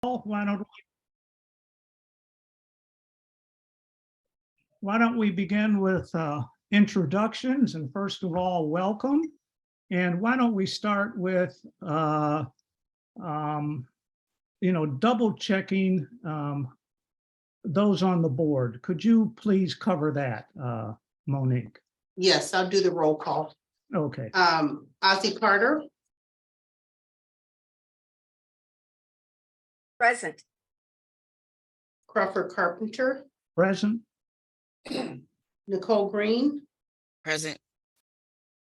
Why don't we begin with introductions, and first of all, welcome. And why don't we start with double checking those on the board. Could you please cover that, Monique? Yes, I'll do the roll call. Okay. Ozzy Carter, Present. Crawford Carpenter, Present. Nicole Green, Present.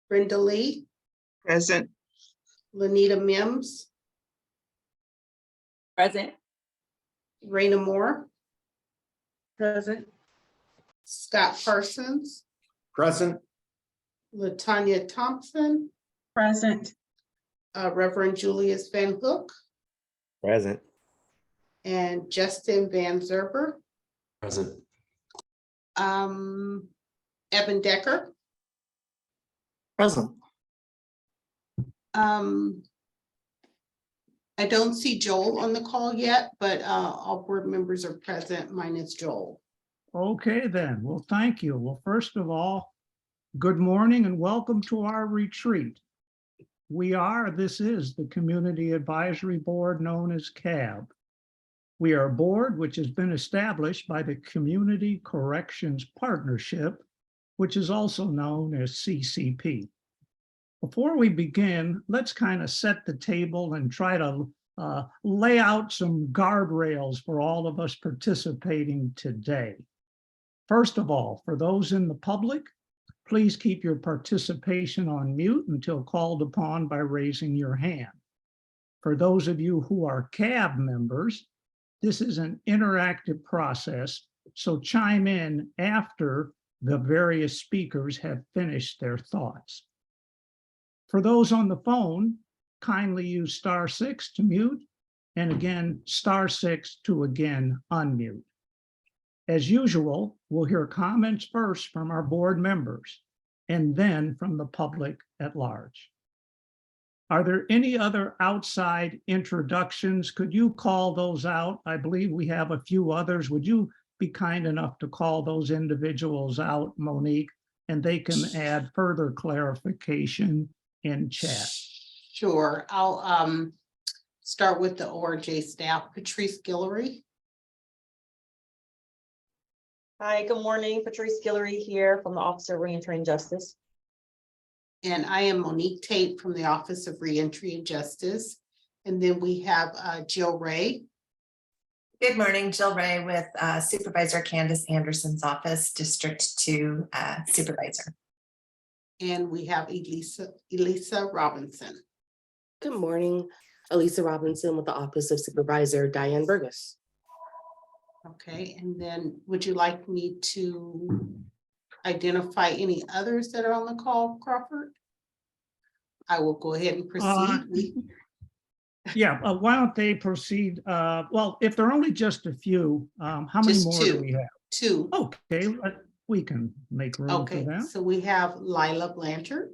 Brenda Lee, Present. Lanita Mims, Present. Raina Moore, Present. Scott Parsons, Present. Latanya Thompson, Present. Reverend Julius Van Hook, Present. and Justin Van Zerber. Present. Evan Decker. Present. I don't see Joel on the call yet, but all board members are present, minus Joel. Okay, then. Well, thank you. Well, first of all, good morning and welcome to our retreat. This is the Community Advisory Board known as CAB. We are a board which has been established by the Community Corrections Partnership, which is also known as CCP. Before we begin, let's kind of set the table and try to lay out some guardrails for all of us participating today. First of all, for those in the public, please keep your participation on mute until called upon by raising your hand. For those of you who are CAB members, this is an interactive process, so chime in after the various speakers have finished their thoughts. For those on the phone, kindly use *6 to mute, and again, *6 to again unmute. As usual, we'll hear comments first from our board members and then from the public at large. Are there any other outside introductions? Could you call those out? I believe we have a few others. Would you be kind enough to call those individuals out, Monique, and they can add further clarification in chat? Sure, I'll start with the ORJ staff. Patrice Guillory. Hi, good morning. Patrice Guillory here from the Office of Reentry and Justice. And I am Monique Tate from the Office of Reentry and Justice. And then we have Jill Ray. Good morning, Jill Ray with Supervisor Candace Anderson's office, District 2 Supervisor. And we have Elisa Robinson. Good morning, Elisa Robinson with the Office of Supervisor Diane Burgess. Okay, and then would you like me to identify any others that are on the call, Crawford? I will go ahead and proceed. Yeah, why don't they proceed? Well, if there are only just a few, how many Just more do we have? Two. Okay, we can make room for Okay, that. so we have Lila Blanchard.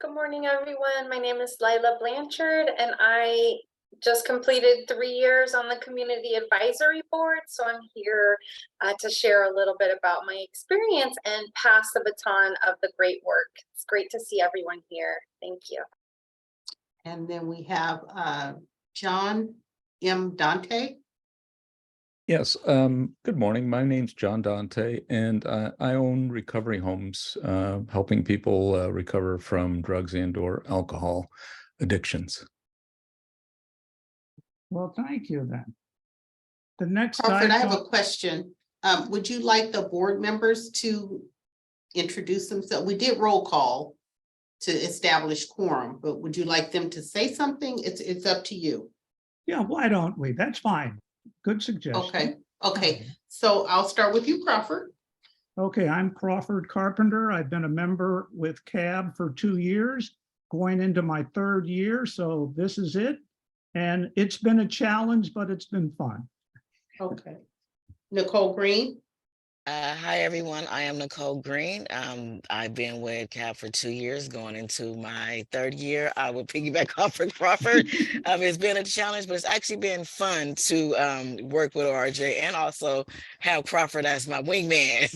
Good morning, everyone. My name is Lila Blanchard, and I just completed 3 years on the Community Advisory Board. So I'm here to share a little bit about my experience and pass the baton of the great work. It's great to see everyone here. Thank you. And then we have John M. Dante. Yes, good morning. My name's John Dante, and I own recovery homes, helping people recover from drugs and/or alcohol addictions. Well, thank you then. The next Crawford, I have item- a question. Would you like the board members to introduce themselves? We did roll call to establish quorum, but would you like them to say something? It's up to you. Yeah, why don't we? That's fine. Good suggestion. Okay. So I'll start with you, Crawford. Okay, I'm Crawford Carpenter. I've been a member with CAB for 2 years, going into my 3rd year, so this is it. And it's been a challenge, but it's been fun. Okay. Nicole Green. Hi, everyone. I am Nicole Green. I've been with CAB for 2 years, going into my third year. I would piggyback off of Crawford. It's been a challenge, but it's actually been fun to work with RJ and also have Crawford as my wingman.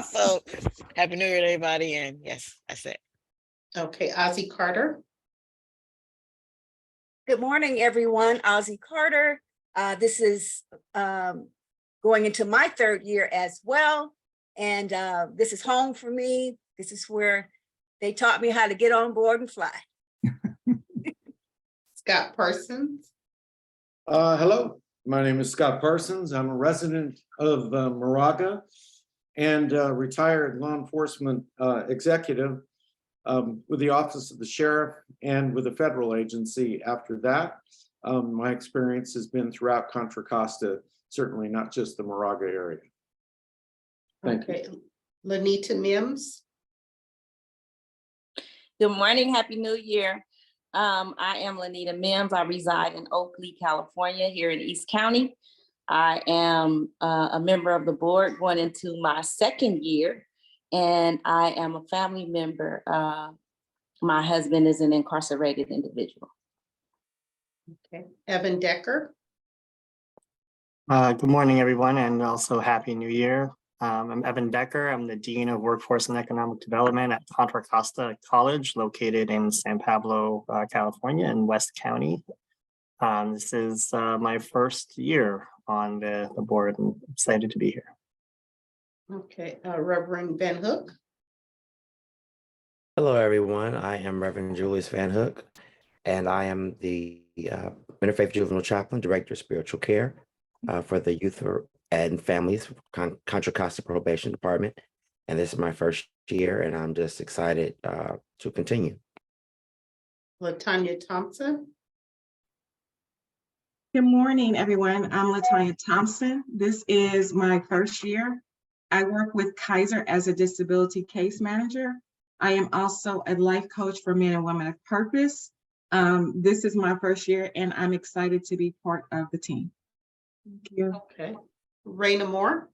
So Happy New Year to everybody. And yes, that's it. Okay, Ozzy Carter. Good morning, everyone. Ozzy Carter. This is going into my third year as well. And this is home for me. This is where they taught me how to get on board and fly. Scott Parsons. Hello, my name is Scott Parsons. I'm a resident of Moraga and retired law enforcement executive with the Office of the Sheriff and with a federal agency after that. My experience has been throughout Contra Costa, certainly not just the Moraga area. Thank you. Okay, Lanita Mims. Good morning, Happy New Year. I am Lanita Mims. I reside in Oakley, California, here in East County. I am a member of the board going into my second year, and I am a family member. My husband is an incarcerated individual. Okay, Evan Decker. Good morning, everyone, and also Happy New Year. I'm Evan Decker. I'm the Dean of Workforce and Economic Development at Contra Costa College, located in San Pablo, California, in West County. This is my first year on the board, and I'm excited to be here. Okay, Reverend Van Hook. Hello, everyone. I am Reverend Julius Van Hook, and I am the Interfaith Juvenile Chaplain, Director of Spiritual Care for the Youth and Families Contra Costa Probation Department. And this is my first year, and I'm just excited to continue. Latanya Thompson. Good morning, everyone. I'm Latanya Thompson. This is my first year. I work with Kaiser as a disability case manager. I am also a life coach for men and women of purpose. This is my first year, and I'm excited to be part of the team. Thank you. Okay, Raina Moore.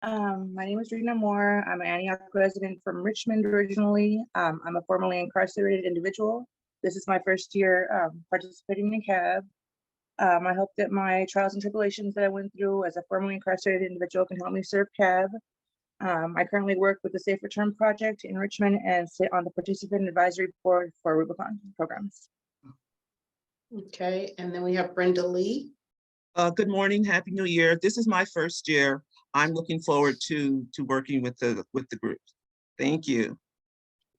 My name is Rena Moore. I'm an Antioch resident from Richmond originally. I'm a formerly incarcerated individual. This is my first year participating in CAB. I hope that my trials and tribulations that I went through as a formerly incarcerated individual can help me serve CAB. I currently work with the Safe Return Project in Richmond and sit on the Participant Advisory Board for Rubicon programs. Okay, and then we have Brenda Lee. Good morning, Happy New Year. This is my first year. I'm looking forward to working with the group. Thank you.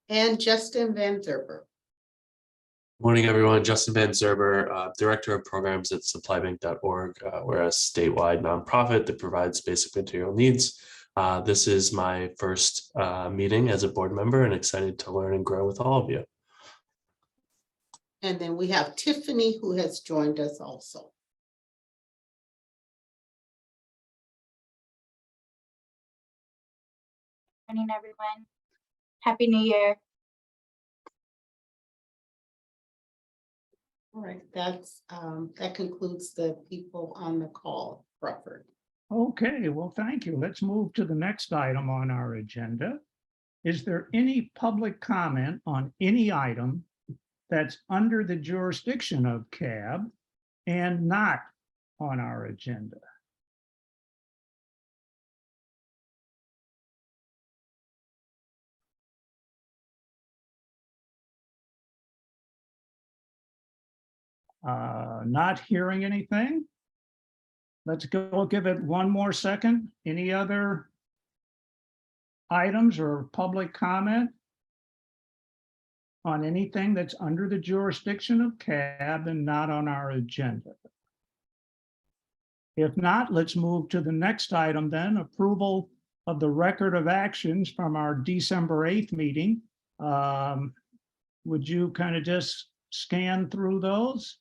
And Justin Van Zerber. Morning, everyone. Justin Van Zerber, Director of Programs at supplybank.org. We're a statewide nonprofit that provides basic material needs. This is my first meeting as a board member and excited to learn and grow with all of you. And then we have Tiffany, who has joined us also. Morning, everyone. Happy New Year. All right, that concludes the people on the call, Crawford. Okay, well, thank you. Let's move to the next item on our agenda. Is there any public comment on any item that's under the jurisdiction of CAB and not on our agenda? Not hearing anything. Let's go give it one more second. Any other items or public comment on anything that's under the jurisdiction of CAB and not on our agenda? If not, let's move to the next item then, approval of the record of actions from our December 8th meeting. Would you kind of just scan through those?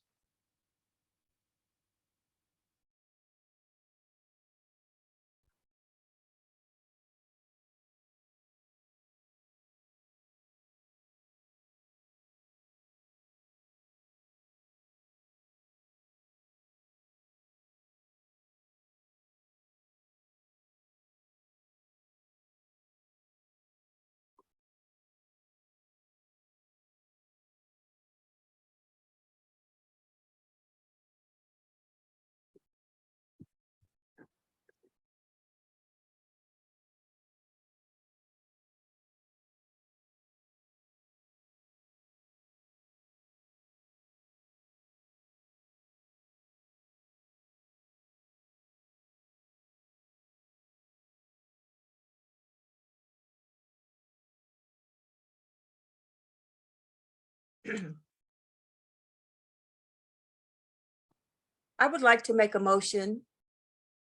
I would like to make a motion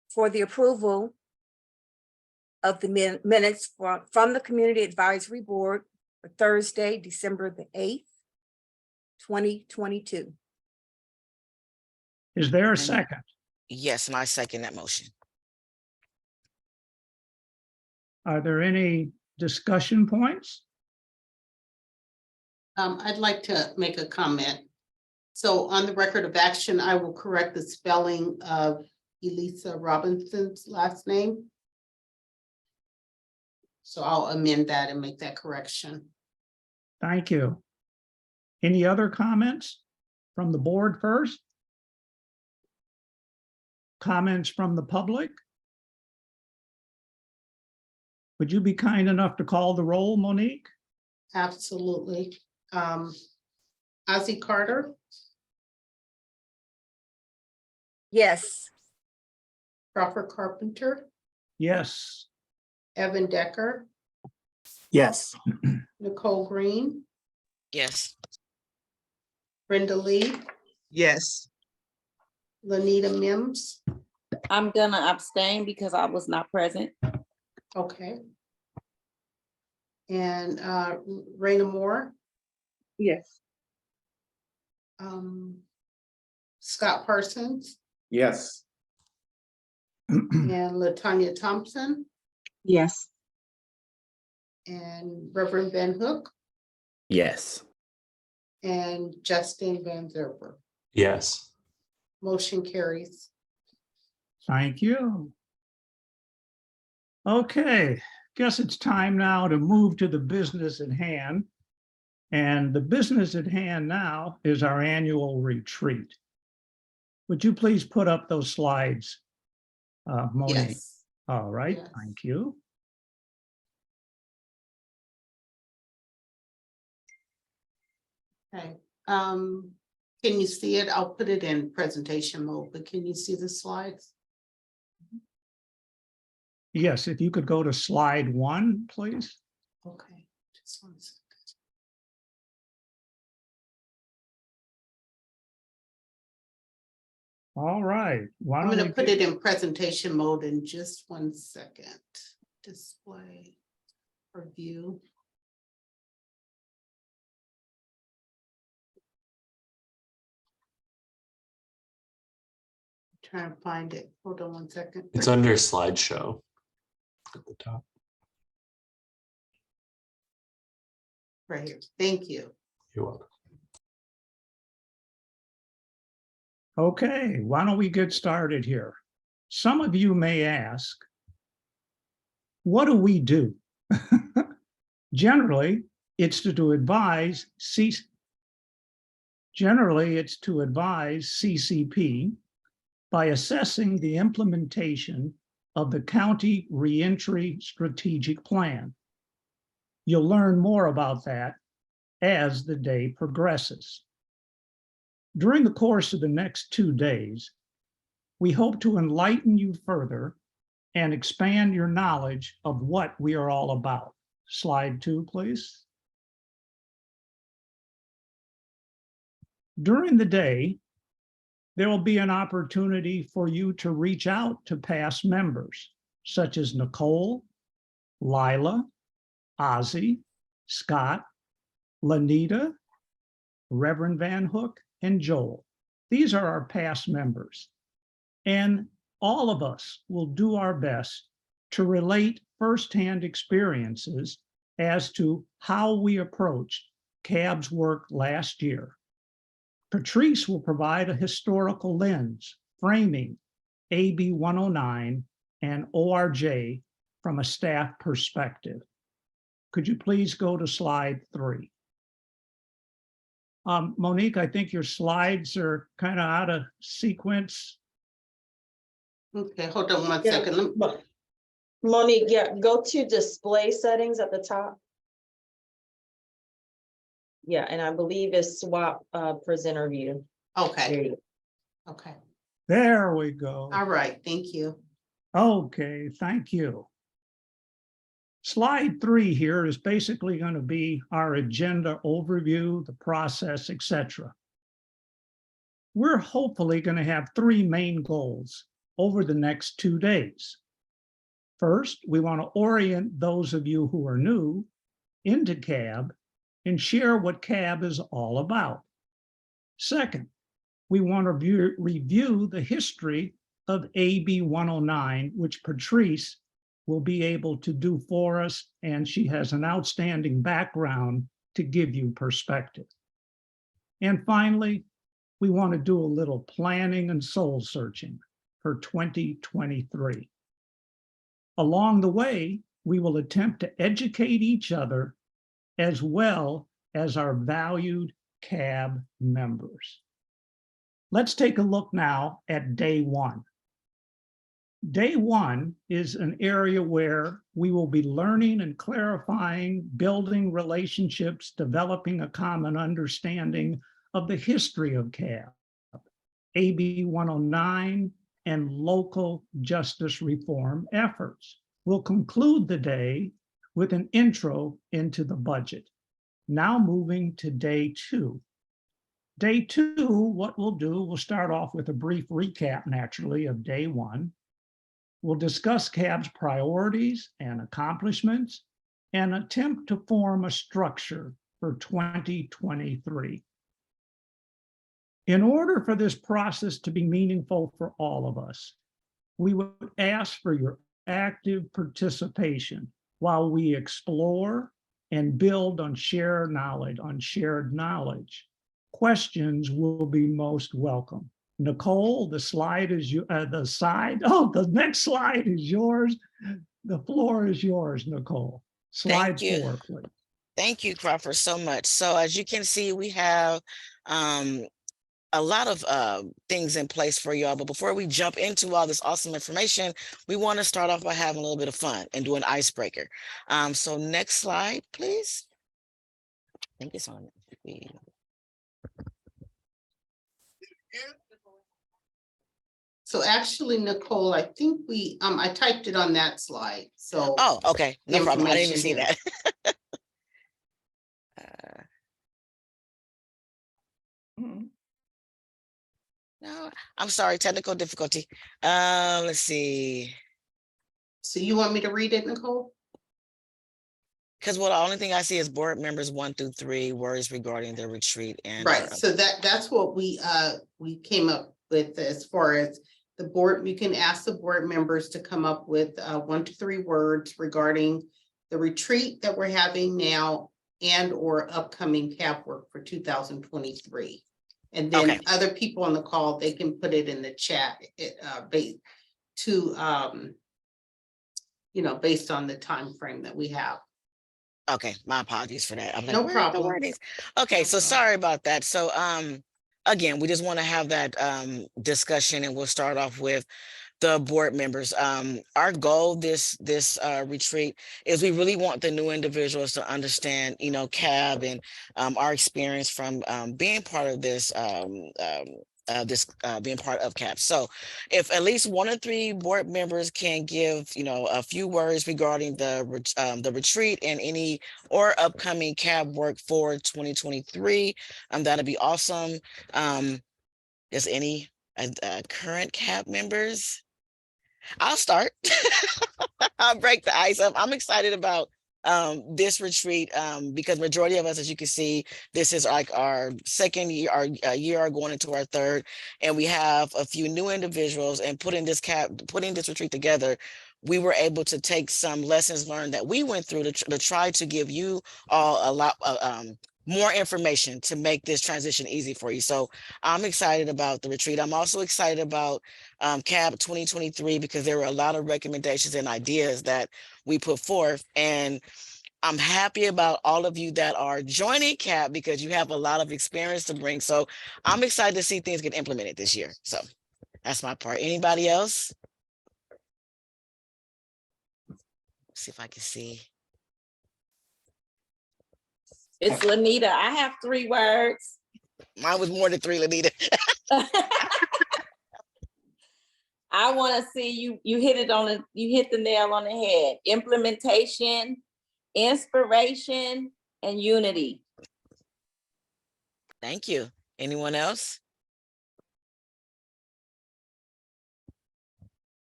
for the approval of the minutes from the Community Advisory Board for Thursday, December the 8th, 2022. Is there a second? Yes, and I second that motion. Are there any discussion points? I'd like to make a comment. So on the record of action, I will correct the spelling of Elisa Robinson's last name. So I'll amend that and make that correction. Thank you. Any other comments from the board first? Comments from the public? Would you be kind enough to call the roll, Monique? Absolutely. Ozzie Carter, Yes. Crawford Carpenter, Yes. Evan Decker, Yes. Nicole Green, Yes. Brenda Lee, Yes. Lanita Mims. I'm gonna abstain because I was not present. Okay. And Raina Moore, Yes. Scott Parsons, Yes. and Latanya Thompson, Yes. and Reverend Van Hook, Yes. and Justin Van Zerber. Yes. Motion carries. Thank you. Okay, guess it's time now to move to the business at hand. And the business at hand now is our annual retreat. Would you please put up those slides, Monique? Yes. All right, Yes. thank you. Okay. Can you see it? I'll put it in presentation mode, but can you see the slides? Yes, if you could go to slide 1, please. Okay, just 1 second. All right. Why I'm don't gonna we put get- it in presentation mode in just 1 second. Display or view. Trying to find it. Hold on 1 second. It's under slideshow at the top. Right here. Thank you. You're welcome. Okay, why don't we get started here? Some of you may ask, what do we do? Generally, it's to advise CCP by assessing the implementation of the County Reentry Strategic Plan. You'll learn more about that as the day progresses. During the course of the next 2 days, we hope to enlighten you further and expand your knowledge of what we are all about. Slide 2, please. During the day, there will be an opportunity for you to reach out to past members, such as Nicole, Lila, Ozzie, Scott, Lanita, Reverend Van Hook, and Joel. These are our past members. And all of us will do our best to relate firsthand experiences as to how we approached CAB's work last year. Patrice will provide a historical lens, framing AB 109 and ORJ from a staff perspective. Could you please go to slide 3? Monique, I think your slides are kind of out of sequence. Okay, hold on 1 Yeah, second. Monique, yeah, go to display settings at the top. Yeah, and I believe it's swap presenter view. There Okay, you go. okay. There we go. All right, thank you. Okay, thank you. Slide 3 here is basically going to be our agenda overview, the process, etc. We're hopefully going to have 3 main goals over the next 2 days. First, we want to orient those of you who are new into CAB and share what CAB is all about. Second, we want to review the history of AB 109, which Patrice will be able to do for us, and she has an outstanding background to give you perspective. And finally, we want to do a little planning and soul searching for 2023. Along the way, we will attempt to educate each other as well as our valued CAB members. Let's take a look now at day 1. Day 1 is an area where we will be learning and clarifying, building relationships, developing a common understanding of the history of CAB, AB 109, and local justice reform efforts. We'll conclude the day with an intro into the budget. Now moving to day 2. Day 2, what we'll do, we'll start off with a brief recap, naturally, of day 1. We'll discuss CAB's priorities and accomplishments and attempt to form a structure for 2023. In order for this process to be meaningful for all of us, we would ask for your active participation while we explore and build on shared knowledge. Questions will be most welcome. Nicole, the next slide is yours. The floor is yours, Nicole. Slide 4, please. Thank you, Crawford, so much. So as you can see, we have a lot of things in place for y'all. But before we jump into all this awesome information, we want to start off by having a little bit of fun and do an icebreaker. So next slide, please. I think it's on. So actually, Nicole, I think I typed it on that slide, so. Oh, okay, no problem. I didn't even see information that. No, I'm sorry, technical difficulty. Let's see. So you want me to read it, Nicole? Because the only thing I see is board members 1 through 3 worries regarding the retreat and. Right, so that's what we came up with as far as the board. You can ask the board members to come up with 1 to 3 words regarding the retreat that we're having now and or upcoming CAB work for 2023. And then other people on the call, they can put it in the chat based on the time frame that we have. Okay, my apologies for that. I'm like, No where problem. the word is? Okay, so sorry about that. So again, we just want to have that discussion, and we'll start off with the board members. Our goal this retreat is we really want the new individuals to understand, CAB and our experience from being part of this being part of CAB. So if at least 1 or 3 board members can give, a few words regarding the retreat and any or upcoming CAB work for 2023, that'd be awesome. Is any current CAB members? I'll start. I'll break the ice up. I'm excited about this retreat because majority of us, as you can see, this is like our second year, our year are going into our third, and we have a few new individuals. And putting this retreat together, we were able to take some lessons learned that we went through to try to give you all a lot more information to make this transition easy for you. So I'm excited about the retreat. I'm also excited about CAB 2023 because there were a lot of recommendations and ideas that we put forth. And I'm happy about all of you that are joining CAB because you have a lot of experience to bring. So I'm excited to see things get implemented this year. So that's my part. Anybody else? Let's see if I can see. It's Lanita. I have 3 words. Mine was more than 3, Lanita. I want to see you hit the nail on the head. Implementation, inspiration, and unity. Thank you. Anyone else?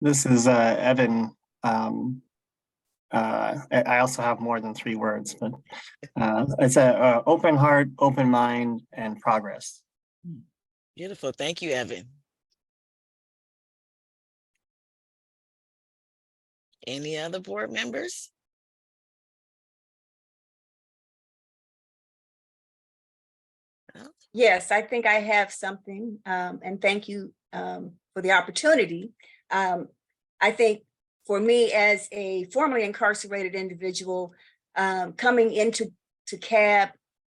This is Evan. I also have more than 3 words, but it's a open heart, open mind, and progress. Beautiful. Thank you, Evan. Any other board members? Yes, I think I have something, and thank you for the opportunity. I think for me as a formerly incarcerated individual, coming into CAB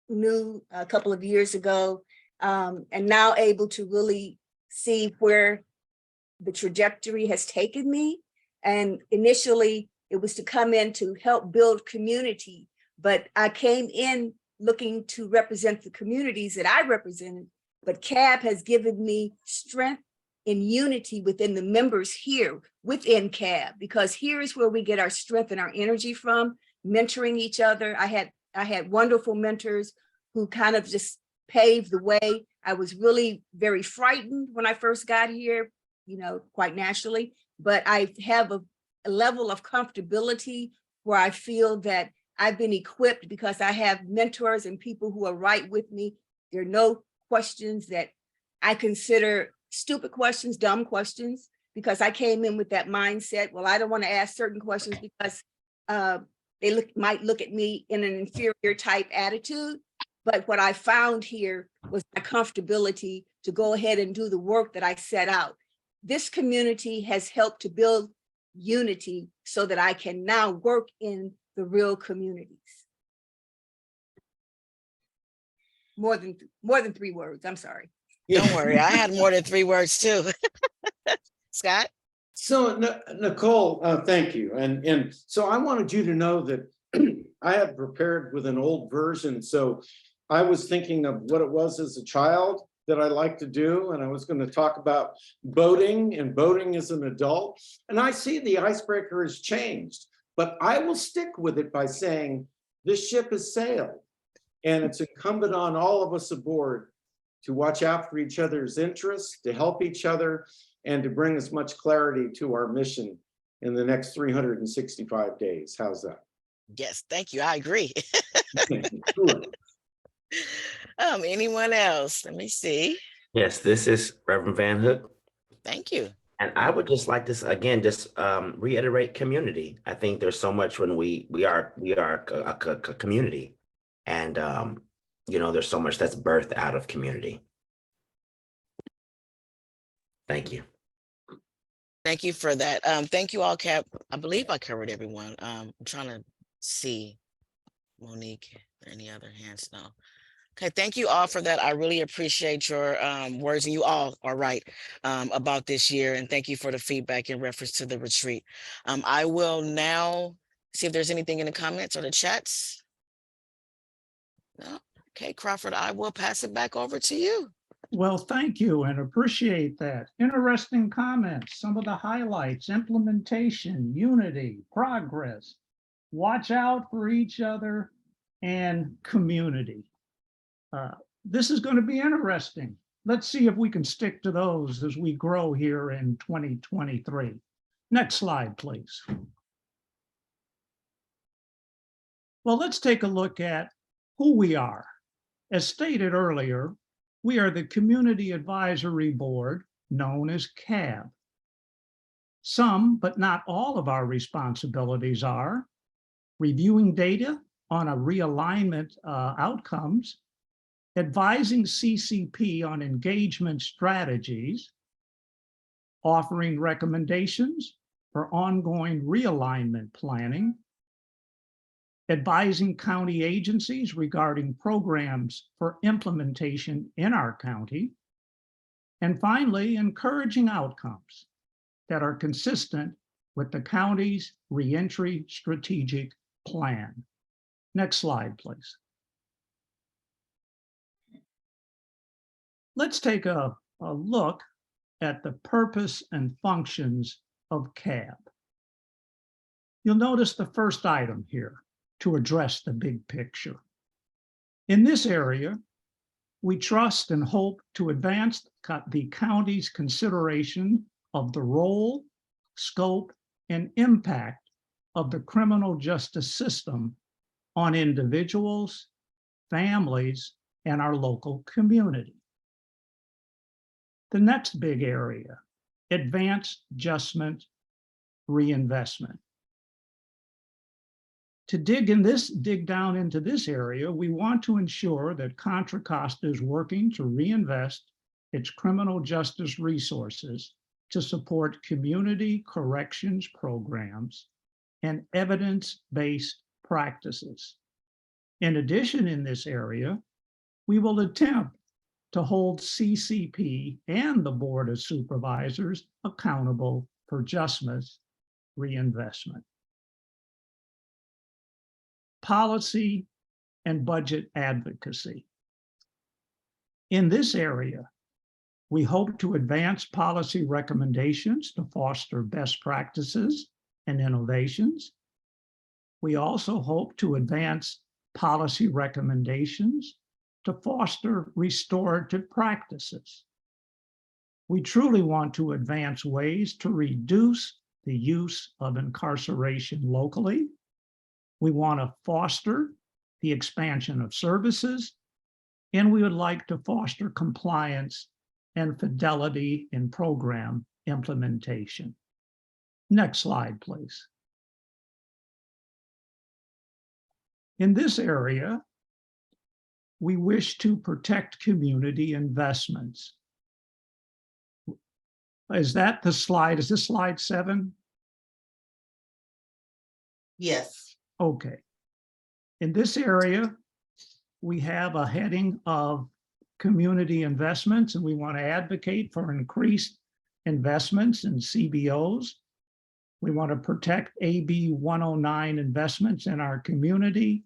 new a couple of years ago, and now able to really see where the trajectory has taken me. And initially it was to come in to help build community, but I came in looking to represent the communities that I represented, but CAB has given me strength in unity within the members here within CAB, because here is where we get our strength and our energy from, mentoring each other. I had wonderful mentors who kind of just paved the way. I was really very frightened when I first got here, quite naturally, but I have a level of comfortability where I feel that I've been equipped because I have mentors and people who are right with me. There are no questions that I consider stupid questions, dumb questions, because I came in with that mindset. Well, I don't want to ask certain questions because they might look at me in an inferior type attitude. But what I found here was my comfortability to go ahead and do the work that I set out. This community has helped to build unity so that I can now work in the real communities. More than 3 words, I'm sorry. Don't worry, I had more than 3 words too. Scott? So Nicole, thank you. And so I wanted you to know that I had prepared with an old version. So I was thinking of what it was as a child that I like to do. And I was going to talk about boating and boating as an adult. And I see the icebreaker has changed, but I will stick with it by saying this ship has sailed. And it's incumbent on all of us aboard to watch out for each other's interests, to help each other, and to bring as much clarity to our mission in the next 365 days. How's that? Yes, thank you. I agree. Sure. Anyone else? Let me see. Yes, this is Reverend Van Hook. Thank you. And I would just like to, again, just reiterate community. I think there's so much when we are a community. And, there's so much that's birthed out of community. Thank you. Thank you for that. Thank you all, Cap. I believe I covered everyone. I'm trying to see. Monique, any other hands? No. Okay, thank you all for that. I really appreciate your words, and you all are right about this year. And thank you for the feedback in reference to the retreat. I will now see if there's anything in the comments or the chats. No? Okay, Crawford, I will pass it back over to you. Well, thank you and appreciate that. Interesting comments, some of the highlights: implementation, unity, progress, watch out for each other, and community. This is going to be interesting. Let's see if we can stick to those as we grow here in 2023. Next slide, please. Well, let's take a look at who we are. As stated earlier, we are the Community Advisory Board, known as CAB. Some, but not all of our responsibilities are reviewing data on a realignment outcomes, advising CCP on engagement strategies, offering recommendations for ongoing realignment planning, advising county agencies regarding programs for implementation in our county, and finally, encouraging outcomes that are consistent with the county's reentry strategic plan. Next slide, please. Let's take a look at the purpose and functions of CAB. You'll notice the first item here to address the big picture. In this area, we trust and hope to advance the county's consideration of the role, scope, and impact of the criminal justice system on individuals, families, and our local community. The next big area, advanced adjustment reinvestment. To dig down into this area, we want to ensure that Contra Costa is working to reinvest its criminal justice resources to support community corrections programs and evidence-based practices. In addition, in this area, we will attempt to hold CCP and the Board of Supervisors accountable for justice reinvestment. Policy and budget advocacy. In this area, we hope to advance policy recommendations to foster best practices and innovations. We also hope to advance policy recommendations to foster restorative practices. We truly want to advance ways to reduce the use of incarceration locally. We want to foster the expansion of services, and we would like to foster compliance and fidelity in program implementation. Next slide, please. In this area, we wish to protect community investments. Is that the slide? Is this slide 7? Yes. Okay. In this area, we have a heading of community investments, and we want to advocate for increased investments in CBOs. We want to protect AB 109 investments in our community.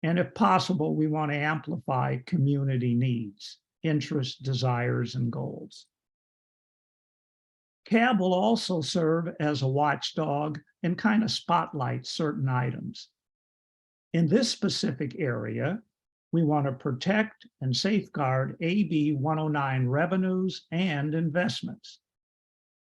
And if possible, we want to amplify community needs, interests, desires, and goals. CAB will also serve as a watchdog and kind of spotlight certain items. In this specific area, we want to protect and safeguard AB 109 revenues and investments.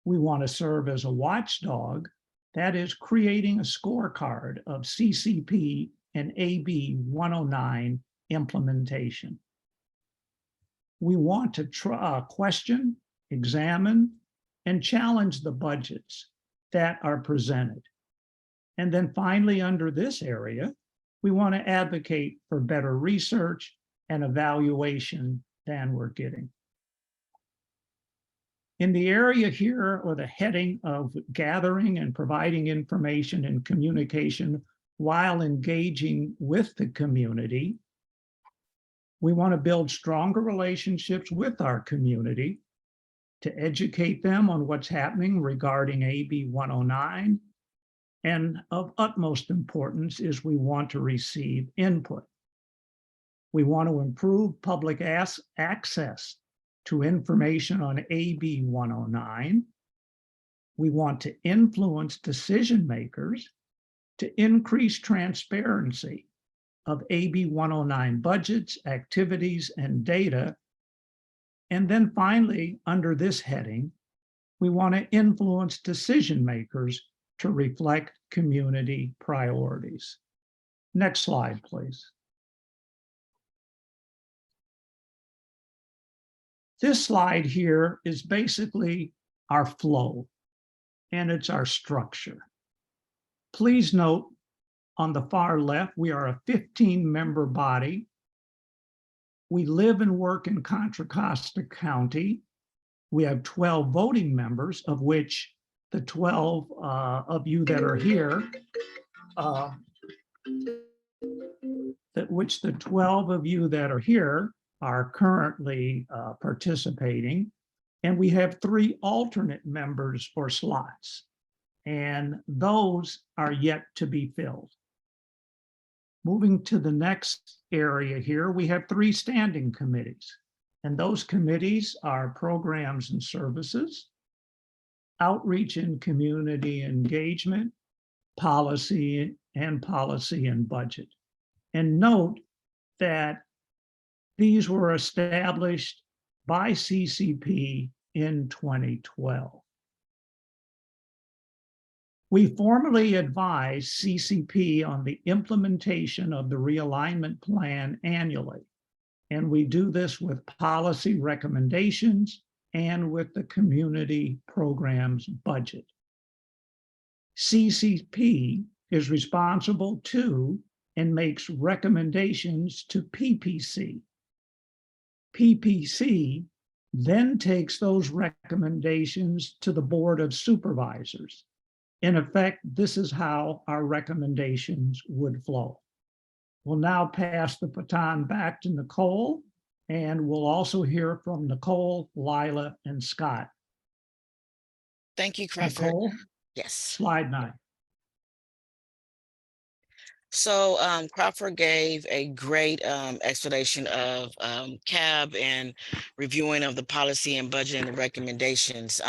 We want to serve as a watchdog, that is creating a scorecard of CCP and AB 109 implementation. We want to question, examine, and challenge the budgets that are presented. And then finally, under this area, we want to advocate for better research and evaluation than we're getting. In the area here, or the heading of gathering and providing information and communication while engaging with the community, we want to build stronger relationships with our community to educate them on what's happening regarding AB 109. And of utmost importance is we want to receive input. We want to improve public access to information on AB 109. We want to influence decision makers to increase transparency of AB 109 budgets, activities, and data. And then finally, under this heading, we want to influence decision makers to reflect community priorities. Next slide, please. This slide here is basically our flow, and it's our structure. Please note, on the far left, we are a 15-member body. We live and work in Contra Costa County. We have 12 voting members, of which the 12 of you that are here, the 12 of you that are here are currently participating. And we have 3 alternate members or slots, and those are yet to be filled. Moving to the next area here, we have 3 standing committees. And those committees are programs and services, outreach and community engagement, policy and budget. And note that these were established by CCP in 2012. We formally advise CCP on the implementation of the realignment plan annually. And we do this with policy recommendations and with the community programs budget. CCP is responsible to and makes recommendations to PPC. PPC then takes those recommendations to the Board of Supervisors. In effect, this is how our recommendations would flow. We'll now pass the baton back to Nicole, and we'll also hear from Nicole, Lila, and Scott. Thank you, Crawford. Nicole, Yes. slide 9. So Crawford gave a great explanation of CAB and reviewing of the policy and budget and the recommendations.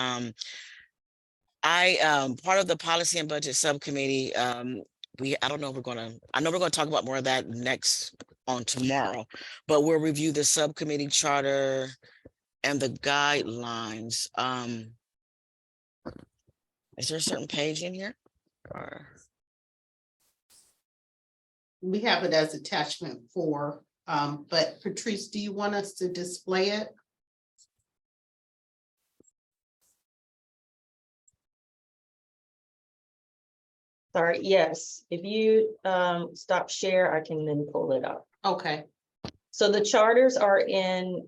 I part of the policy and budget subcommittee. I don't know if I know we're gonna talk about more of that next on tomorrow, but we'll review the subcommittee charter and the guidelines. Is there a certain page in here? Or We have it as attachment 4, but Patrice, do you want us to display it? Sorry, yes, if you stop share, I can then pull it up. Okay. So the charters are in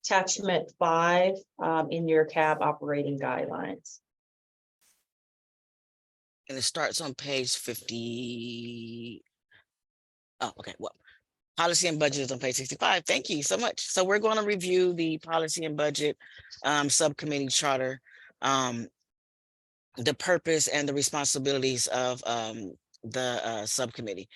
attachment 5 in your CAB operating guidelines. and it starts on page 50. Oh, okay. Well, policy and budget is on page 65. Thank you so much. So we're going to review the policy and budget subcommittee charter, the purpose and the responsibilities of the subcommittee.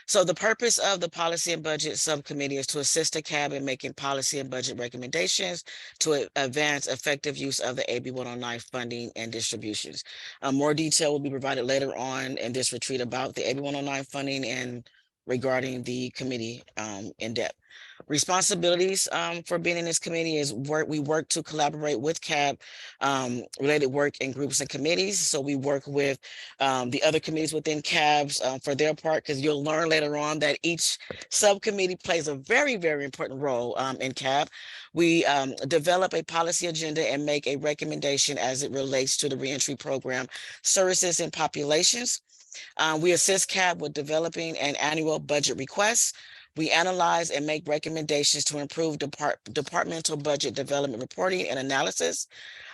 So the purpose of the policy and budget subcommittee is to assist the CAB in making policy and budget recommendations to advance effective use of the AB 109 funding and distributions. More detail will be provided later on in this retreat about the AB 109 funding and regarding the committee in depth. Responsibilities for being in this committee is we work to collaborate with CAB related work in groups and committees. So we work with the other committees within CABs for their part, because you'll learn later on that each subcommittee plays a very, very important role in CAB. We develop a policy agenda and make a recommendation as it relates to the reentry program services and populations. We assist CAB with developing an annual budget request. We analyze and make recommendations to improve departmental budget development reporting and analysis,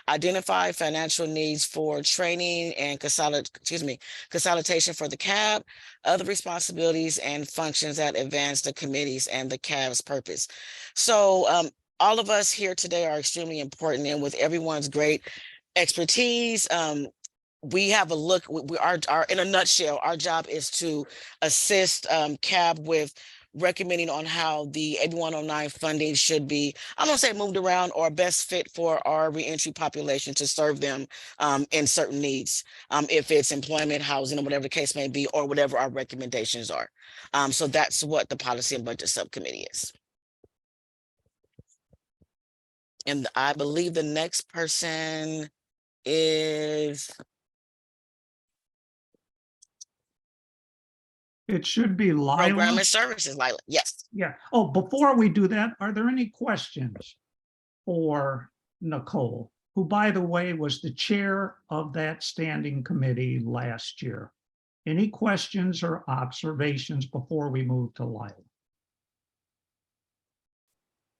identify financial needs for training and consolidation for the CAB, other responsibilities and functions that advance the committees and the CAB's purpose. So all of us here today are extremely important, and with everyone's great expertise, we have a look. We are in a nutshell, our job is to assist CAB with recommending on how the AB 109 funding should be, I don't say moved around, or best fit for our reentry population to serve them in certain needs, if it's employment, housing, or whatever the case may be, or whatever our recommendations are. So that's what the policy and budget subcommittee is. And I believe the next person is... It should be Lila. Program and services, Lila. Yes. Yeah. Oh, before we do that, are there any questions for Nicole, who, by the way, was the chair of that standing committee last year? Any questions or observations before we move to Lila?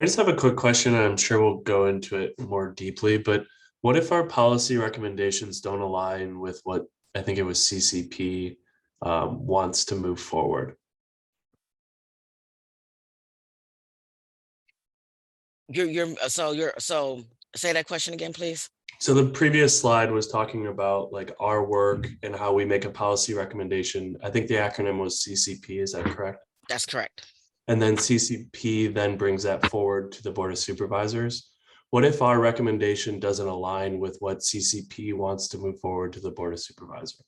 I just have a quick question, and I'm sure we'll go into it more deeply, but what if our policy recommendations don't align with what I think it was CCP wants to move forward? So say that question again, please. So the previous slide was talking about like our work and how we make a policy recommendation. I think the acronym was CCP. Is that correct? That's correct. and then CCP then brings that forward to the Board of Supervisors. What if our recommendation doesn't align with what CCP wants to move forward to the Board of Supervisors?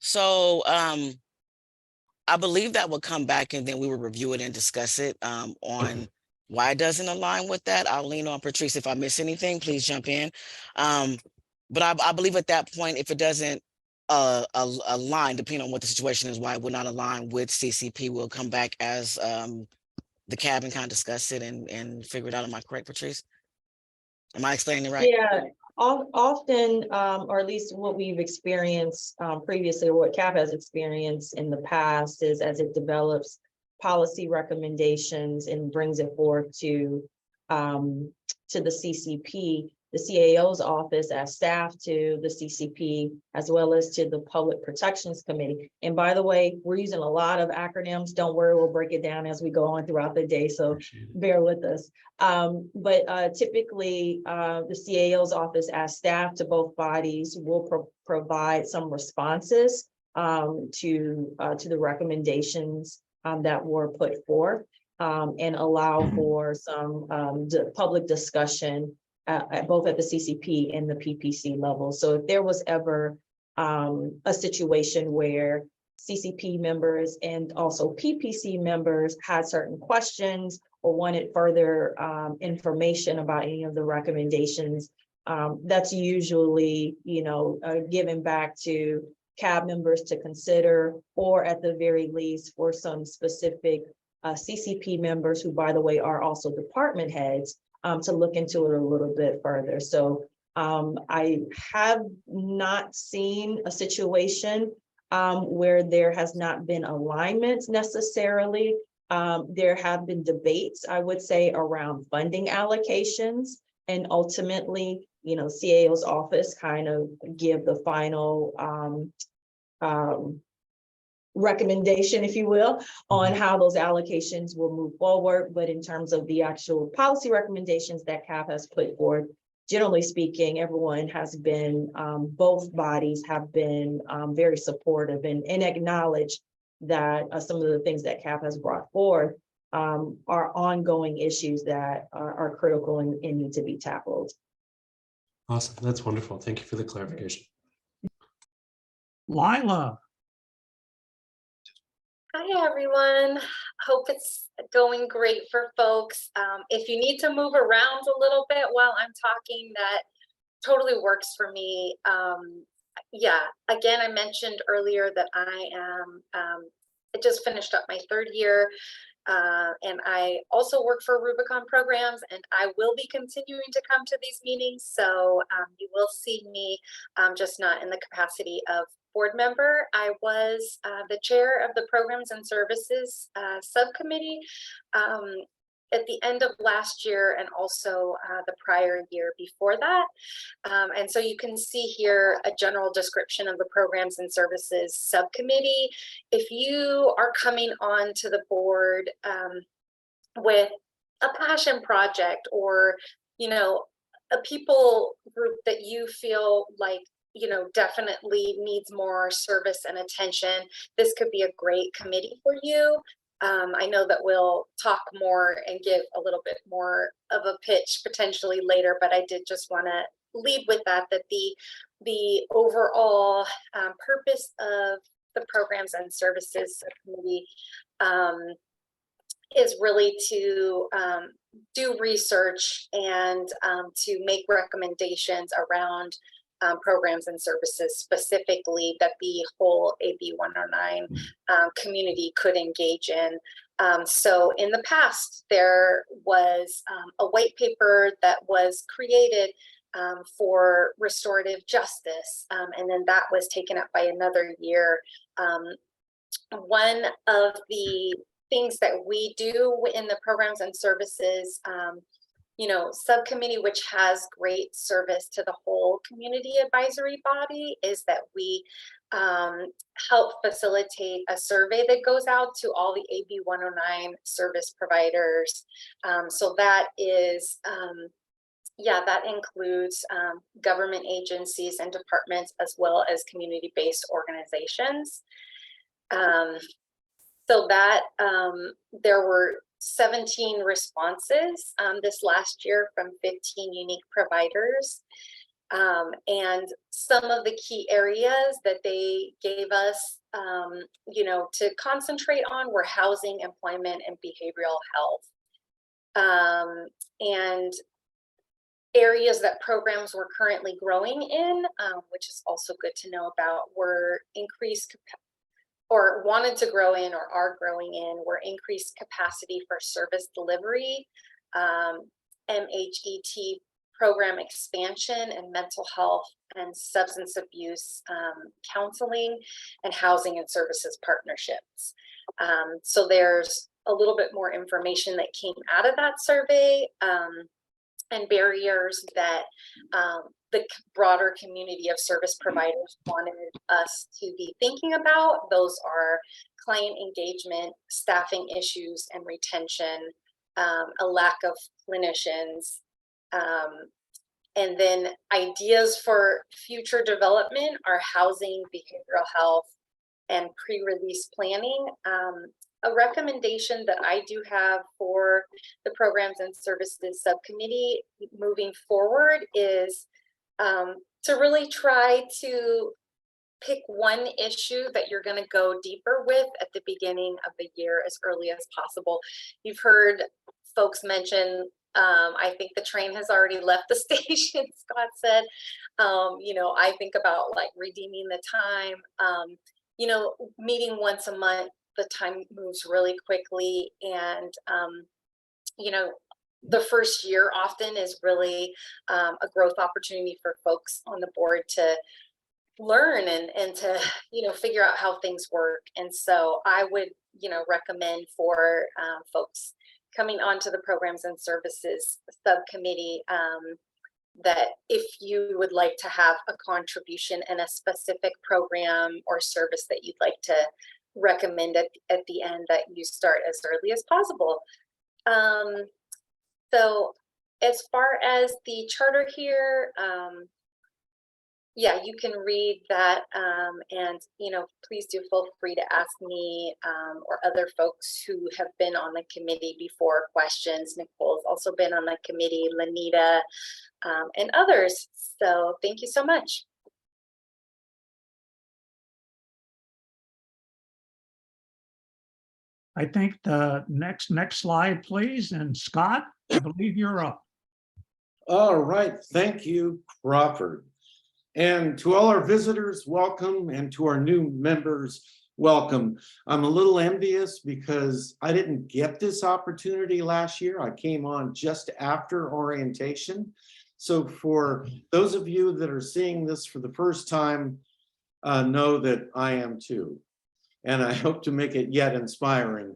So I believe that will come back and then we will review it and discuss it on why it doesn't align with that. I'll lean on Patrice. If I miss anything, please jump in. But I believe at that point, if it doesn't align, depending on what the situation is, why it would not align with CCP, we'll come back as the CAB and kind of discuss it and figure it out. Am I correct, Patrice? Am I explaining it right? Yeah, often, or at least what we've experienced previously, or what CAP has experienced in the past, is as it develops policy recommendations and brings it forth to the CCP, the CAO's office as staff to the CCP, as well as to the Public Protections Committee. And by the way, we're using a lot of acronyms. Don't worry, we'll break it down as we go on throughout the day, so bear with us. But typically, the CAO's office as staff to both bodies will provide some responses to the recommendations that were put forth and allow for some public discussion both at the CCP and the PPC level. So if there was ever a situation where CCP members and also PPC members had certain questions or wanted further information about any of the recommendations, that's usually, given back to CAB members to consider, or at the very least for some specific CCP members who, by the way, are also department heads, to look into it a little bit further. So I have not seen a situation where there has not been alignment necessarily. There have been debates, I would say, around funding allocations, and ultimately, CAO's office kind of give the final recommendation, if you will, on how those allocations will move forward. But in terms of the actual policy recommendations that CAP has put forward, generally speaking, everyone has been, both bodies have been very supportive and acknowledge that some of the things that CAP has brought forth are ongoing issues that are critical and need to be tackled. Awesome, that's wonderful. Thank you for the clarification. Lila. Hi, everyone. Hope it's going great for folks. If you need to move around a little bit while I'm talking, that totally works for me. Yeah, again, I mentioned earlier that I just finished up my 3rd year, and I also work for Rubicon Programs, and I will be continuing to come to these meetings. So you will see me, just not in the capacity of board member. I was the chair of the Programs and Services subcommittee at the end of last year, and also the prior year before that. And so you can see here a general description of the Programs and Services subcommittee. If you are coming on to the board with a passion project, or a people group that you feel like definitely needs more service and attention, this could be a great committee for you. I know that we'll talk more and give a little bit more of a pitch potentially later, but I did just want to lead with that the overall purpose of the Programs and Services Committee is really to do research and to make recommendations around programs and services specifically that the whole AB 109 community could engage in. So in the past, there was a white paper that was created for restorative justice, and then that was taken up by another year. One of the things that we do in the Programs and Services subcommittee, which has great service to the whole community advisory body, is that we help facilitate a survey that goes out to all the AB 109 service providers. So that is, that includes government agencies and departments, as well as community-based organizations. So that there were 17 responses this last year from 15 unique providers. And some of the key areas that they gave us, to concentrate on were housing, employment, and behavioral health. And areas that programs were currently growing in, which is also good to know about, were increased or wanted to grow in or are growing in, were increased capacity for service delivery, MHET program expansion, and mental health and substance abuse counseling, and housing and services partnerships. So there's a little bit more information that came out of that survey, and barriers that the broader community of service providers wanted us to be thinking about. Those are client engagement, staffing issues and retention, a lack of clinicians, and then ideas for future development are housing, behavioral health, and pre-release planning. A recommendation that I do have for the Programs and Services Subcommittee moving forward is to really try to pick one issue that you're going to go deeper with at the beginning of the year as early as possible. You've heard folks mention, I think the train has already left the station, Scott said. I think about like redeeming the time, meeting once a month. The time moves really quickly, and the first year often is really a growth opportunity for folks on the board to learn and to figure out how things work. And so I would recommend for folks coming onto the Programs and Services Subcommittee that if you would like to have a contribution in a specific program or service that you'd like to recommend at the end, that you start as early as possible. So as far as the charter here, yeah, you can read that, and please do feel free to ask me or other folks who have been on the committee before questions. Nicole's also been on the committee, Lanita, and others. So thank you so much. I think the next slide, please. And Scott, I believe you're up. All right, thank you, Crawford. And to all our visitors, welcome, and to our new members, welcome. I'm a little envious because I didn't get this opportunity last year. I came on just after orientation. So for those of you that are seeing this for the first time, know that I am too. And I hope to make it yet inspiring,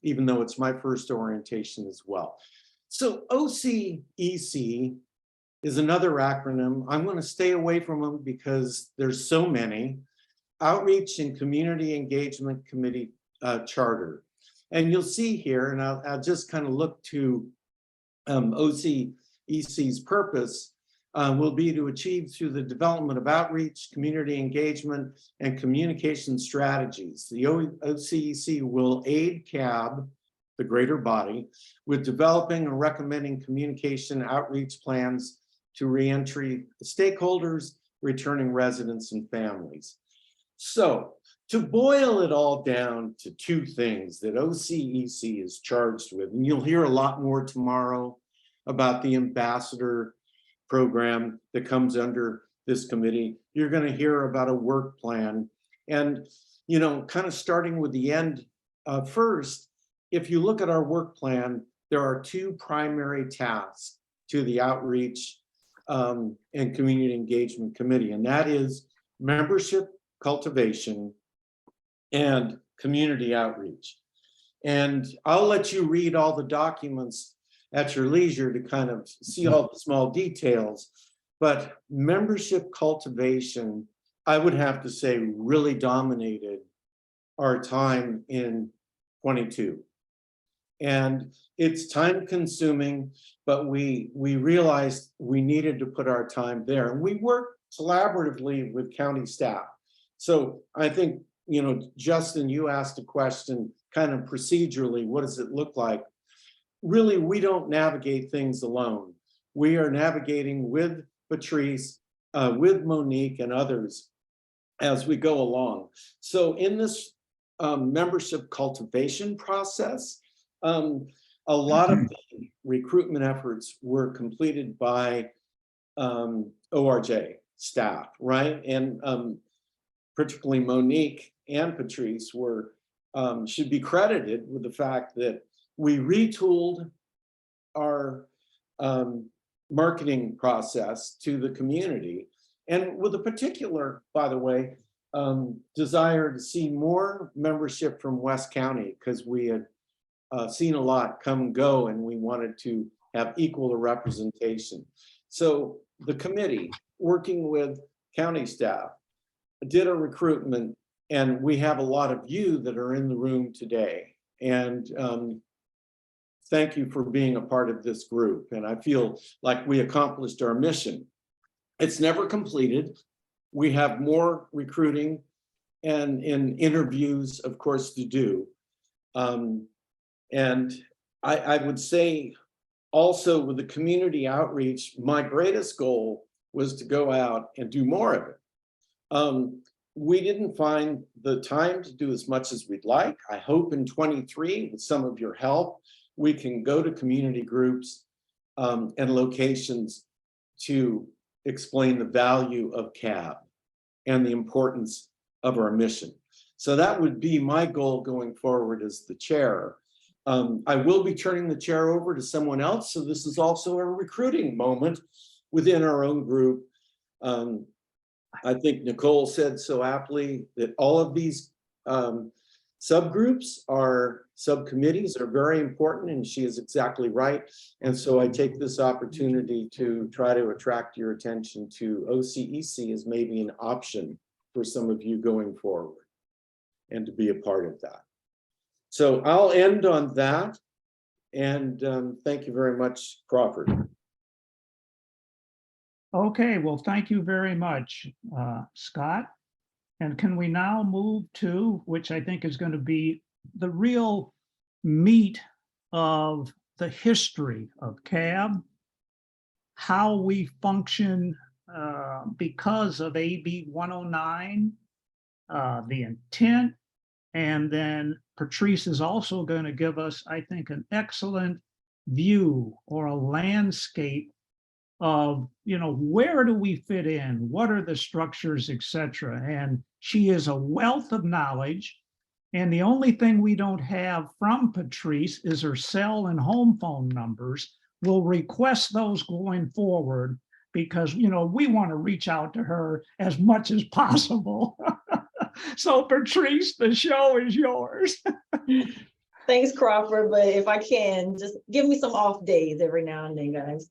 even though it's my first orientation as well. So OCEC is another acronym. I'm going to stay away from them because there's so many. Outreach and Community Engagement Committee Charter. And you'll see here, and I'll just kind of look to OCEC's purpose will be to achieve through the development of outreach, community engagement, and communication strategies. The OCEC will aid CAB, the greater body, with developing and recommending communication outreach plans to reentry stakeholders, returning residents, and families. So to boil it all down to two things that OCEC is charged with, and you'll hear a lot more tomorrow about the ambassador program that comes under this committee. You're going to hear about a work plan, and kind of starting with the end first. If you look at our work plan, there are two primary tasks to the outreach and community engagement committee, and that is membership cultivation and community outreach. And I'll let you read all the documents at your leisure to kind of see all the small details, but membership cultivation, I would have to say, really dominated our time in 22. And it's time consuming, but we realized we needed to put our time there. And we worked collaboratively with county staff. So I think Justin, you asked a question kind of procedurally, what does it look like? Really, we don't navigate things alone. We are navigating with Patrice, with Monique and others as we go along. So in this membership cultivation process, a lot of the recruitment efforts were completed by ORJ staff, right? And particularly Monique and Patrice should be credited with the fact that we retooled our marketing process to the community, and with a particular, by the way, desire to see more membership from West County, because we had seen a lot come and go, and we wanted to have equal representation. So the committee, working with county staff, did a recruitment, and we have a lot of you that are in the room today. And thank you for being a part of this group. And I feel like we accomplished our mission. It's never completed. We have more recruiting and interviews, of course, to do. And I would say also with the community outreach, my greatest goal was to go out and do more of it. We didn't find the time to do as much as we'd like. I hope in 23, with some of your help, we can go to community groups and locations to explain the value of CAB and the importance of our mission. So that would be my goal going forward as the chair. I will be turning the chair over to someone else. So this is also a recruiting moment within our own group. I think Nicole said so aptly that all of these subgroups subcommittees are very important, and she is exactly right. And so I take this opportunity to try to attract your attention to OCEC as maybe an option for some of you going forward and to be a part of that. So I'll end on that. And thank you very much, Crawford. Okay, well, thank you very much, Scott. And can we now move to, which I think is going to be the real meat of the history of CAB, how we function because of AB 109, the intent, and then Patrice is also going to give us, I think, an excellent view or a landscape of, where do we fit in? What are the structures, et cetera? And she is a wealth of knowledge. And the only thing we don't have from Patrice is her cell and home phone numbers. We'll request those going forward because, we want to reach out to her as much as possible. So Patrice, the show is yours. Thanks, Crawford, but if I can, just give me some off days every now and then, guys.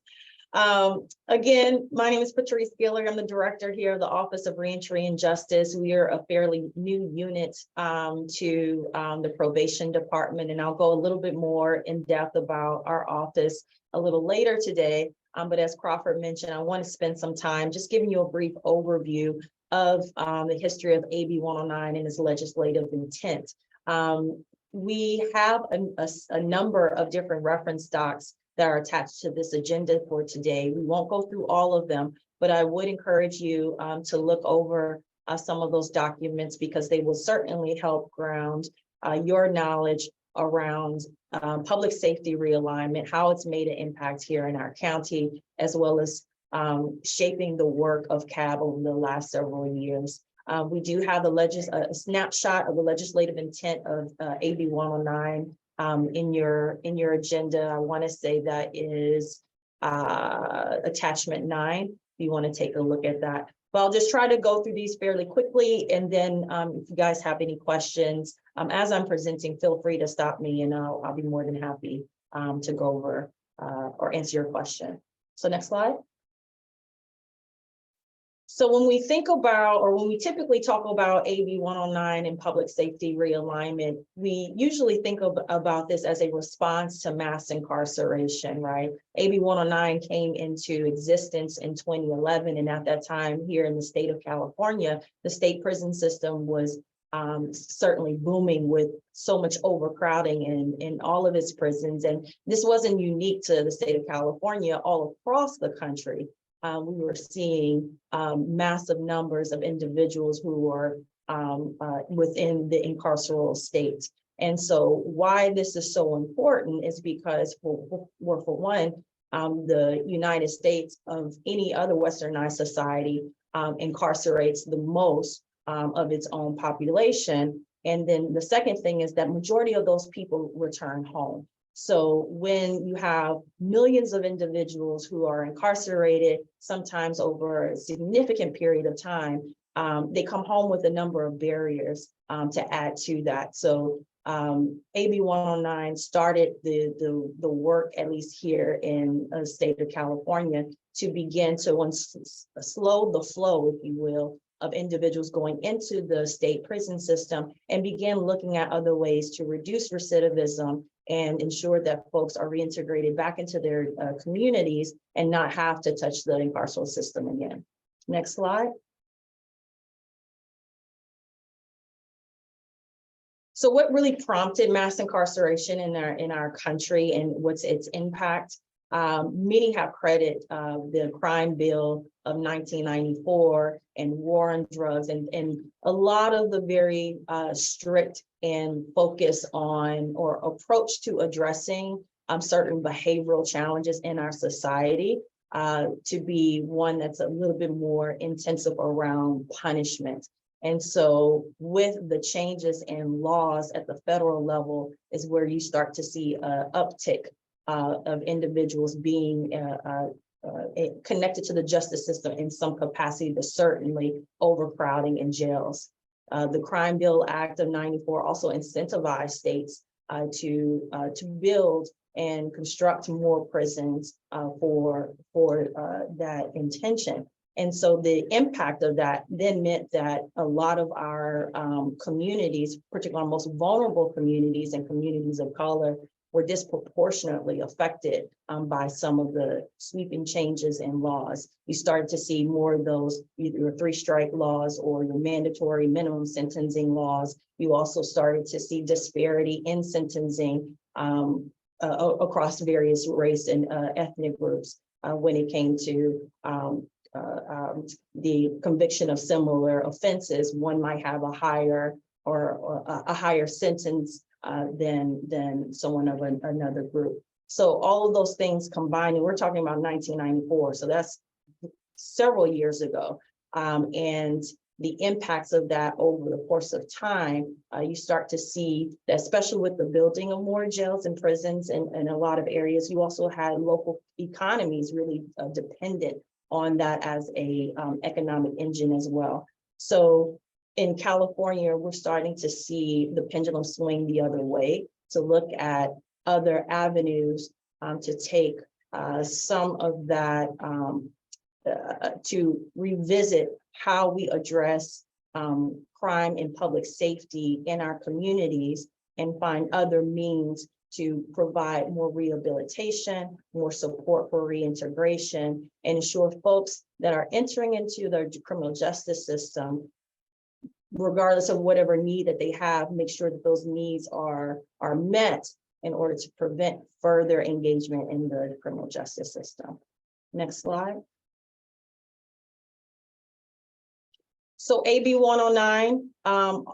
Again, my name is Patrice Giller. I'm the director here of the Office of Reentry and Justice. We are a fairly new unit to the probation department, and I'll go a little bit more in depth about our office a little later today. But as Crawford mentioned, I want to spend some time just giving you a brief overview of the history of AB 109 and its legislative intent. We have a number of different reference docs that are attached to this agenda for today. We won't go through all of them, but I would encourage you to look over some of those documents because they will certainly help ground your knowledge around public safety realignment, how it's made an impact here in our county, as well as shaping the work of CAB over the last several years. We do have a snapshot of the legislative intent of AB 109 in your agenda. I want to say that is attachment 9. If you want to take a look at that. But I'll just try to go through these fairly quickly, and then if you guys have any questions as I'm presenting, feel free to stop me, and I'll be more than happy to go over or answer your question. So next slide. So when we think about, or when we typically talk about AB 109 and public safety realignment, we usually think about this as a response to mass incarceration, right? AB 109 came into existence in 2011, and at that time here in the state of California, the state prison system was certainly booming with so much overcrowding in all of its prisons. And this wasn't unique to the state of California. All across the country, we were seeing massive numbers of individuals who were within the incarceral state. And so why this is so important is because for one, the United States of any other westernized society incarcerates the most of its own population. And then the second thing is that majority of those people return home. So when you have millions of individuals who are incarcerated, sometimes over a significant period of time, they come home with a number of barriers to add to that. So AB 109 started the work, at least here in the state of California, to begin to slow the flow, if you will, of individuals going into the state prison system and begin looking at other ways to reduce recidivism and ensure that folks are reintegrated back into their communities and not have to touch the incarceral system again. Next slide. So what really prompted mass incarceration in our country and what's its impact? Many have credit the crime bill of 1994 and war on drugs and a lot of the very strict and focus on or approach to addressing certain behavioral challenges in our society to be one that's a little bit more intensive around punishment. And so with the changes in laws at the federal level is where you start to see an uptick of individuals being connected to the justice system in some capacity, but certainly overcrowding in jails. The Crime Bill Act of 94 also incentivized states to build and construct more prisons for that intention. And so the impact of that then meant that a lot of our communities, particularly our most vulnerable communities and communities of color, were disproportionately affected by some of the sweeping changes in laws. You started to see more of those, either your 3-strike laws or your mandatory minimum sentencing laws. You also started to see disparity in sentencing across various race and ethnic groups when it came to the conviction of similar offenses. One might have a higher or a higher sentence than someone of another group. So all of those things combined, and we're talking about 1994, so that's several years ago. And the impacts of that over the course of time, you start to see that, especially with the building of more jails and prisons in a lot of areas, you also had local economies really dependent on that as a economic engine as well. So in California, we're starting to see the pendulum swing the other way, to look at other avenues to take some of that, to revisit how we address crime and public safety in our communities and find other means to provide more rehabilitation, more support for reintegration, and ensure folks that are entering into the criminal justice system, regardless of whatever need that they have, make sure that those needs are met in order to prevent further engagement in the criminal justice system. Next slide. So AB 109,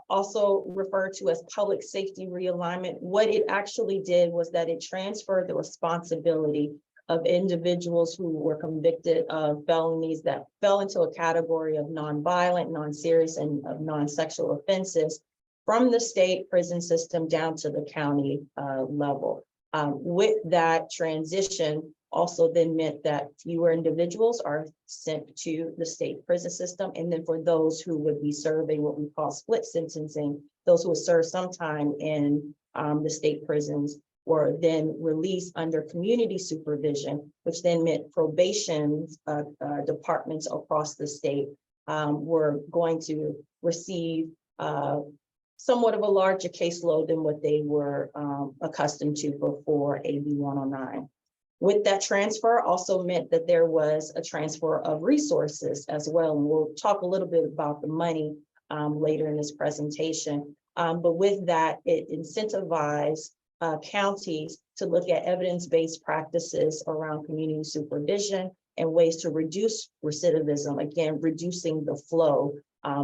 also referred to as public safety realignment, what it actually did was that it transferred the responsibility of individuals who were convicted of felonies that fell into a category of non-violent, non-serious, and of non-sexual offenses from the state prison system down to the county level. With that transition, also then meant that fewer individuals are sent to the state prison system. And then for those who would be serving what we call split sentencing, those who would serve some time in the state prisons were then released under community supervision, which then meant probation departments across the state were going to receive somewhat of a larger caseload than what they were accustomed to before AB 109. With that transfer also meant that there was a transfer of resources as well. And we'll talk a little bit about the money later in this presentation. But with that, it incentivized counties to look at evidence-based practices around community supervision and ways to reduce recidivism, again, reducing the flow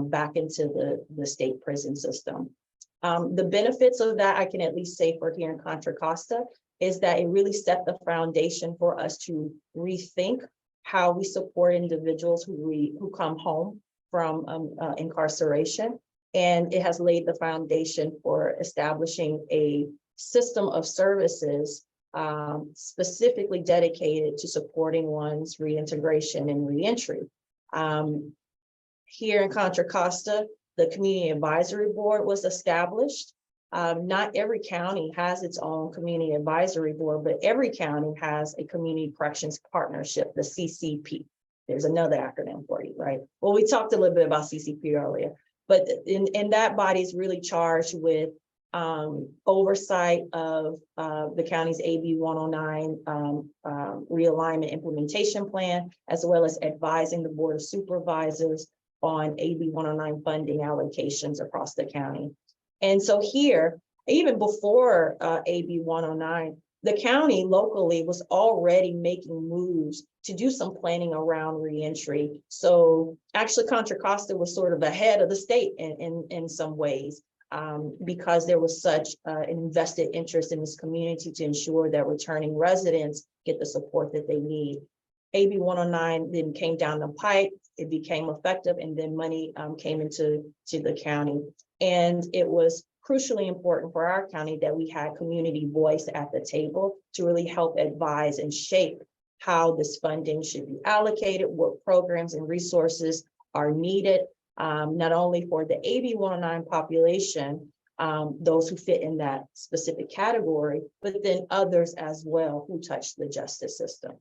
back into the state prison system. The benefits of that, I can at least say for here in Contra Costa, is that it really set the foundation for us to rethink how we support individuals who come home from incarceration. And it has laid the foundation for establishing a system of services specifically dedicated to supporting one's reintegration and reentry. Here in Contra Costa, the Community Advisory Board was established. Not every county has its own Community Advisory Board, but every county has a Community Corrections Partnership, the CCP. There's another acronym for you, right? Well, we talked a little bit about CCP earlier, but in that body is really charged with oversight of the county's AB 109 realignment implementation plan, as well as advising the Board of Supervisors on AB 109 funding allocations across the county. And so here, even before AB 109, the county locally was already making moves to do some planning around reentry. So actually Contra Costa was sort of ahead of the state in some ways, because there was such an invested interest in this community to ensure that returning residents get the support that they need. AB 109 then came down the pipe, it became effective, and then money came into the county. And it was crucially important for our county that we had community voice at the table to really help advise and shape how this funding should be allocated, what programs and resources are needed, not only for the AB 109 population, those who fit in that specific category, but then others as well who touch the justice system.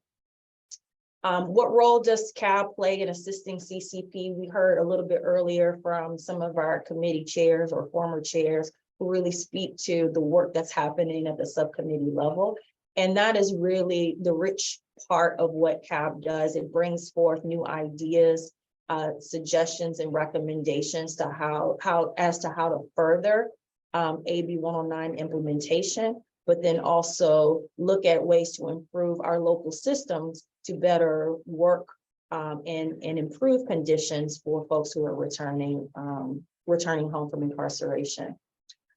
What role does CAB play in assisting CCP? We heard a little bit earlier from some of our committee chairs or former chairs who really speak to the work that's happening at the subcommittee level. And that is really the rich part of what CAB does. It brings forth new ideas, suggestions and recommendations to how to further AB 109 implementation, but then also look at ways to improve our local systems to better work and improve conditions for folks who are returning home from incarceration.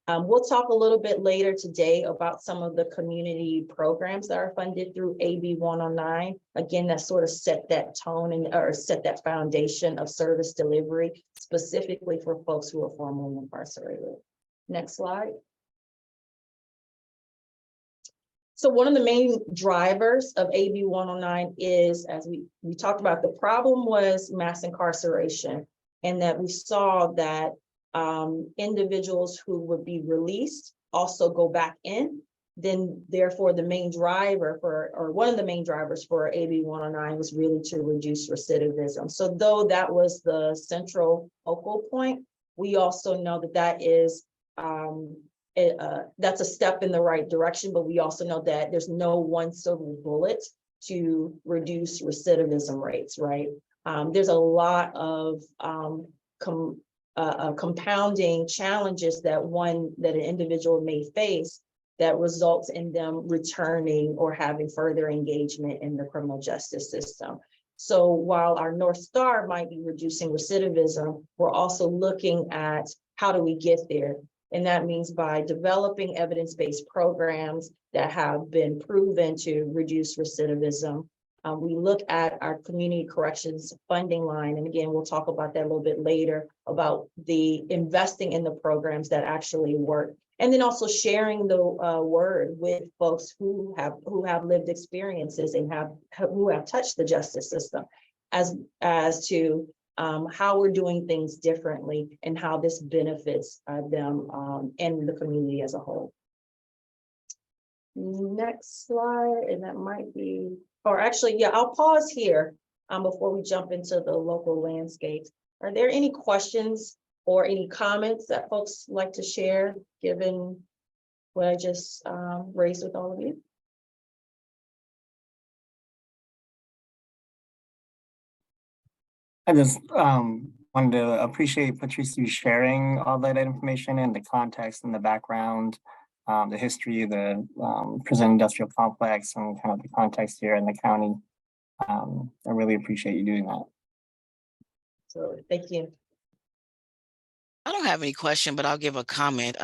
We'll talk a little bit later today about some of the community programs that are funded through AB 109. Again, that sort of set that tone or set that foundation of service delivery specifically for folks who are formerly incarcerated. Next slide. So one of the main drivers of AB 109 is, as we talked about, the problem was mass incarceration, and that we saw that individuals who would be released also go back in. Then therefore the main driver or one of the main drivers for AB 109 was really to reduce recidivism. So though that was the central focal point, we also know that that is that's a step in the right direction, but we also know that there's no one silver bullet to reduce recidivism rates, right? There's a lot of compounding challenges that an individual may face that results in them returning or having further engagement in the criminal justice system. So while our North Star might be reducing recidivism, we're also looking at how do we get there? And that means by developing evidence-based programs that have been proven to reduce recidivism. We look at our community corrections funding line. And again, we'll talk about that a little bit later about the investing in the programs that actually work. And then also sharing the word with folks who have lived experiences and who have touched the justice system as to how we're doing things differently and how this benefits them and the community as a whole. Next slide, and that might be, or actually, yeah, I'll pause here before we jump into the local landscapes. Are there any questions or any comments that folks like to share, given what I just raised with all of you? I just wanted to appreciate Patrice you sharing all that information and the context and the background, the history, the prison industrial complex, and kind of the context here in the county. I really appreciate you doing that. So thank you. I don't have any question, but I'll give a comment.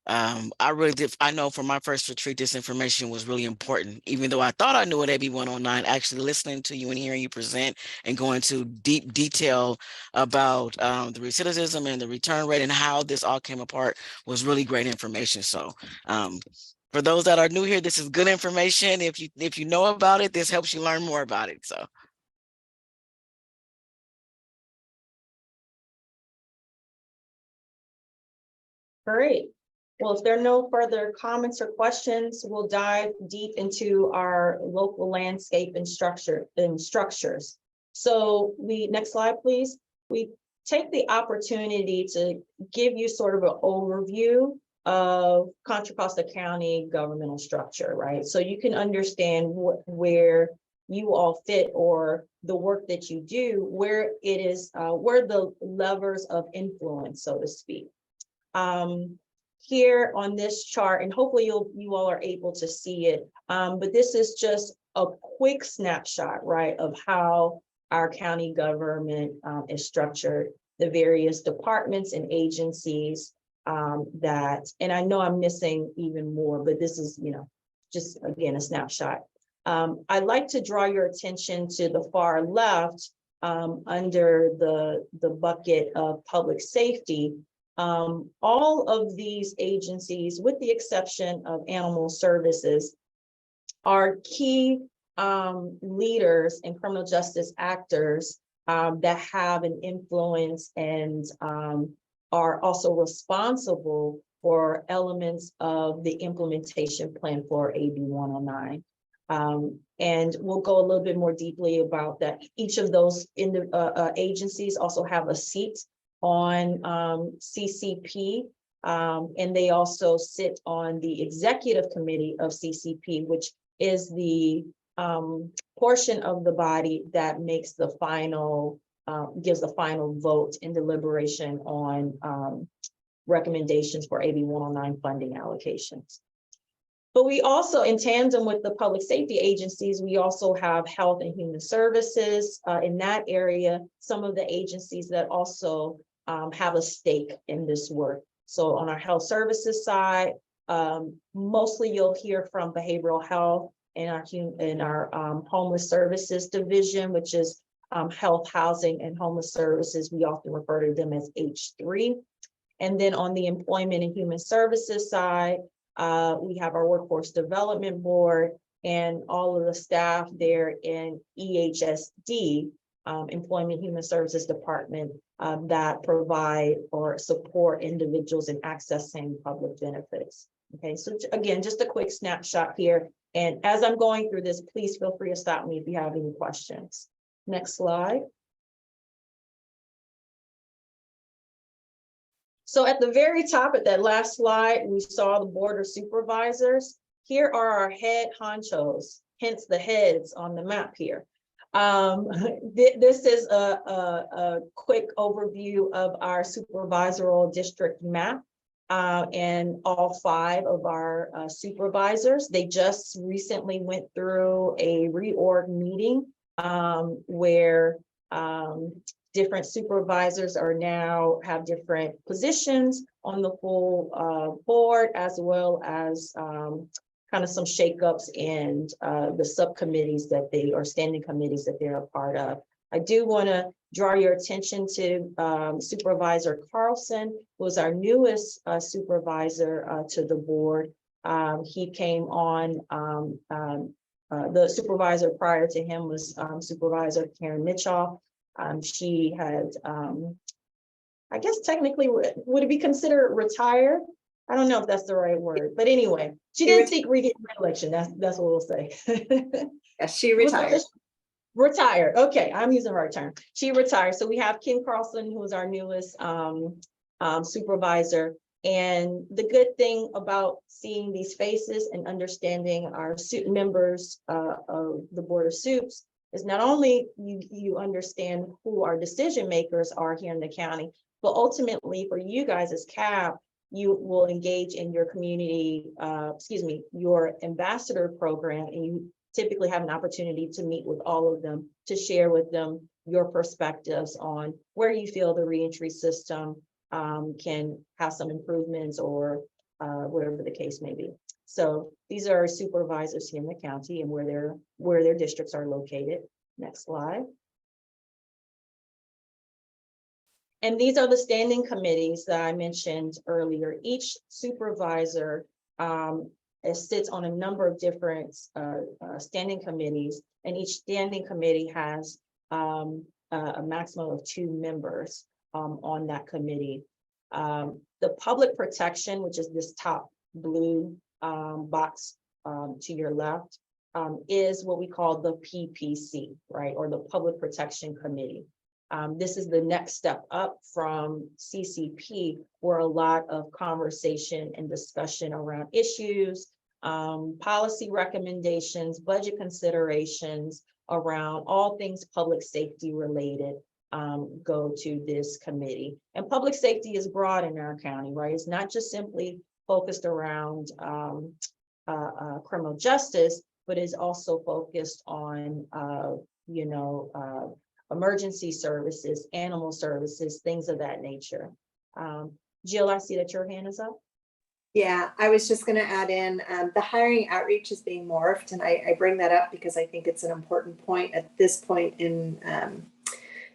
I really did. I know for my first retreat, this information was really important. Even though I thought I knew what AB 109, actually listening to you and hearing you present and going into deep detail about the recidivism and the return rate and how this all came apart was really great information. So for those that are new here, this is good information. If you know about it, this helps you learn more about it. So. Great. Well, if there are no further comments or questions, we'll dive deep into our local landscape and structures. So next slide, please. We take the opportunity to give you sort of an overview of Contra Costa County governmental structure, right? So you can understand where you all fit or the work that you do, where it is, where the levers of influence, so to speak. Here on this chart, and hopefully you all are able to see it, but this is just a quick snapshot, right, of how our county government is structured, the various departments and agencies and I know I'm missing even more, but this is, just again, a snapshot. I'd like to draw your attention to the far left under the bucket of public safety. All of these agencies, with the exception of animal services, are key leaders and criminal justice actors that have an influence and are also responsible for elements of the implementation plan for AB 109. And we'll go a little bit more deeply about that. Each of those agencies also have a seat on CCP, and they also sit on the executive committee of CCP, which is the portion of the body that makes the final, gives the final vote in deliberation on recommendations for AB 109 funding allocations. But we also, in tandem with the public safety agencies, we also have health and human services in that area, some of the agencies that also have a stake in this work. So on our health services side, mostly you'll hear from behavioral health in our homeless services division, which is health, housing, and homeless services. We often refer to them as H3. And then on the employment and human services side, we have our workforce development board and all of the staff there in EHSD, Employment Human Services Department, that provide or support individuals in accessing public benefits. Okay, so again, just a quick snapshot here. And as I'm going through this, please feel free to stop me if you have any questions. Next slide. So at the very top of that last slide, we saw the board of supervisors. Here are our head honchos, hence the heads on the map here. This is a quick overview of our supervisoral district map and all 5 of our supervisors. They just recently went through a reorg meeting where different supervisors are now have different positions on the full board, as well as kind of some shakeups in the subcommittees that they are standing committees that they're a part of. I do want to draw your attention to Supervisor Carlson, who was our newest supervisor to the board. He came on, the supervisor prior to him was Supervisor Karen Mitchell. She had, I guess technically, would it be considered retired? I don't know if that's the right word, but anyway, she didn't seek re-election. That's what we'll say. Yeah, she retired. Retired. Okay, I'm using the right term. She retired. So we have Kim Carlson, who is our newest supervisor. And the good thing about seeing these faces and understanding our members of the Board of Supes is not only you understand who our decision makers are here in the county, but ultimately for you guys as CAB, you will engage in your community, your ambassador program, and you typically have an opportunity to meet with all of them to share with them your perspectives on where you feel the reentry system can have some improvements or whatever the case may be. So these are our supervisors here in the county and where their districts are located. Next slide. And these are the standing committees that I mentioned earlier. Each supervisor sits on a number of different standing committees, and each standing committee has a maximum of 2 members on that committee. The public protection, which is this top blue box to your left, is what we call the PPC, right, or the Public Protection Committee. This is the next step up from CCP, where a lot of conversation and discussion around issues, policy recommendations, budget considerations around all things public safety related go to this committee. And public safety is broad in our county, right? It's not just simply focused around criminal justice, but is also focused on, emergency services, animal services, things of that nature. Jill, I see that your hand is up. Yeah, I was just going to add in the hiring outreach is being morphed, and I bring that up because I think it's an important point at this point in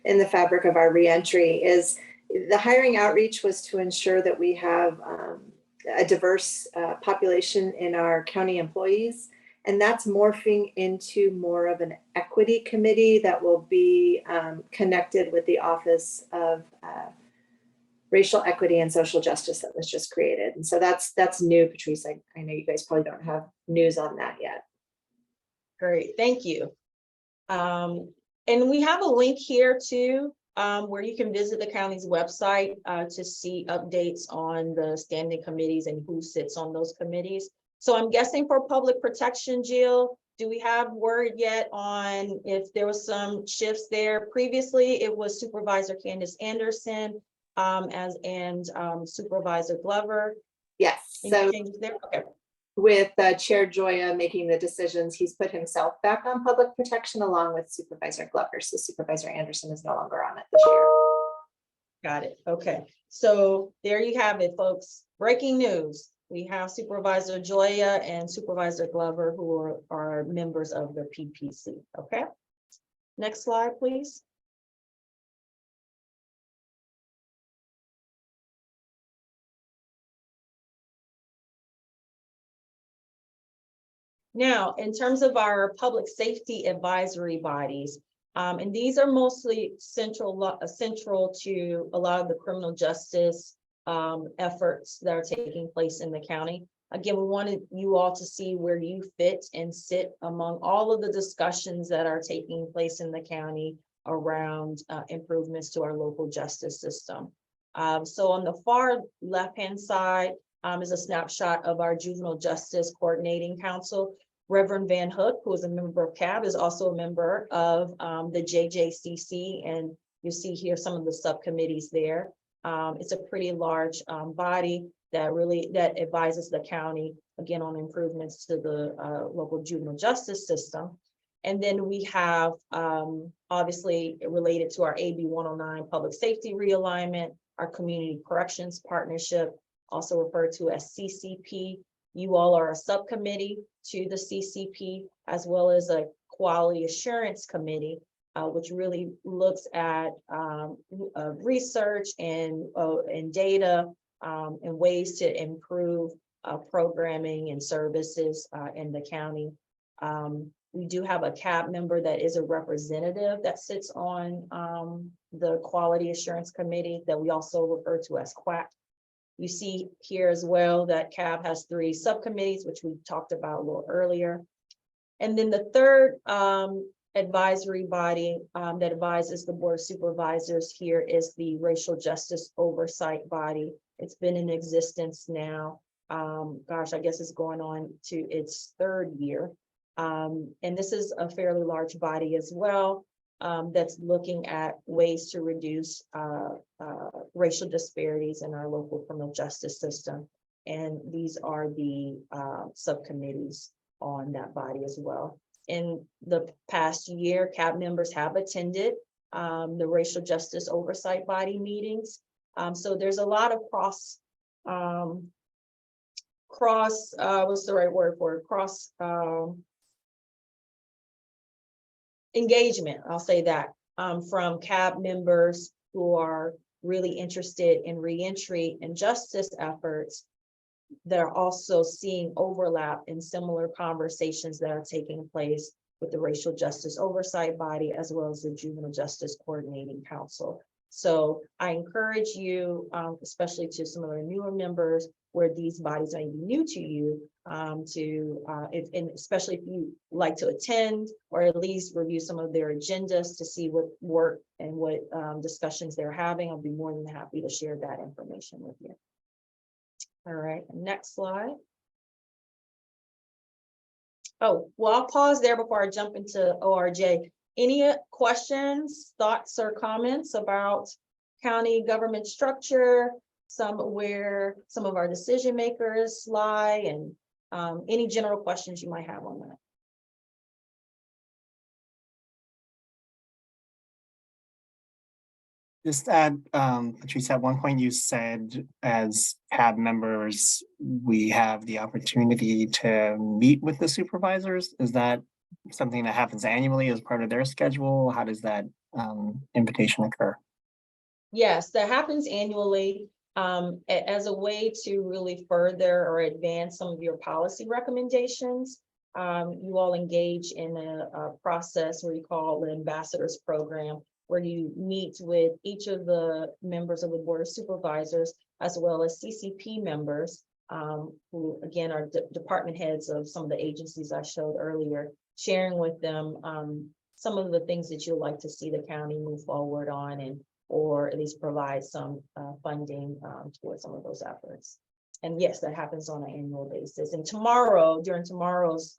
the fabric of our reentry. Is the hiring outreach was to ensure that we have a diverse population in our county employees, and that's morphing into more of an equity committee that will be connected with the Office of Racial Equity and Social Justice that was just created. And so that's new, Patrice. I know you guys probably don't have news on that yet. Great, thank you. And we have a link here too, where you can visit the county's website to see updates on the standing committees and who sits on those committees. So I'm guessing for public protection, Jill, do we have word yet on if there was some shifts there? Previously, it was Supervisor Candace Anderson and Supervisor Glover. Yes. Any So changes there? Okay. With Chair Joya making the decisions, he's put himself back on public protection along with Supervisor Glover. So Supervisor Anderson is no longer on it this year. Got it. Okay. So there you have it, folks. Breaking news. We have Supervisor Joya and Supervisor Glover who are members of the PPC. Okay. Next slide, please. Now, in terms of our public safety advisory bodies, and these are mostly central to a lot of the criminal justice efforts that are taking place in the county. Again, we wanted you all to see where you fit and sit among all of the discussions that are taking place in the county around improvements to our local justice system. So on the far left-hand side is a snapshot of our Juvenile Justice Coordinating Council. Reverend Van Hook, who is a member of CAB, is also a member of the JJCC, and you see here some of the subcommittees there. It's a pretty large body that advises the county, again, on improvements to the local juvenile justice system. And then we have, obviously, related to our AB 109 public safety realignment, our community corrections partnership, also referred to as CCP. You all are a subcommittee to the CCP, as well as a quality assurance committee, which really looks at research and data and ways to improve programming and services in the county. We do have a CAB member that is a representative that sits on the Quality Assurance Committee that we also refer to as QAC. You see here as well that CAB has 3 subcommittees, which we talked about a little earlier. And then the third advisory body that advises the Board of Supervisors here is the Racial Justice Oversight Body. It's been in existence now. Gosh, I guess it's going on to its 3rd year. And this is a fairly large body as well, that's looking at ways to reduce racial disparities in our local criminal justice system. And these are the subcommittees on that body as well. In the past year, CAB members have attended the racial justice oversight body meetings. So there's a lot of cross, what's the right word for it? Cross engagement, I'll say that, from CAB members who are really interested in reentry and justice efforts. They're also seeing overlap in similar conversations that are taking place with the Racial Justice Oversight Body, as well as the Juvenile Justice Coordinating Council. So I encourage you, especially to some of the newer members where these bodies may be new to you, and especially if you like to attend or at least review some of their agendas to see what work and what discussions they're having, I'll be more than happy to share that information with you. All right, next slide. Oh, well, I'll pause there before I jump into ORJ. Any questions, thoughts, or comments about county government structure, where some of our decision makers lie, and any general questions you might have on that? Just add, Patrice, at one point you said as CAB members, we have the opportunity to meet with the supervisors. Is that something that happens annually as part of their schedule? How does that invitation occur? Yes, that happens annually as a way to really further or advance some of your policy recommendations. You all engage in a process where you call the ambassadors program, where you meet with each of the members of the Board of Supervisors, as well as CCP members, who again are department heads of some of the agencies I showed earlier, sharing with them some of the things that you'd like to see the county move forward on, or at least provide some funding towards some of those efforts. And yes, that happens on an annual basis. And during tomorrow's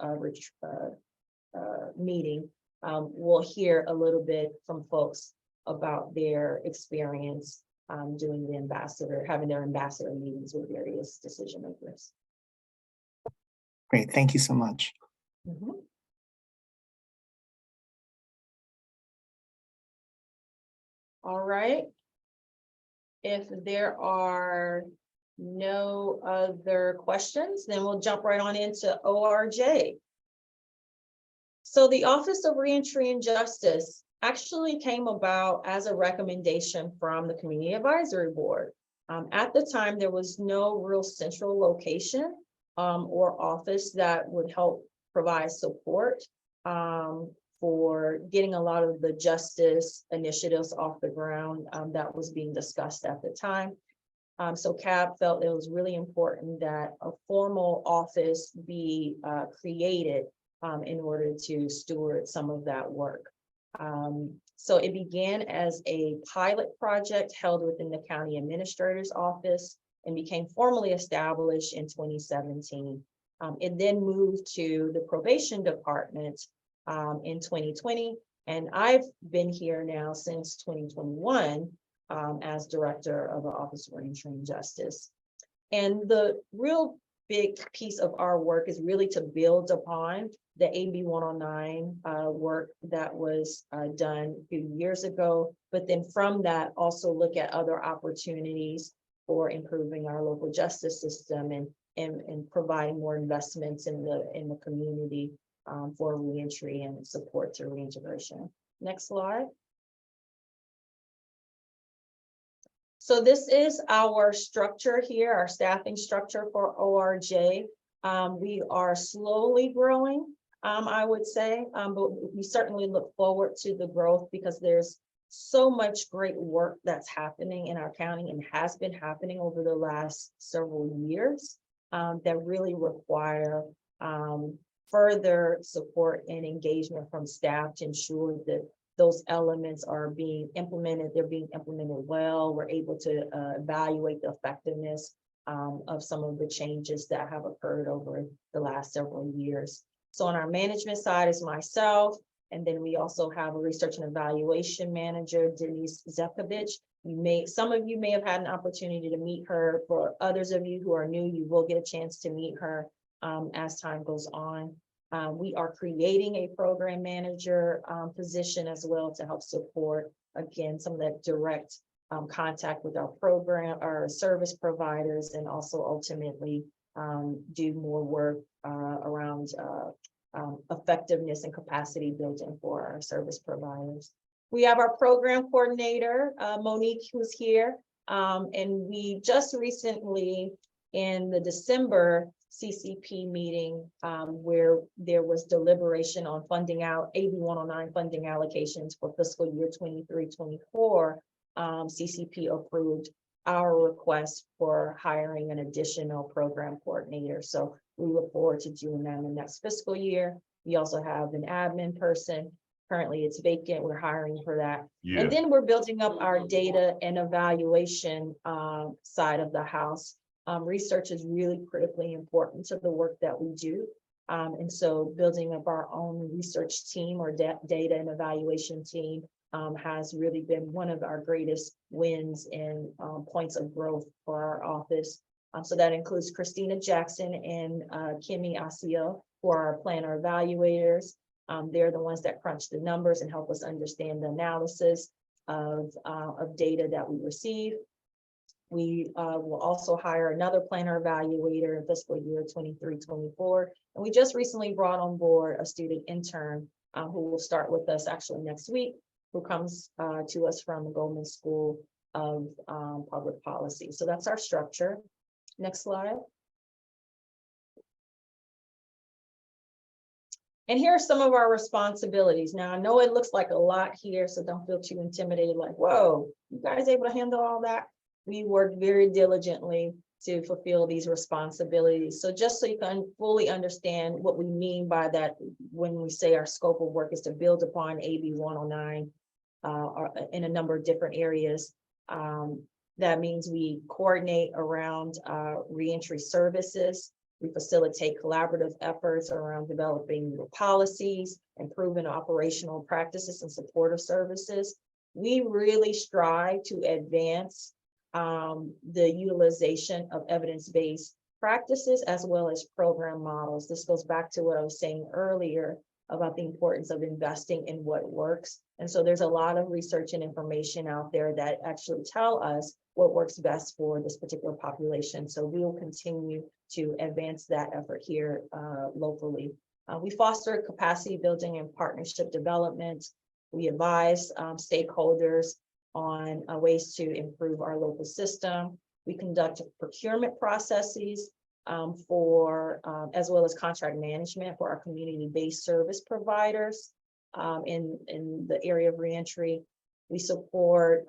meeting, we'll hear a little bit from folks about their experience having their ambassador meetings with various decision makers. Great, thank you so much. Mm-hmm. All right. If there are no other questions, then we'll jump right on into ORJ. So the Office of Reentry and Justice actually came about as a recommendation from the Community Advisory Board. At the time, there was no real central location or office that would help provide support for getting a lot of the justice initiatives off the ground that was being discussed at the time. So CAB felt it was really important that a formal office be created in order to steward some of that work. So it began as a pilot project held within the county administrator's office and became formally established in 2017. It then moved to the probation department in 2020, and I've been here now since 2021 as director of the Office of Reentry and Justice. And the real big piece of our work is really to build upon the AB 109 work that was done a few years ago, but then from that also look at other opportunities for improving our local justice system and providing more investments in the community for reentry and support to reintegration. Next slide. So this is our structure here, our staffing structure for ORJ. We are slowly growing, I would say, but we certainly look forward to the growth because there's so much great work that's happening in our county and has been happening over the last several years that really require further support and engagement from staff to ensure that those elements are being implemented, they're being implemented well. We're able to evaluate the effectiveness of some of the changes that have occurred over the last several years. So on our management side is myself, and then we also have a research and evaluation manager, Denise Zekovich. Some of you may have had an opportunity to meet her. For others of you who are new, you will get a chance to meet her as time goes on. We are creating a program manager position as well to help support, again, some of that direct contact with our program, our service providers, and also ultimately do more work around effectiveness and capacity building for our service providers. We have our program coordinator, Monique, who's here. And we just recently, in the December CCP meeting, where there was deliberation on funding out AB 109 funding allocations for fiscal year 23-24, CCP approved our request for hiring an additional program coordinator. So we look forward to doing that in the next fiscal year. We also have an admin person. Currently it's vacant. We're hiring for that. And then we're building up our data and evaluation side of the house. Research is really critically important to the work that we do. And so building up our own research team or data and evaluation team has really been one of our greatest wins and points of growth for our office. So that includes Christina Jackson and Kimmy Asio, who are our planner evaluators. They're the ones that crunch the numbers and help us understand the analysis of data that we receive. We will also hire another planner evaluator in fiscal year 23-24. And we just recently brought on board a student intern who will start with us actually next week, who comes to us from the Goldman School of Public Policy. So that's our structure. Next slide. And here are some of our responsibilities. Now, I know it looks like a lot here, so don't feel too intimidated, like, whoa, you guys able to handle all that? We work very diligently to fulfill these responsibilities. So just so you can fully understand what we mean by that, when we say our scope of work is to build upon AB 109 in a number of different areas. That means we coordinate around reentry services. We facilitate collaborative efforts around developing policies, improving operational practices and supportive services. We really strive to advance the utilization of evidence-based practices as well as program models. This goes back to what I was saying earlier about the importance of investing in what works. And so there's a lot of research and information out there that actually tell us what works best for this particular population. So we will continue to advance that effort here locally. We foster capacity building and partnership development. We advise stakeholders on ways to improve our local system. We conduct procurement processes as well as contract management for our community-based service providers in the area of reentry. We support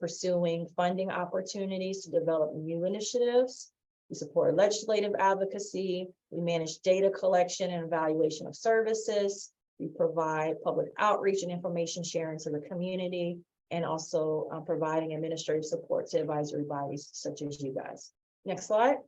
pursuing funding opportunities to develop new initiatives. We support legislative advocacy. We manage data collection and evaluation of services. We provide public outreach and information sharing to the community, and also providing administrative support to advisory bodies such as you guys. Next slide.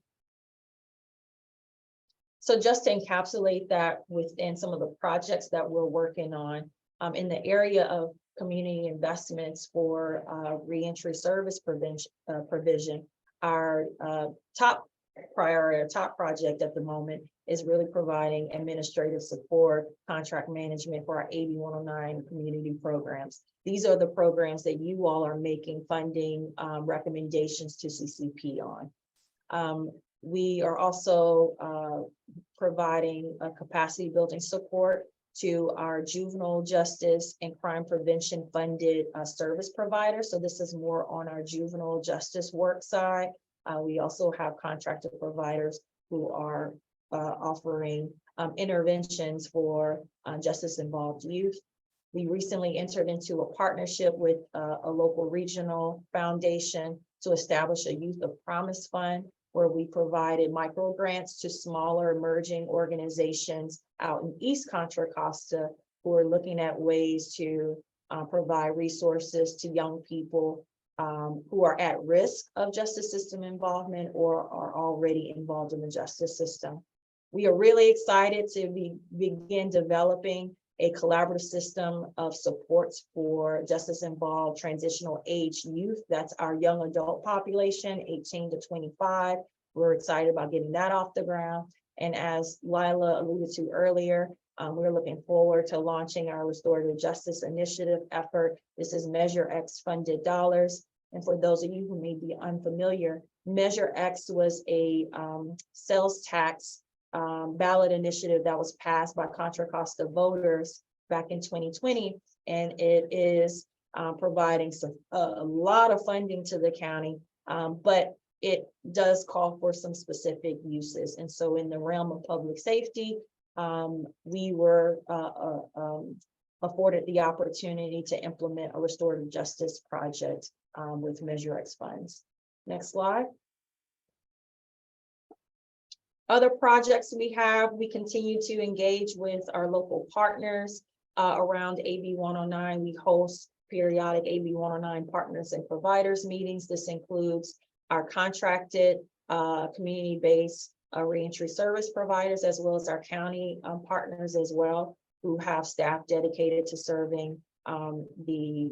So just to encapsulate that within some of the projects that we're working on in the area of community investments for reentry service provision, our top priority, our top project at the moment is really providing administrative support, contract management for our AB 109 community programs. These are the programs that you all are making funding recommendations to CCP on. We are also providing a capacity building support to our juvenile justice and crime prevention funded service providers. So this is more on our juvenile justice work side. We also have contracted providers who are offering interventions for justice involved youth. We recently entered into a partnership with a local regional foundation to establish a Youth of Promise Fund, where we provided micro grants to smaller emerging organizations out in East Contra Costa who are looking at ways to provide resources to young people who are at risk of justice system involvement or are already involved in the justice system. We are really excited to begin developing a collaborative system of supports for justice-involved transitional age youth. That's our young adult population, 18 to 25. We're excited about getting that off the ground. And as Lila alluded to earlier, we're looking forward to launching our restorative justice initiative effort. This is Measure X funded dollars. And for those of you who may be unfamiliar, Measure X was a sales tax ballot initiative that was passed by Contra Costa voters back in 2020. And it is providing a lot of funding to the county, but it does call for some specific uses. And so in the realm of public safety, we were afforded the opportunity to implement a restorative justice project with Measure X funds. Next slide. Other projects we continue to engage with our local partners around AB 109. We host periodic AB 109 partners and providers meetings. This includes our contracted community-based reentry service providers, as well as our county partners as well, who have staff dedicated to serving the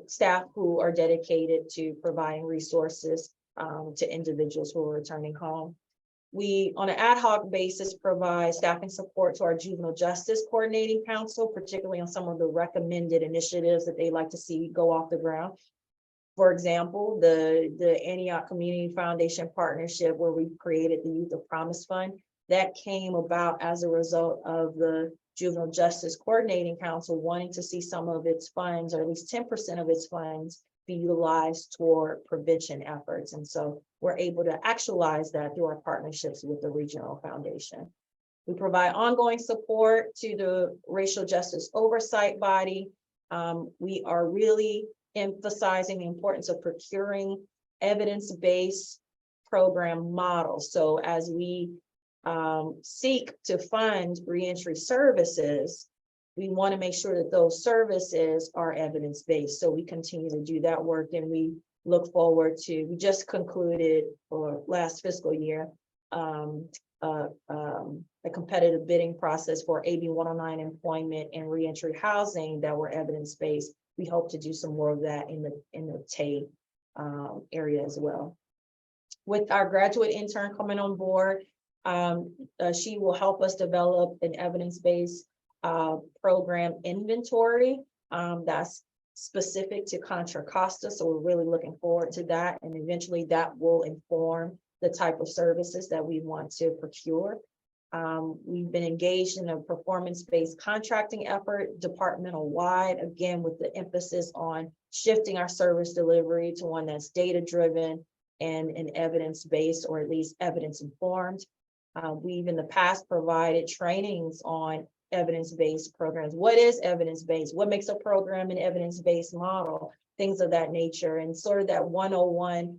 staff who are dedicated to providing resources to individuals who are returning home. We, on an ad hoc basis, provide staffing support to our Juvenile Justice Coordinating Council, particularly on some of the recommended initiatives that they like to see go off the ground. For example, the Antioch Community Foundation partnership, where we created the Youth of Promise Fund, that came about as a result of the Juvenile Justice Coordinating Council wanting to see some of its funds, or at least 10% of its funds, be utilized toward prevention efforts. And so we're able to actualize that through our partnerships with the regional foundation. We provide ongoing support to the Racial Justice Oversight Body. We are really emphasizing the importance of procuring evidence-based program models. So as we seek to fund reentry services, we want to make sure that those services are evidence-based. So we continue to do that work, and we look forward to, we just concluded, or last fiscal year, a competitive bidding process for AB 109 employment and reentry housing that were evidence-based. We hope to do some more of that in the TAY area as well. With our graduate intern coming on board, she will help us develop an evidence-based program inventory that's specific to Contra Costa. So we're really looking forward to that. And eventually that will inform the type of services that we want to procure. We've been engaged in a performance-based contracting effort, departmental-wide, again, with the emphasis on shifting our service delivery to one that's data-driven and evidence-based, or at least evidence-informed. We've in the past provided trainings on evidence-based programs. What is evidence-based? What makes a program an evidence-based model? Things of that nature, and sort of that 101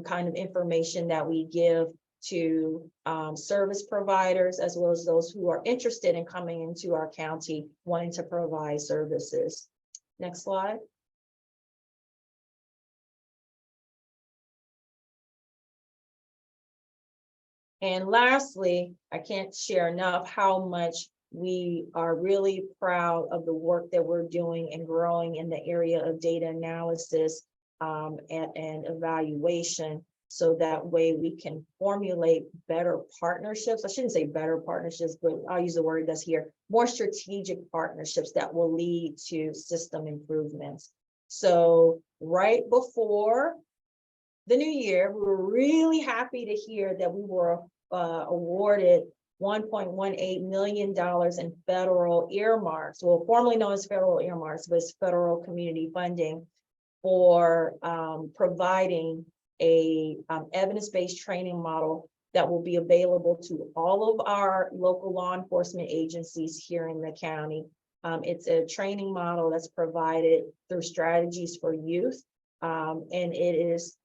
kind of information that we give to service providers, as well as those who are interested in coming into our county wanting to provide services. Next slide. And lastly, I can't share enough how much we are really proud of the work that we're doing and growing in the area of data analysis and evaluation. So that way we can formulate better partnerships. I shouldn't say better partnerships, but I'll use the word that's here, more strategic partnerships that will lead to system improvements. So right before the new year, we were really happy to hear that we were awarded $1.18 million in federal earmarks, well, formerly known as federal earmarks, but it's federal community funding for providing a evidence-based training model that will be available to all of our local law enforcement agencies here in the county. It's a training model that's provided through Strategies for Youth, and it is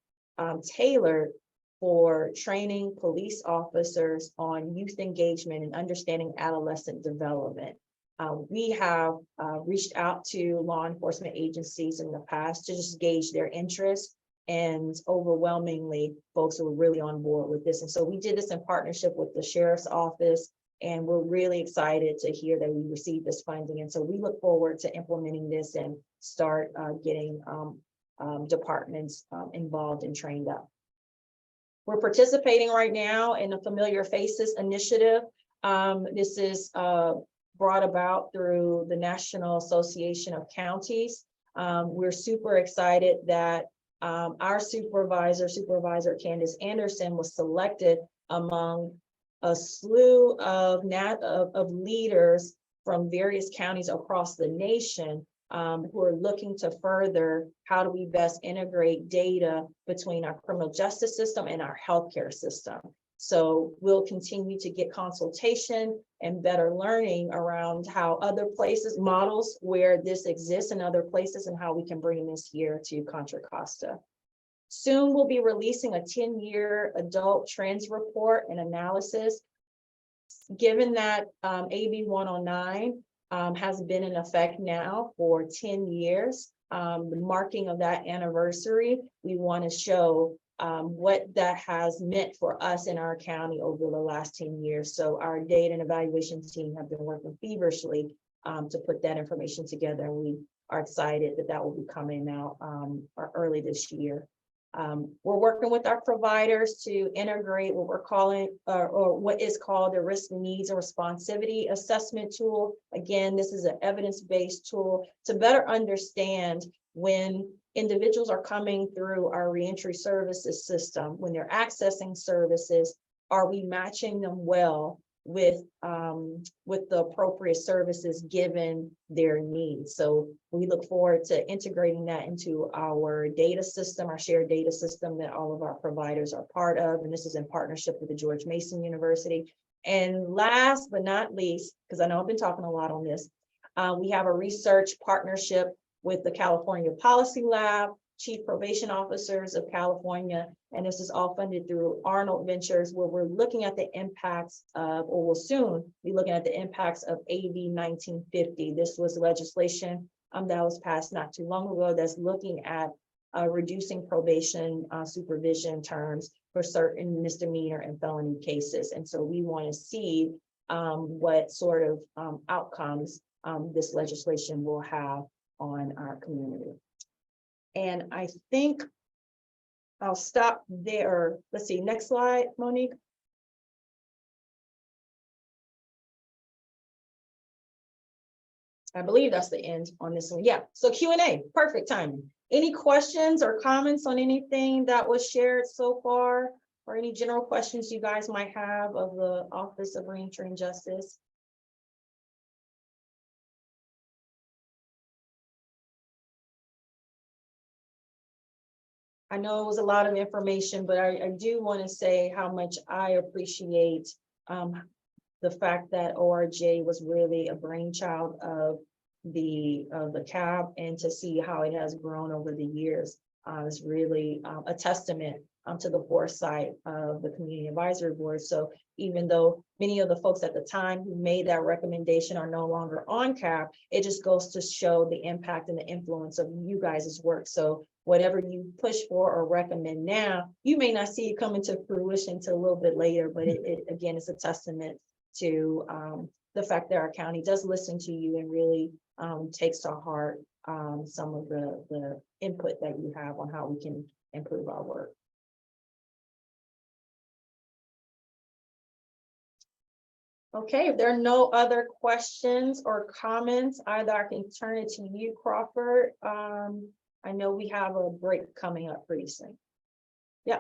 tailored for training police officers on youth engagement and understanding adolescent development. We have reached out to law enforcement agencies in the past to just gauge their interest And overwhelmingly, folks were really on board with this. And so we did this in partnership with the Sheriff's Office, and we're really excited to hear that we received this funding. And so we look forward to implementing this and start getting departments involved and trained up. We're participating right now in the Familiar Faces Initiative. This is brought about through the National Association of Counties. We're super excited that our Supervisor Candace Anderson, was selected among a slew of leaders from various counties across the nation who are looking to further how do we best integrate data between our criminal justice system and our healthcare system. So we'll continue to get consultation and better learning around how other places, models where this exists in other places, and how we can bring this here to Contra Costa. Soon we'll be releasing a 10-year adult trends report and analysis. Given that AB 109 has been in effect now for 10 years, the marking of that anniversary, we want to show what that has meant for us in our county over the last 10 years. So our data and evaluation team have been working feverishly to put that information together. And we are excited that that will be coming out early this year. We're working with our providers to integrate what we're calling or what is called the risk needs and responsivity assessment tool. Again, this is an evidence-based tool to better understand when individuals are coming through our reentry services system, when they're accessing services, are we matching them well with the appropriate services given their needs? So we look forward to integrating that into our data system, our shared data system that all of our providers are part of. And this is in partnership with the George Mason University. And last but not least, because I know I've been talking a lot on this, we have a research partnership with the California Policy Lab, Chief Probation Officers of California, and this is all funded through Arnold Ventures, where we're looking at the impacts of, or will soon be looking at the impacts of AB 1950. This was legislation that was passed not too long ago that's looking at reducing probation supervision terms for certain misdemeanor and felony cases. And so we want to see what sort of outcomes this legislation will have on our community. And I think I'll stop there. Let's see, next slide, Monique. I believe that's the end on this one. Yeah, so Q&A, perfect timing. Any questions or comments on anything that was shared so far, or any general questions you guys might have of the Office of Reentry and Justice? I know it was a lot of information, but I do want to say how much I appreciate the fact that ORJ was really a brainchild of the CAB, and to see how it has grown over the years is really a testament to the foresight of the Community Advisory Board. So even though many of the folks at the time who made that recommendation are no longer on CAB, it just goes to show the impact and the influence of you guys' work. So whatever you push for or recommend now, you may not see it coming to fruition until a little bit later, but it again, is a testament to the fact that our county does listen to you and really takes to heart some of the input that you have on how we can improve our work. Okay, if there are no other questions or comments, either I can turn it to you, Crawford. I know we have a break coming up pretty soon. Yeah.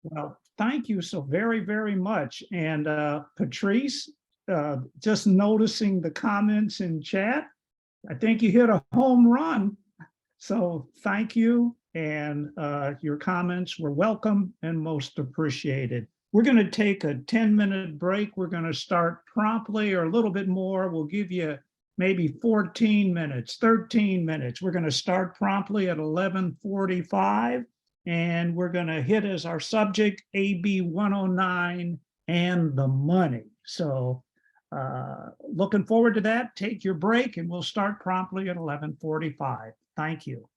Well, thank you so very, very much. And Patrice, just noticing the comments in chat, I think you hit a home run. So thank you. And your comments were welcome and most appreciated. We're going to take a 10-minute break. We're going to start promptly, or a little bit more. We'll give you maybe 14 minutes, 13 minutes. We're going to start promptly at 11:45, and we're going to hit as our subject AB 109 and the money. So looking forward to that. Take your break, and we'll start promptly at 11:45. Thank you.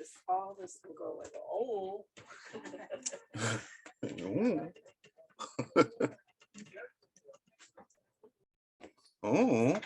this, all this will go like, oh. Oh.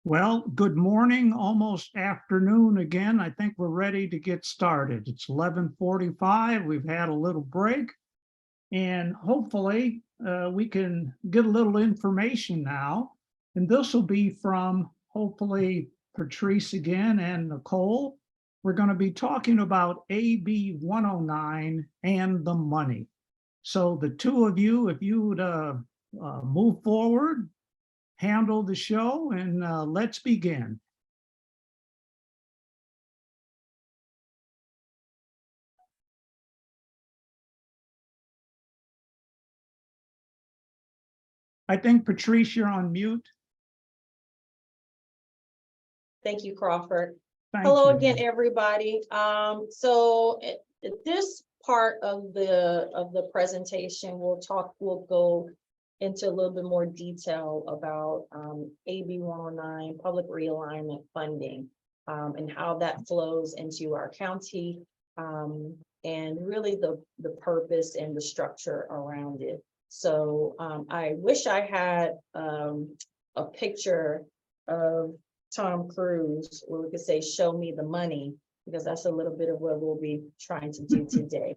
Well, good morning, almost afternoon again. I think we're ready to get started. It's 11:45. We've had a little break. And hopefully we can get a little information now. And this will be from hopefully Patrice again and Nicole. We're going to be talking about AB 109 and the money. So the two of you, if you would move forward, handle the show, and let's begin. I think Patrice, you're on mute. Thank you, Crawford. Thank Hello you. again, everybody. So at this part of the presentation, we'll go into a little bit more detail about AB 109, public realignment funding, and how that flows into our county, and really the purpose and the structure around it. So I wish I had a picture of Tom Cruise, where we could say, show me the money, because that's a little bit of what we'll be trying to do today.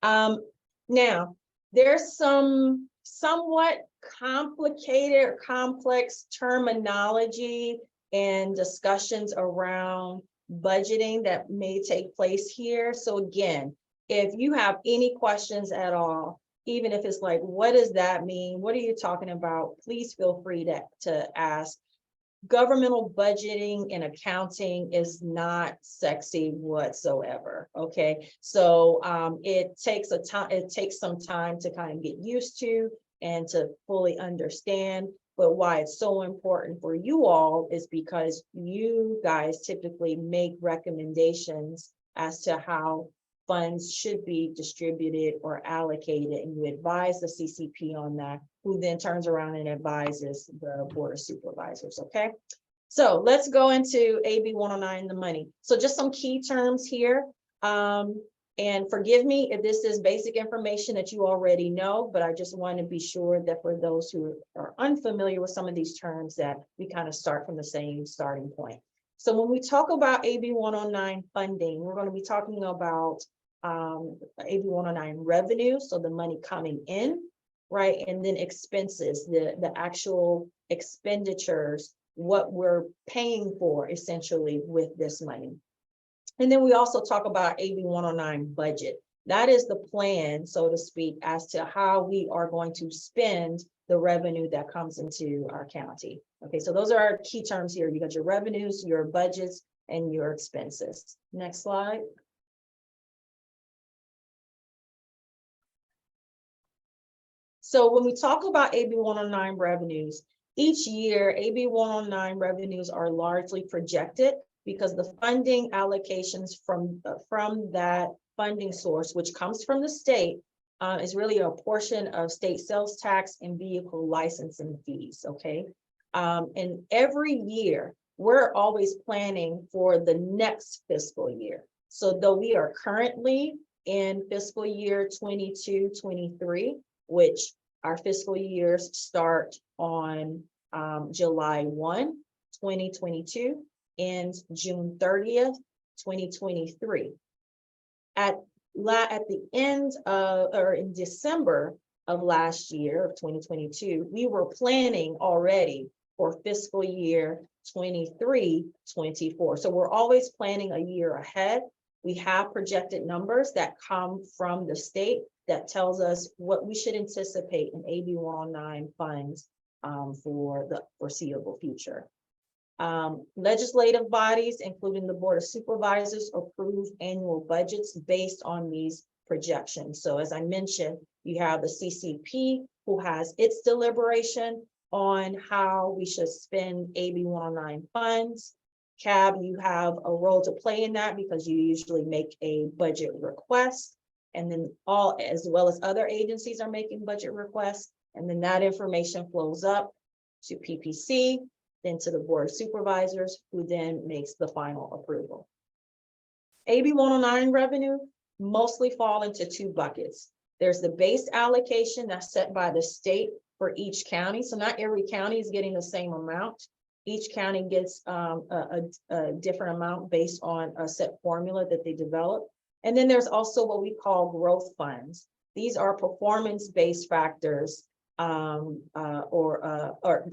Now, there's some somewhat complicated or complex terminology and discussions around budgeting that may take place here. So again, if you have any questions at all, even if it's like, what does that mean? What are you talking about? Please feel free to ask. Governmental budgeting and accounting is not sexy whatsoever. Okay, so it takes some time to kind of get used to and to fully understand. But why it's so important for you all is because you guys typically make recommendations as to how funds should be distributed or allocated, and you advise the CCP on that, who then turns around and advises the Board of Supervisors, okay? So let's go into AB 109, the money. So just some key terms here. And forgive me if this is basic information that you already know, but I just want to be sure that for those who are unfamiliar with some of these terms, that we kind of start from the same starting point. So when we talk about AB 109 funding, we're going to be talking about AB 109 revenue, so the money coming in, right? And then expenses, the actual expenditures, what we're paying for essentially with this money. And then we also talk about AB 109 budget. That is the plan, so to speak, as to how we are going to spend the revenue that comes into our county. Okay, so those are our key terms here. You got your revenues, your budgets, and your expenses. Next slide. So when we talk about AB 109 revenues, each year AB 109 revenues are largely projected because the funding allocations from that funding source, which comes from the state, is really a portion of state sales tax and vehicle licensing fees, okay? And every year, we're always planning for the next fiscal year. So though we are currently in fiscal year 22-23, which our fiscal years start on July 1, 2022, and June 30th, 2023. At the end of, or in December of last year, of 2022, we were planning already for fiscal year 23-24. So we're always planning a year ahead. We have projected numbers that come from the state that tells us what we should anticipate in AB 109 funds for the foreseeable future. Legislative bodies, including the Board of Supervisors, approve annual budgets based on these projections. So as I mentioned, you have the CCP, who has its deliberation on how we should spend AB 109 funds. CAB, you have a role to play in that because you usually make a budget request, and then as well as other agencies are making budget requests, and then that information flows up to PPC, then to the Board of Supervisors, who then makes the final approval. AB 109 revenue mostly fall into two buckets. There's the base allocation that's set by the state for each county. So not every county is getting the same amount. Each county gets a different amount based on a set formula that they develop. And then there's also what we call growth funds. These are performance-based factors or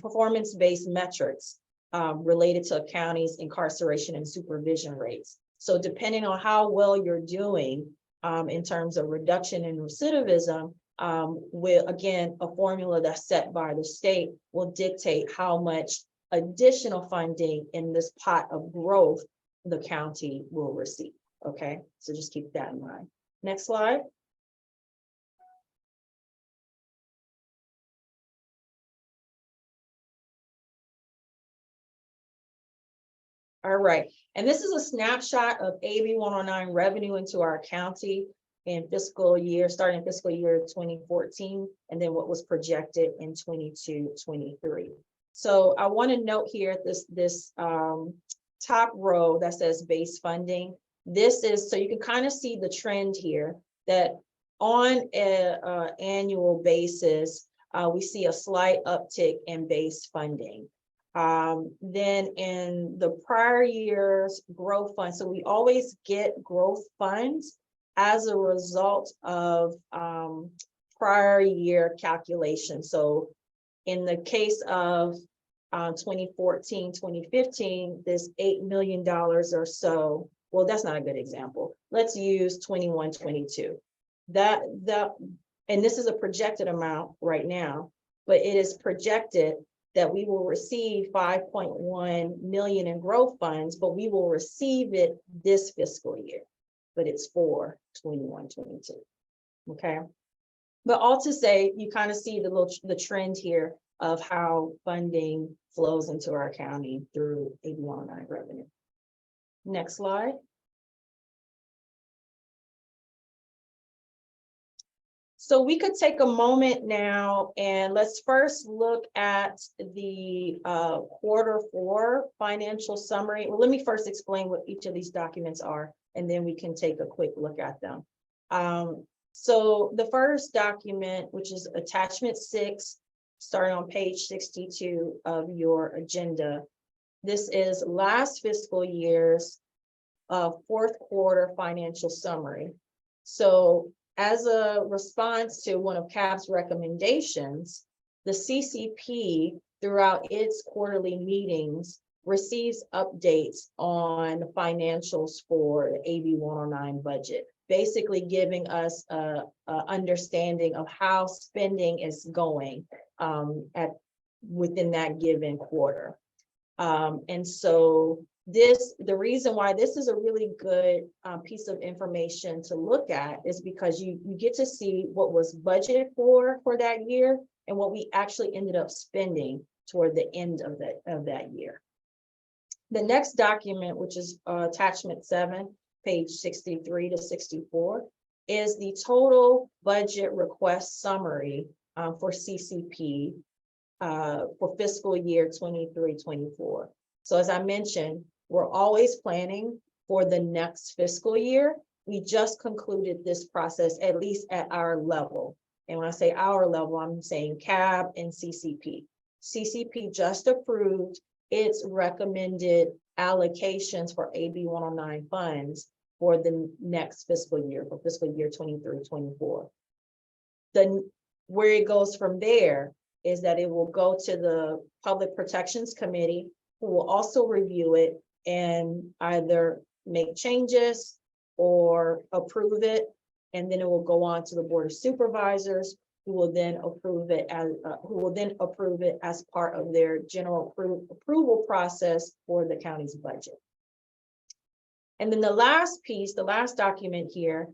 performance-based metrics related to a county's incarceration and supervision rates. So depending on how well you're doing in terms of reduction in recidivism, with, again, a formula that's set by the state will dictate how much additional funding in this pot of growth the county will receive. Okay, so just keep that in mind. Next slide. All right, and this is a snapshot of AB 109 revenue into our county in fiscal year, starting fiscal year 2014, and then what was projected in 22-23. So I want to note here this top row that says base funding. This is, so you can kind of see the trend here that on an annual basis, we see a slight uptick in base funding. Then in the prior year's growth fund, so we always get growth funds as a result of prior year calculation. So in the case of 2014, 2015, this $8 million or so, well, that's not a good example. Let's use 21, 22. And this is a projected amount right now, but it is projected that we will receive 5.1 million in growth funds, but we will receive it this fiscal year, but it's for 21, 22, okay? But all to say, you kind of see the trend here of how funding flows into our county through AB 109 revenue. Next slide. So we could take a moment now and let's first look at the Q4 financial summary. Well, let me first explain what each of these documents are, and then we can take a quick look at them. So the first document, which is attachment 6, starting on page 62 of your agenda. This is last fiscal year's Q4 financial summary. So as a response to one of CAB's recommendations, the CCP throughout its quarterly meetings receives updates on the financials for the AB 109 budget, basically giving us a understanding of how spending is going within that given quarter. And so the reason why this is a really good piece of information to look at is because you get to see what was budgeted for that year and what we actually ended up spending toward the end of that year. The next document, which is attachment 7, page 63 to 64, is the total budget request summary for CCP for fiscal year 23-24. So as I mentioned, we're always planning for the next fiscal year. We just concluded this process, at least at our level. And when I say our level, I'm saying CAB and CCP. CCP just approved its recommended allocations for AB 109 funds for the next fiscal year, for fiscal year 23-24. Then where it goes from there is that it will go to the Public Protections Committee, who will also review it and either make changes or approve it. And then it will go on to the Board of Supervisors, who will then approve it as part of their general approval process for the county's budget. And then the last piece, the last document here,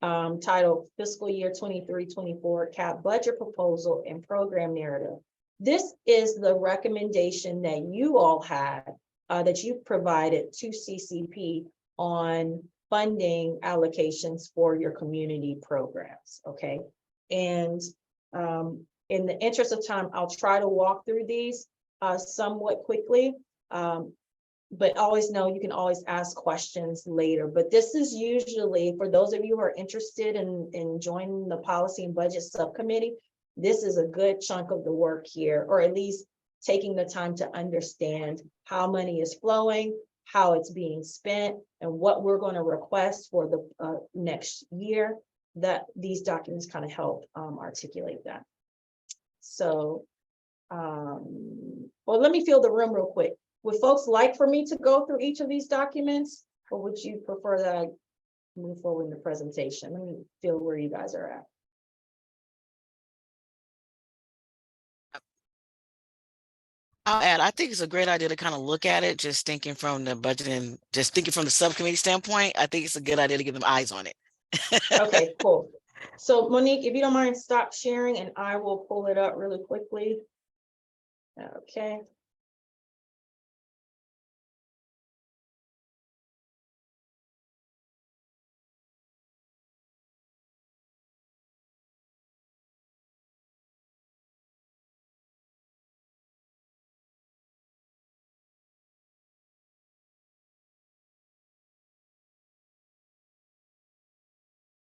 titled Fiscal Year 23-24 CAB Budget Proposal and Program Narrative. This is the recommendation that you all had, that you provided to CCP on funding allocations for your community programs, okay? And in the interest of time, I'll try to walk through these somewhat quickly, but always know you can always ask questions later. But this is usually, for those of you who are interested in joining the Policy and Budget Subcommittee, this is a good chunk of the work here, or at least taking the time to understand how money is flowing, how it's being spent, and what we're going to request for the next year, that these documents kind of help articulate that. So, well, let me feel the room real quick. Would folks like for me to go through each of these documents, or would you prefer that I move forward in the presentation? Let me feel where you guys are at. I'll add, I think it's a great idea to kind of look at it, just thinking from the budget and just thinking from the subcommittee standpoint. I think it's a good idea to give them eyes on it. Okay, cool. So Monique, if you don't mind, stop sharing and I will pull it up really quickly. Okay.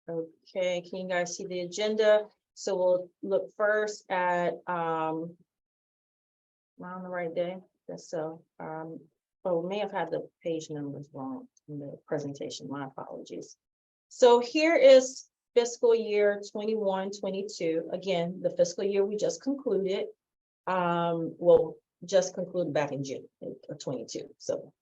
Okay, can you guys see the agenda? So we'll look first at, am I on the right day? Yes, so, oh, may have had the page numbers wrong in the presentation, my apologies. So here is fiscal year 21-22. Again, the fiscal year we just concluded. Well, just concluded back in June of 22. So,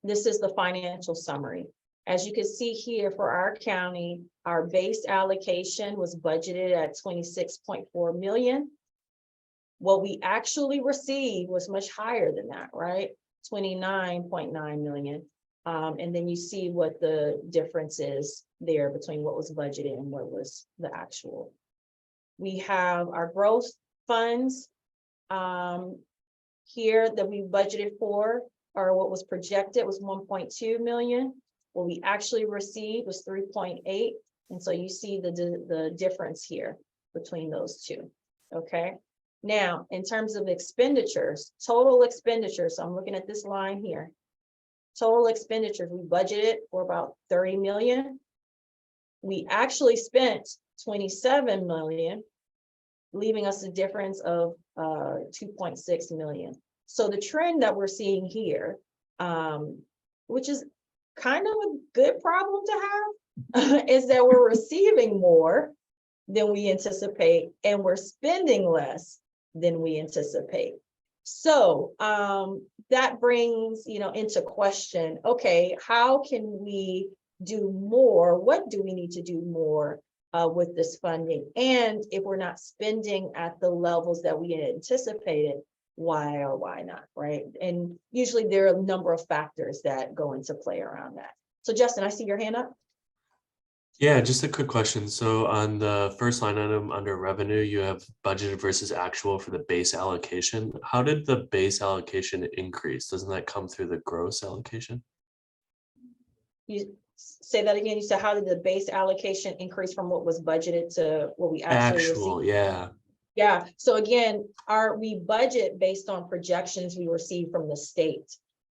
this is the financial summary. As you can see here for our county, our base allocation was budgeted at 26.4 million. What we actually received was much higher than that, right? 29.9 million. And then you see what the difference is there between what was budgeted and what was the actual. We have our growth funds here that we budgeted for, or what was projected was 1.2 million. What we actually received was 3.8. And so you see the difference here between those two, okay? Now, in terms of expenditures, total expenditures, so I'm looking at this line here. Total expenditures, we budgeted for about 30 million. We actually spent 27 million, leaving us a difference of 2.6 million. So the trend that we're seeing here, which is kind of a good problem to have, is that we're receiving more than we anticipate and we're spending less than we anticipate. So that brings, into question, okay, how can we do more? What do we need to do more with this funding? And if we're not spending at the levels that we had anticipated, why or why not, right? And usually there are a number of factors that go into play around that. So Justin, I see your hand up. Yeah, just a quick question. So on the first line item under revenue, you have budgeted versus actual for the base allocation. How did the base allocation increase? Doesn't that come through the gross allocation? You say that again. You said, how did the base allocation increase from what was budgeted to what we actually received? Yeah. Yeah, so again, we budget based on projections we received from the state.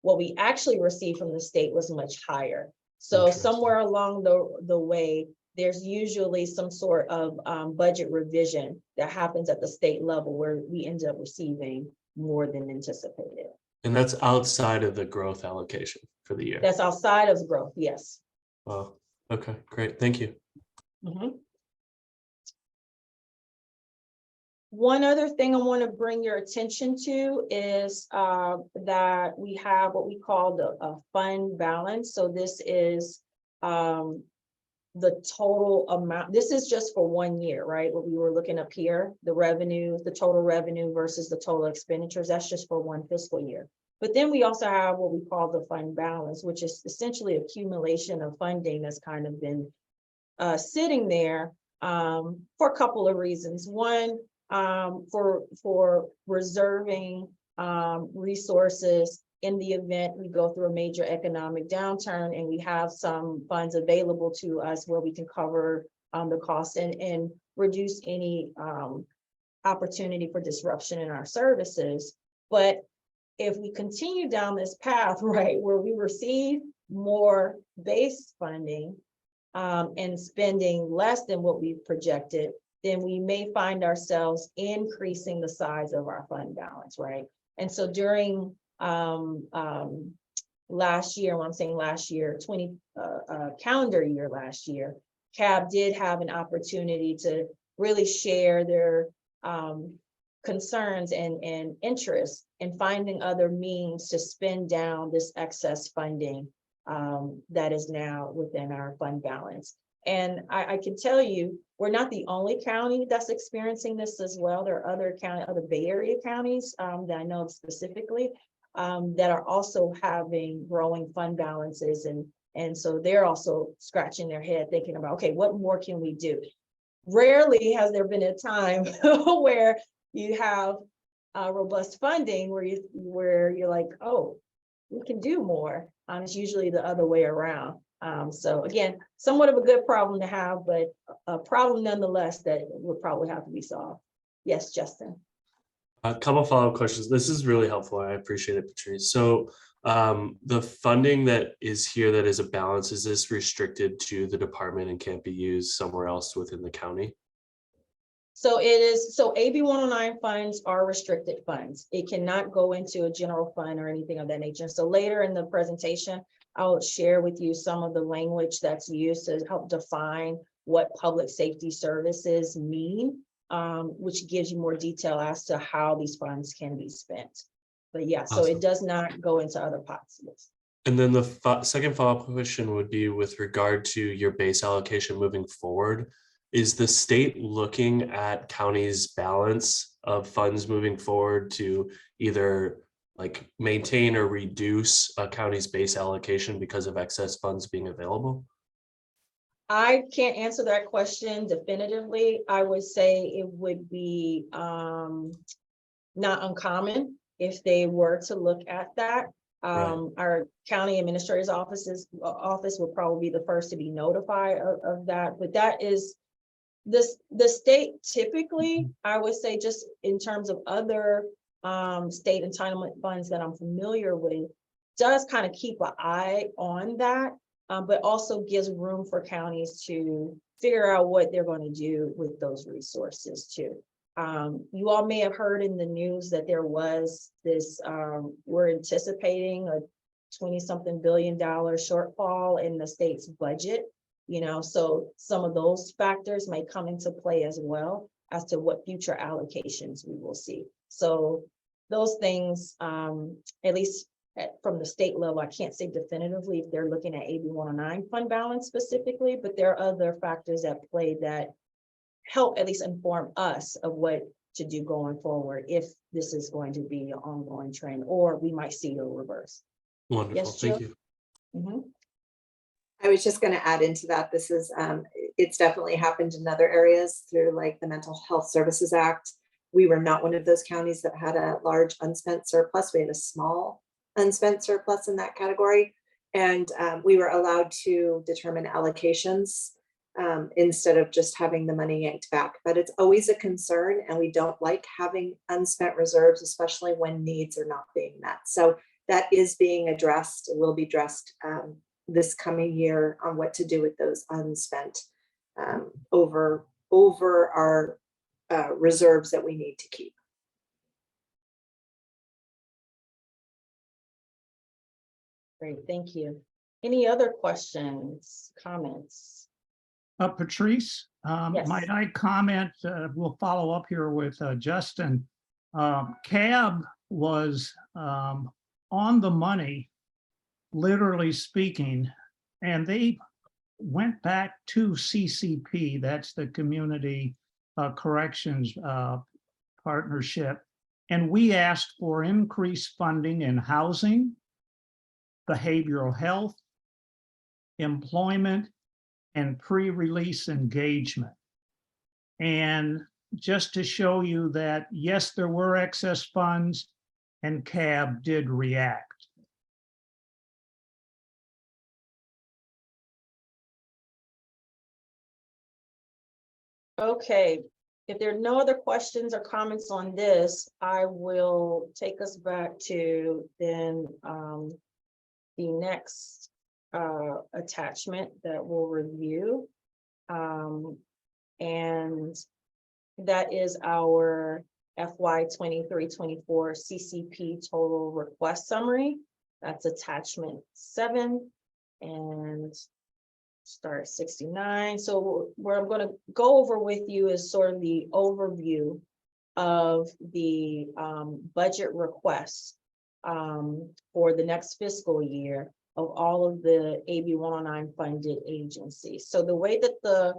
What we actually received from the state was much higher. So somewhere along the way, there's usually some sort of budget revision that happens at the state level where we end up receiving more than anticipated. And that's outside of the growth allocation for the year. That's outside of growth, yes. Wow. Okay, great. Thank you. Mm-hmm. One other thing I want to bring your attention to is that we have what we call the fund balance. So this is the total amount. This is just for 1 year, right? What we were looking up here, the revenue, the total revenue versus the total expenditures. That's just for 1 fiscal year. But then we also have what we call the fund balance, which is essentially accumulation of funding that's kind of been sitting there for a couple of reasons. One, for reserving resources in the event we go through a major economic downturn and we have some funds available to us where we can cover the cost and reduce any opportunity for disruption in our services. But if we continue down this path, right, where we receive more base funding and spending less than what we've projected, then we may find ourselves increasing the size of our fund balance, right? And so during last year, when I'm saying last year, calendar year last year, CAB did have an opportunity to really share their concerns and interests in finding other means to spend down this excess funding that is now within our fund balance. And I can tell you, we're not the only county that's experiencing this as well. There are other Bay Area counties that I know of specifically that are also having growing fund balances. And so they're also scratching their head thinking about, okay, what more can we do? Rarely has there been a time where you have robust funding where you're like, oh, we can do more. It's usually the other way around. So again, somewhat of a good problem to have, but a problem nonetheless that would probably have to be solved. Yes, Justin. A couple follow-up questions. This is really helpful. I appreciate it, Patrice. So the funding that is here that is a balance, is this restricted to the department and can't be used somewhere else within the county? So it is, so AB 109 funds are restricted funds. It cannot go into a general fund or anything of that nature. So later in the presentation, I'll share with you some of the language that's used to help define what public safety services mean, which gives you more detail as to how these funds can be spent. But yeah, so Awesome. it does not go into other pots. And then the second follow-up question would be with regard to your base allocation moving forward. Is the state looking at counties' balance of funds moving forward to either like maintain or reduce a county's base allocation because of excess funds being available? I can't answer that question definitively. I would say it would be not uncommon if they were to look at that. Our county administrator's office will probably be the first to be notified of that, but that is the state typically, I would say, just in terms of other state entitlement funds that I'm familiar with, does kind of keep an eye on that, but also gives room for counties to figure out what they're going to do with those resources too. You all may have heard in the news that there was this, we're anticipating a 20-something billion dollar shortfall in the state's budget. So some of those factors may come into play as well as to what future allocations we will see. So those things, at least from the state level, I can't say definitively if they're looking at AB 109 fund balance specifically, but there are other factors at play that help at least inform us of what to do going forward if this is going to be an ongoing trend, or we might see a reverse. Wonderful, Yes, thank you. I was just going to add into that. This is, it's definitely happened in other areas through like the Mental Health Services Act. We were not one of those counties that had a large unspent surplus. We had a small unspent surplus in that category. And we were allowed to determine allocations instead of just having the money yanked back. But it's always a concern, and we don't like having unspent reserves, especially when needs are not being met. So that is being addressed. It will be addressed this coming year on what to do with those unspent over our reserves that we need to keep. Great, thank you. Any other questions, comments? Patrice, Yes. might I comment, we'll follow up here with Justin. CAB was on the money, literally speaking, and they went back to CCP, that's the Community Corrections Partnership, and we asked for increased funding in housing, behavioral health, employment, and pre-release engagement. And just to show you that, yes, there were excess funds and CAB did react. Okay, if there are no other questions or comments on this, I will take us back to then the next attachment that we'll review. And that is our FY 23-24 CCP total request summary. That's attachment 7 and start 69. So where I'm going to go over with you is sort of the overview of the budget requests for the next fiscal year of all of the AB 109 funded agencies. So the way that the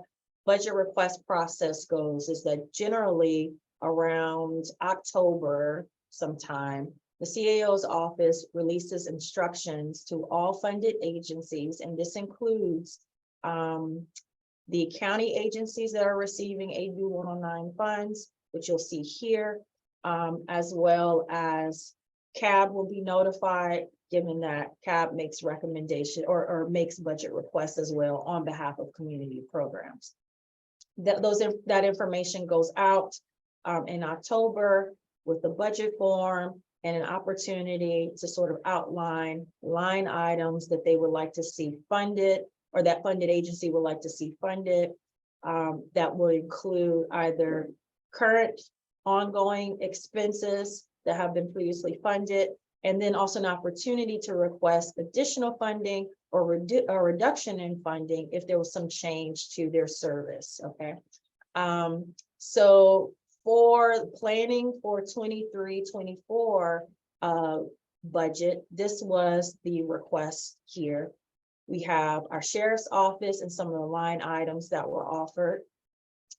budget request process goes is that generally around October sometime, the CAO's office releases instructions to all funded agencies, and this includes the county agencies that are receiving AB 109 funds, which you'll see here, as well as CAB will be notified, given that CAB makes recommendation or makes budget requests as well on behalf of community programs. That information goes out in October with the budget form and an opportunity to sort of outline line items that they would like to see funded, or that funded agency would like to see funded. That will include either current ongoing expenses that have been previously funded, and then also an opportunity to request additional funding or reduction in funding if there was some change to their service, okay? So for planning for 23-24 budget, this was the request here. We have our sheriff's office and some of the line items that were offered.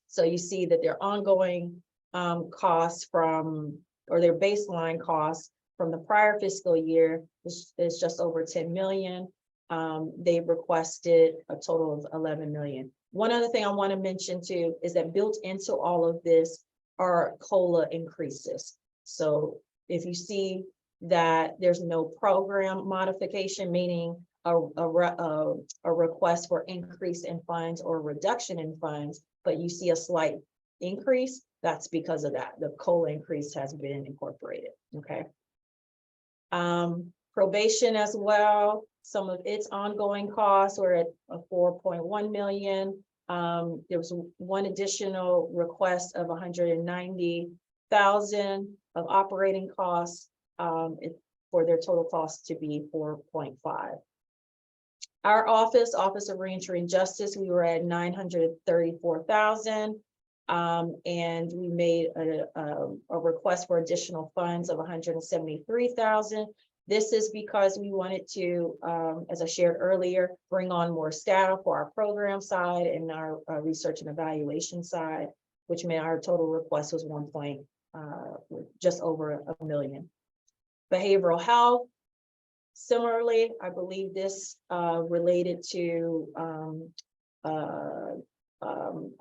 So you see that their ongoing costs from, or their baseline costs from the prior fiscal year is just over 10 million. They requested a total of 11 million. One other thing I want to mention too is that built into all of this are COLA increases. So if you see that there's no program modification, meaning a request for increase in funds or reduction in funds, but you see a slight increase, that's because of that. The COLA increase has been incorporated, okay? Probation as well, some of its ongoing costs were at 4.1 million. There was one additional request of 190,000 of operating costs for their total cost to be 4.5. Our Office of Reentry and Justice, we were at 934,000. And we made a request for additional funds of 173,000. This is because we wanted to, as I shared earlier, bring on more staff for our program side and our research and evaluation side, which meant our total request was just over $1 million. Behavioral health, similarly, I believe this related to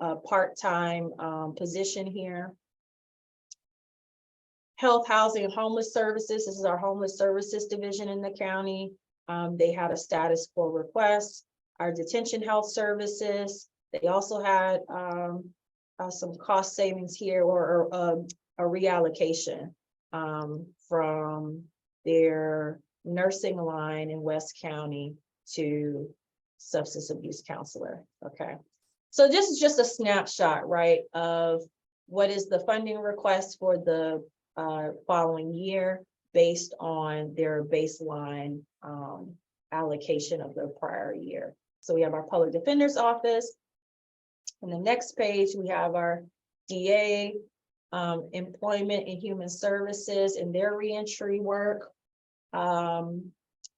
a part-time position here. Health, housing, and homeless services. This is our homeless services division in the county. They had a status quo request. Our detention health services, they also had some cost savings here, or a reallocation from their nursing line in West County to substance abuse counselor, okay? So this is just a snapshot, right, of what is the funding request for the following year based on their baseline allocation of the prior year. So we have our public defender's office. On the next page, we have our DA, employment and human services and their reentry work. Our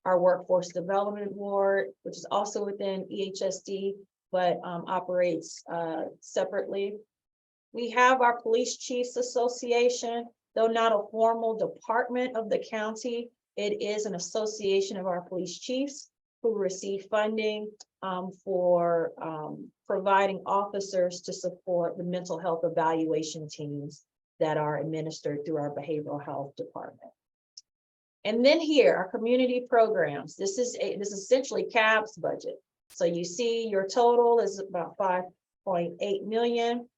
workforce development board, which is also within EHSD, but operates separately. We have our Police Chiefs Association, though not a formal department of the county, it is an association of our police chiefs who receive funding for providing officers to support the mental health evaluation teams that are administered through our behavioral health department. And then here, our community programs. This is essentially CAB's budget. So you see your total is about 5.8 million.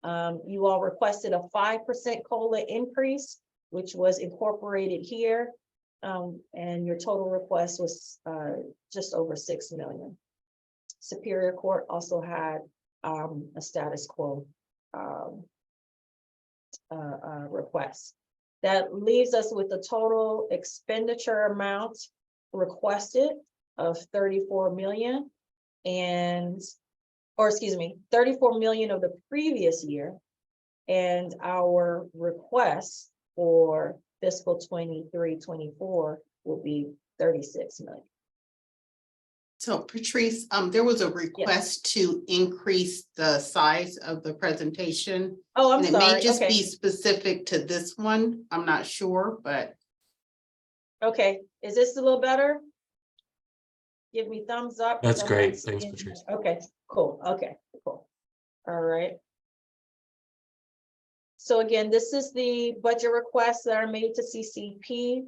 You all requested a 5% COLA increase, which was incorporated here. And your total request was just over 6 million. Superior Court also had a status quo request. That leaves us with a total expenditure amount requested of 34 million or excuse me, 34 million of the previous year. And our request for fiscal 23-24 will be 36 million. So Patrice, there was a request to increase the size of the presentation. Oh, I'm And it sorry. may just Okay. be specific to this one. I'm not sure, but. Okay, is this a little better? Give me thumbs up. That's I'm great. not Thanks, seeing- Patrice. Okay, cool. Okay, cool. All right. So again, this is the budget requests that are made to CCP.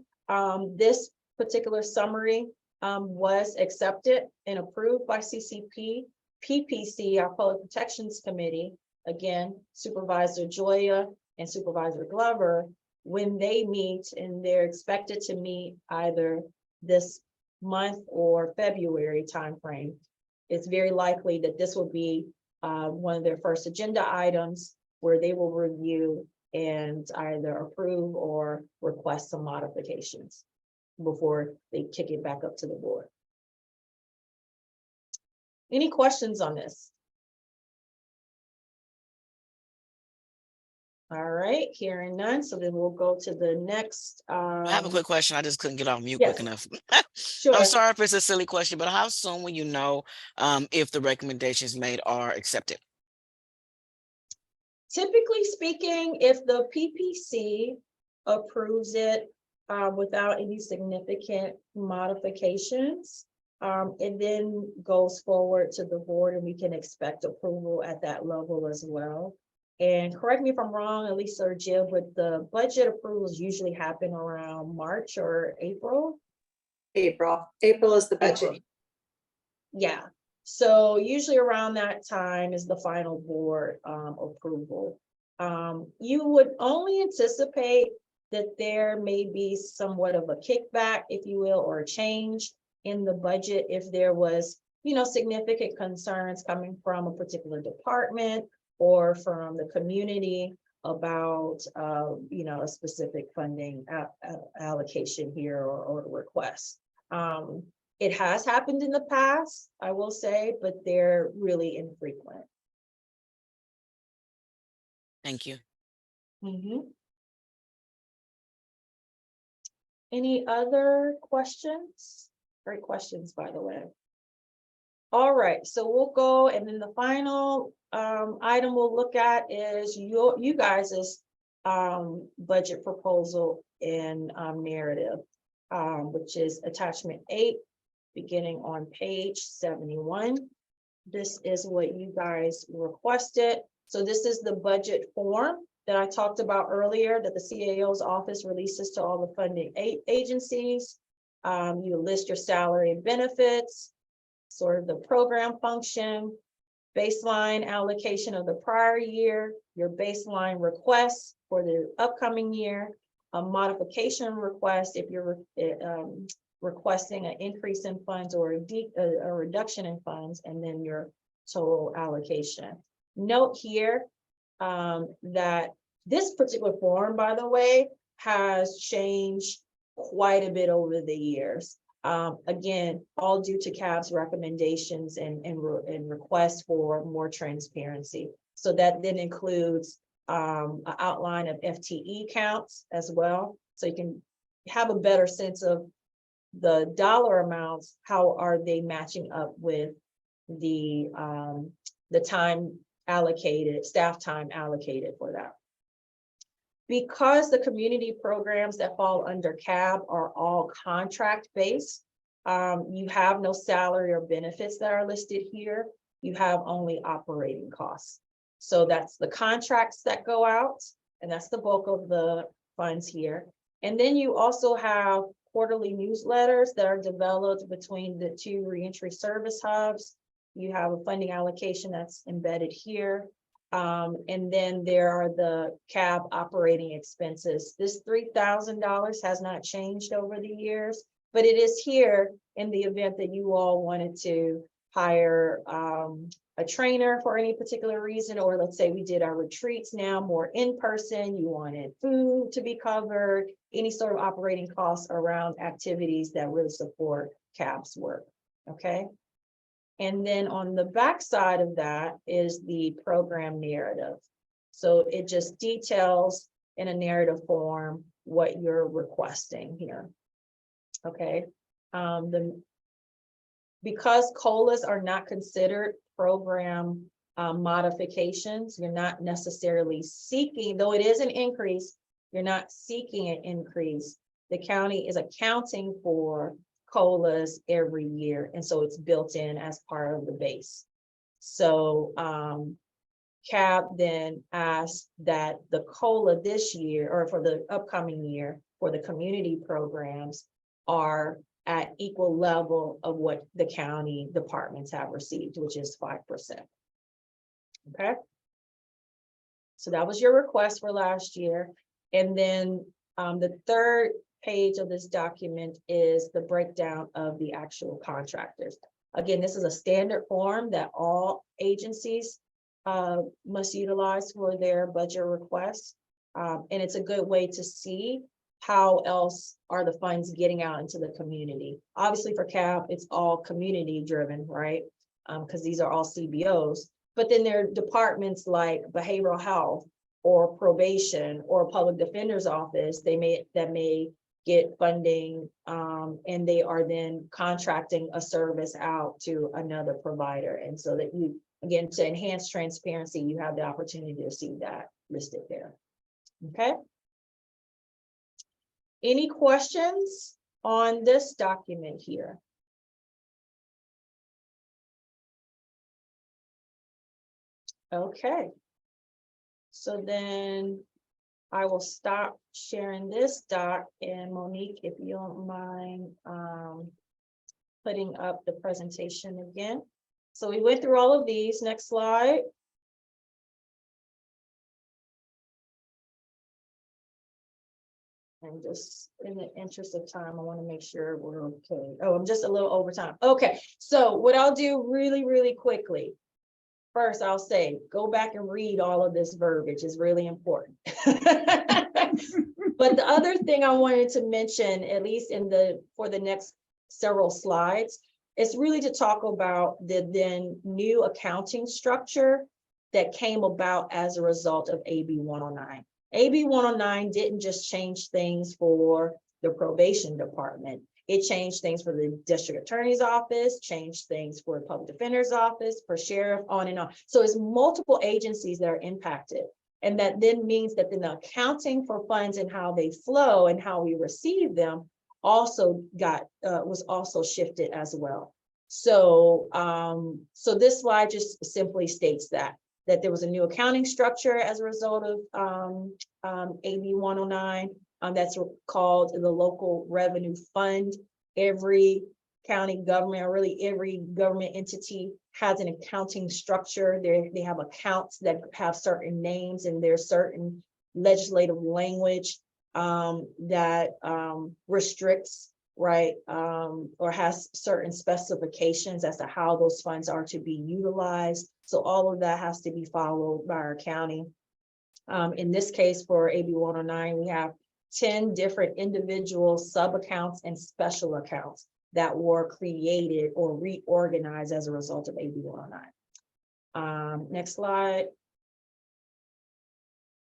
This particular summary was accepted and approved by CCP. PPC, our Public Protections Committee, again, Supervisor Joya and Supervisor Glover, when they meet, and they're expected to meet either this month or February timeframe, it's very likely that this will be one of their first agenda items where they will review and either approve or request some modifications before they kick it back up to the board. Any questions on this? All right, hearing none, so then we'll go to the next. I have a quick question. I just couldn't get off mute Yes. quick enough. Sure. I'm sorry if it's a silly question, but how soon will you know if the recommendations made are accepted? Typically speaking, if the PPC approves it without any significant modifications, it then goes forward to the board and we can expect approval at that level as well. And correct me if I'm wrong, Elisa or Jill, but the budget approvals usually happen around March or April? April is the budget. April. Yeah, so usually around that time is the final board approval. You would only anticipate that there may be somewhat of a kickback, if you will, or a change in the budget if there was, significant concerns coming from a particular department or from the community about, a specific funding allocation here or request. It has happened in the past, I will say, but they're really infrequent. Thank you. Any other questions? Great questions, by the way. All right, so we'll go, and then the final item we'll look at is you guys's budget proposal and narrative, which is attachment 8, beginning on page 71. This is what you guys requested. So this is the budget form that I talked about earlier that the CAO's office releases to all the funding agencies. You list your salary and benefits, sort of the program function, baseline allocation of the prior year, your baseline requests for the upcoming year, a modification request if you're requesting an increase in funds or a reduction in funds, and then your total allocation. Note here that this particular form, by the way, has changed quite a bit over the years. Again, all due to CAB's recommendations and requests for more transparency. So that then includes an outline of FTE counts as well. So you can have a better sense of the dollar amounts, how are they matching up with the time allocated, staff time allocated for that. Because the community programs that fall under CAB are all contract-based, you have no salary or benefits that are listed here. You have only operating costs. So that's the contracts that go out, and that's the bulk of the funds here. And then you also have quarterly newsletters that are developed between the 2 reentry service hubs. You have a funding allocation that's embedded here. And then there are the CAB operating expenses. This $3,000 has not changed over the years, but it is here in the event that you all wanted to hire a trainer for any particular reason, or let's say we did our retreats now more in person, you wanted food to be covered, any sort of operating costs around activities that really support CAB's work, okay? And then on the back side of that is the program narrative. So it just details in a narrative form what you're requesting here, okay? Because COLAs are not considered program modifications, you're not necessarily seeking, though it is an increase, you're not seeking an increase. The county is accounting for COLAs every year, and so it's built in as part of the base. So CAB then asked that the COLA this year, or for the upcoming year, for the community programs are at equal level of what the county departments have received, which is 5%. Okay. So that was your request for last year. And then the third page of this document is the breakdown of the actual contractors. Again, this is a standard form that all agencies must utilize for their budget requests. And it's a good way to see how else are the funds getting out into the community. Obviously for CAB, it's all community driven, right? Because these are all CBOs, but then there are departments like behavioral health or probation or public defender's office, that may get funding and they are then contracting a service out to another provider. And so that you, again, to enhance transparency, you have the opportunity to see that listed there, okay? Any questions on this document here? Okay. So then I will stop sharing this doc, and Monique, if you don't mind putting up the presentation again. So we went through all of these. Next slide. And just in the interest of time, I want to make sure we're okay. Oh, I'm just a little over time. Okay, so what I'll do really, really quickly. First, I'll say, go back and read all of this verbiage. Is really important. But the other thing I wanted to mention, at least for the next several slides, is really to talk about the then new accounting structure that came about as a result of AB 109. AB 109 didn't just change things for the probation department. It changed things for the district attorney's office, changed things for the public defender's office, for sheriff, on and on. So it's multiple agencies that are impacted. And that then means that then the accounting for funds and how they flow and how we receive them also was also shifted as well. So, so this slide just simply states that there was a new accounting structure as a result of AB 109. That's called the local revenue fund. Every county government, or really every government entity, has an accounting structure. They have accounts that have certain names, and there's certain legislative language that restricts, right, or has certain specifications as to how those funds are to be utilized. So all of that has to be followed by our county. In this case, for AB 109, we have 10 different individual sub-accounts and special accounts that were created or reorganized as a result of AB 109. Next slide.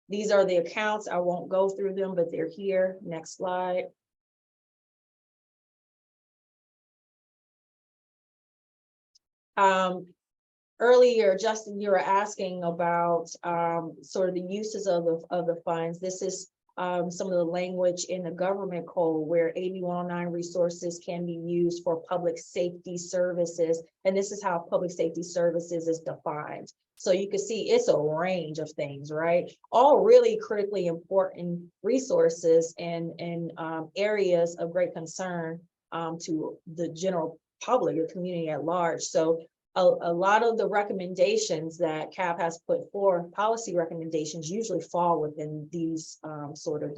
These are the accounts. I won't go through them, but they're here. Next slide. Earlier, Justin, you were asking about sort of the uses of the funds. This is some of the language in the government code where AB 109 resources can be used for public safety services. And this is how public safety services is defined. So you can see it's a range of things, right? All really critically important resources and areas of great concern to the general public, the community at large. So a lot of the recommendations that CAB has put forth, policy recommendations, usually fall within these sort of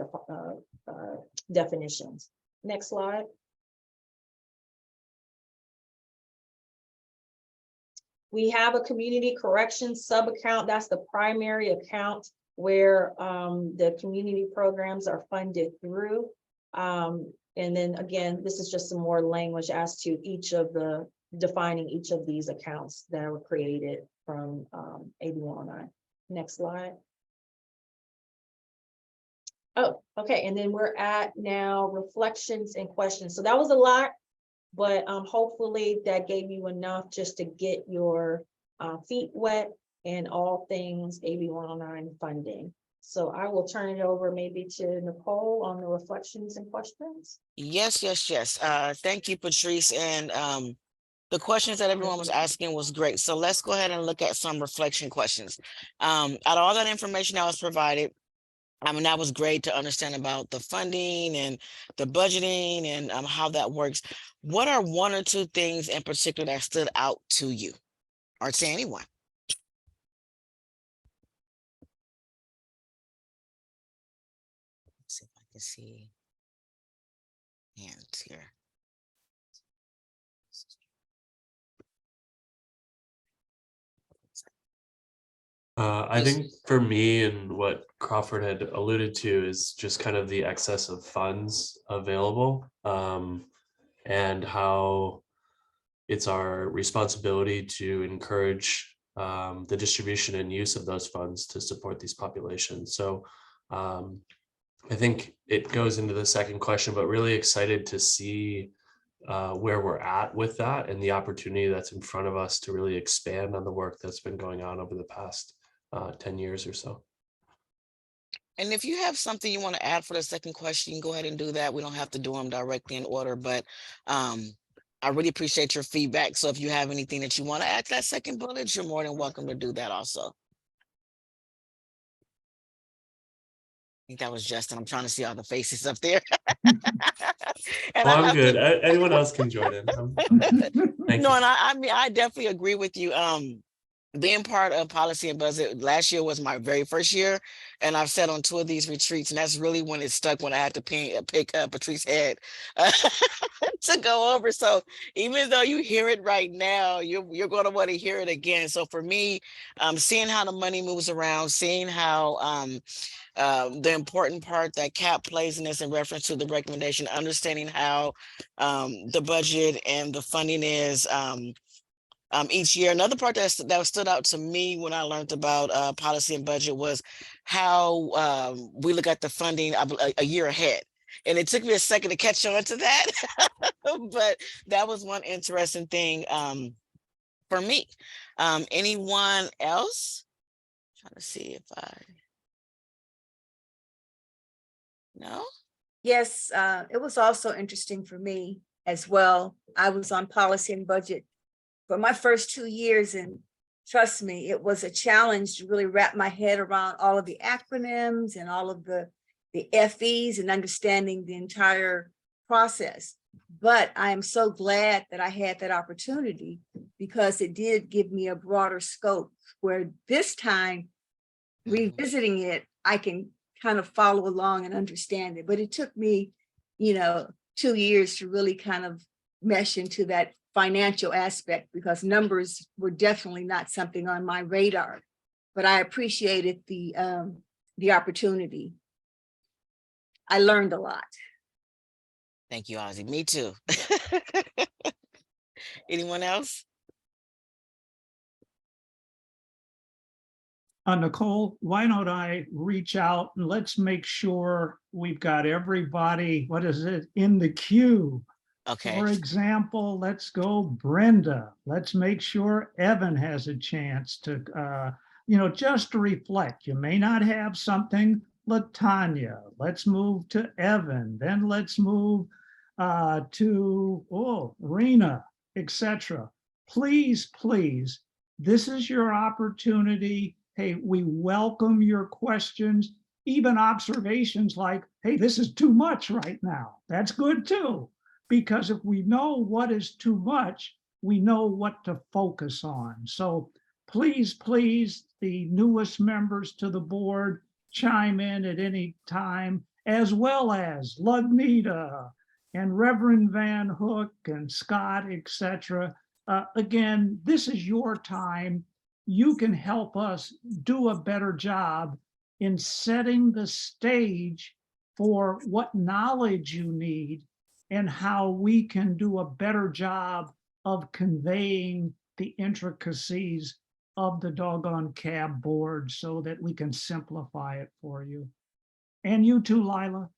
definitions. Next slide. We have a community corrections sub-account. That's the primary account where the community programs are funded through. And then again, this is just some more language as to each of the defining each of these accounts that were created from AB 109. Next slide. Oh, okay, and then we're at now reflections and questions. So that was a lot, but hopefully that gave you enough just to get your feet wet and all things AB 109 funding. So I will turn it over maybe to Nicole on the reflections and questions. Yes. Thank you, Patrice. And the questions that everyone was asking was great. So let's go ahead and look at some reflection questions. Out of all that information that was provided, I mean, that was great to understand about the funding and the budgeting and how that works. What are one or two things in particular that stood out to you or to anyone? Let's see if I can see hands here. I think for me, and what Crawford had alluded to, is just kind of the excess of funds available, and how it's our responsibility to encourage the distribution and use of those funds to support these populations. So I think it goes into the second question, but really excited to see where we're at with that and the opportunity that's in front of us to really expand on the work that's been going on over the past 10 years or so. And if you have something you want to add for the second question, go ahead and do that. We don't have to do them directly in order, but I really appreciate your feedback. So if you have anything that you want to add to that second bullet, you're more than welcome to do that also. I think that was Justin. I'm trying to see all the faces up there. And I'm good. Anyone else can join in. Thank you. And I mean, I definitely agree with you. Being part of policy and budget last year was my very first year, and I've sat on 2 of these retreats, and that's really when it stuck, when I had to pick up Patrice's head to go over. So even though you hear it right now, you're going to want to hear it again. So for me, seeing how the money moves around, seeing how the important part that CAP plays in this in reference to the recommendation, understanding how the budget and the funding is each year. Another part that stood out to me when I learned about policy and budget was how we look at the funding a year ahead. And it took me a second to catch on to that, but that was one interesting thing for me. Anyone else? Trying to see if no? Yes, it was also interesting for me as well. I was on policy and budget for my first 2 years, and trust me, it was a challenge to really wrap my head around all of the acronyms and all of the FEs and understanding the entire process. But I am so glad that I had that opportunity, because it did give me a broader scope, where this time revisiting it, I can kind of follow along and understand it. But it took me, 2 years to really kind of mesh into that financial aspect, because numbers were definitely not something on my radar. But I appreciated the opportunity. I learned a lot. Thank you, Ozzy. Me too. Anyone else? Nicole, why don't I reach out and let's make sure we've got everybody, in the queue. Okay. For example, let's go Brenda. Let's make sure Evan has a chance to, just to reflect. You may not have something. LaTanya, let's move to Evan. Then let's move to Rena, etc. Please, this is your opportunity. Hey, we welcome your questions, even observations like, hey, this is too much right now. That's good too. Because if we know what is too much, we know what to focus on. So please, the newest members to the board, chime in at any time, as well as Lugnita and Reverend Van Hook and Scott, etc. again, this is your time. You can help us do a better job in setting the stage for what knowledge you need and how we can do a better job of conveying the intricacies of the doggone cab board so that we can simplify it for you. And you too, Lila.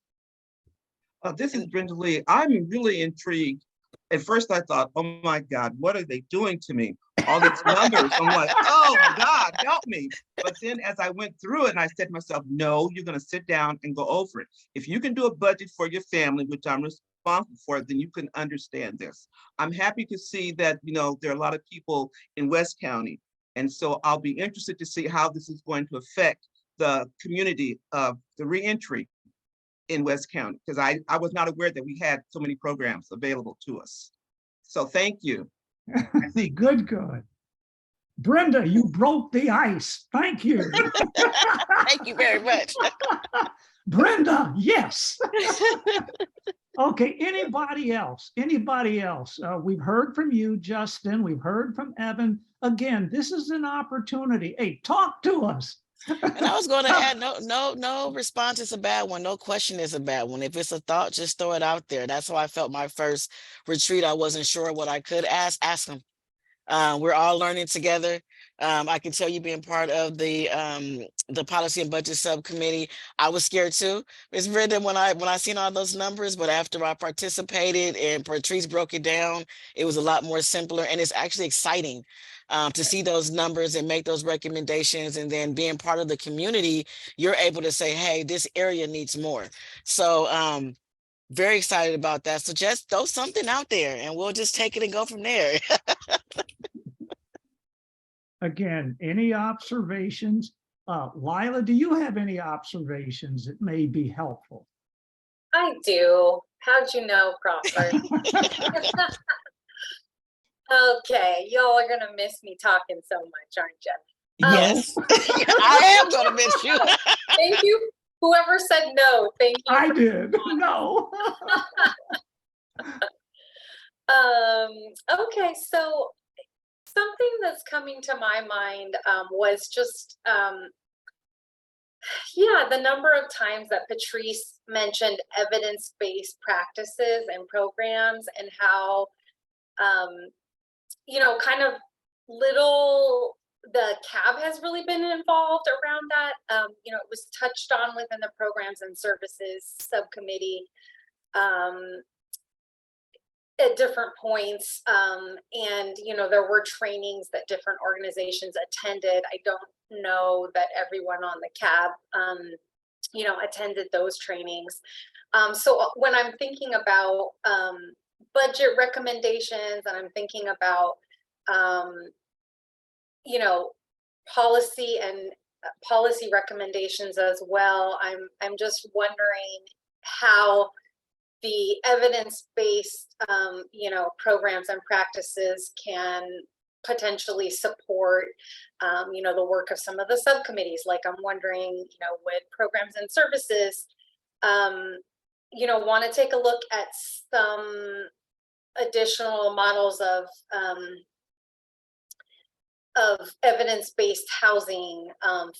This is Brenda Lee. I'm really intrigued. At first I thought, oh my God, what are they doing to me? All these numbers. I'm like, oh God, help me. But then as I went through it and I said to myself, no, you're gonna sit down and go over it. If you can do a budget for your family, which I'm responsible for, then you can understand this. I'm happy to see that, you know, there are a lot of people in West County. And so I'll be interested to see how this is going to affect the community of the reentry in West County, because I was not aware that we had so many programs available to us. So thank you. Good. Brenda, you broke the ice. Thank you. Thank you very much. Brenda, yes. Okay, anybody else? We've heard from you, Justin. We've heard from Evan. Again, this is an opportunity. Hey, talk to us. And I was going to add, no response is a bad one. No question is a bad one. If it's a thought, just throw it out there. That's how I felt my first retreat. I wasn't sure what I could ask them. We're all learning together. I can tell you, being part of the policy and budget subcommittee, I was scared too. It's written when I seen all those numbers, but after I participated and Patrice broke it down, it was a lot more simpler, and it's actually exciting to see those numbers and make those recommendations. And then being part of the community, you're able to say, hey, this area needs more. So very excited about that. So just throw something out there and we'll just take it and go from there. Again, any observations? Lila, do you have any observations that may be helpful? I do. How'd you know, Crawford? Okay, y'all are gonna miss me talking so much, aren't you? Yes, I am gonna miss you. Thank you. Whoever said no, thank you. I did. No. Okay, so something that's coming to my mind was just the number of times that Patrice mentioned evidence-based practices and programs, and how kind of little the CAB has really been involved around that. It was touched on within the programs and services subcommittee at different points. And there were trainings that different organizations attended. I don't know that everyone on the CAB, attended those trainings. So when I'm thinking about budget recommendations, and I'm thinking about policy and policy recommendations as well, I'm just wondering how the evidence-based programs and practices can potentially support the work of some of the subcommittees. Like, I'm wondering, would programs and services want to take a look at some additional models of evidence-based housing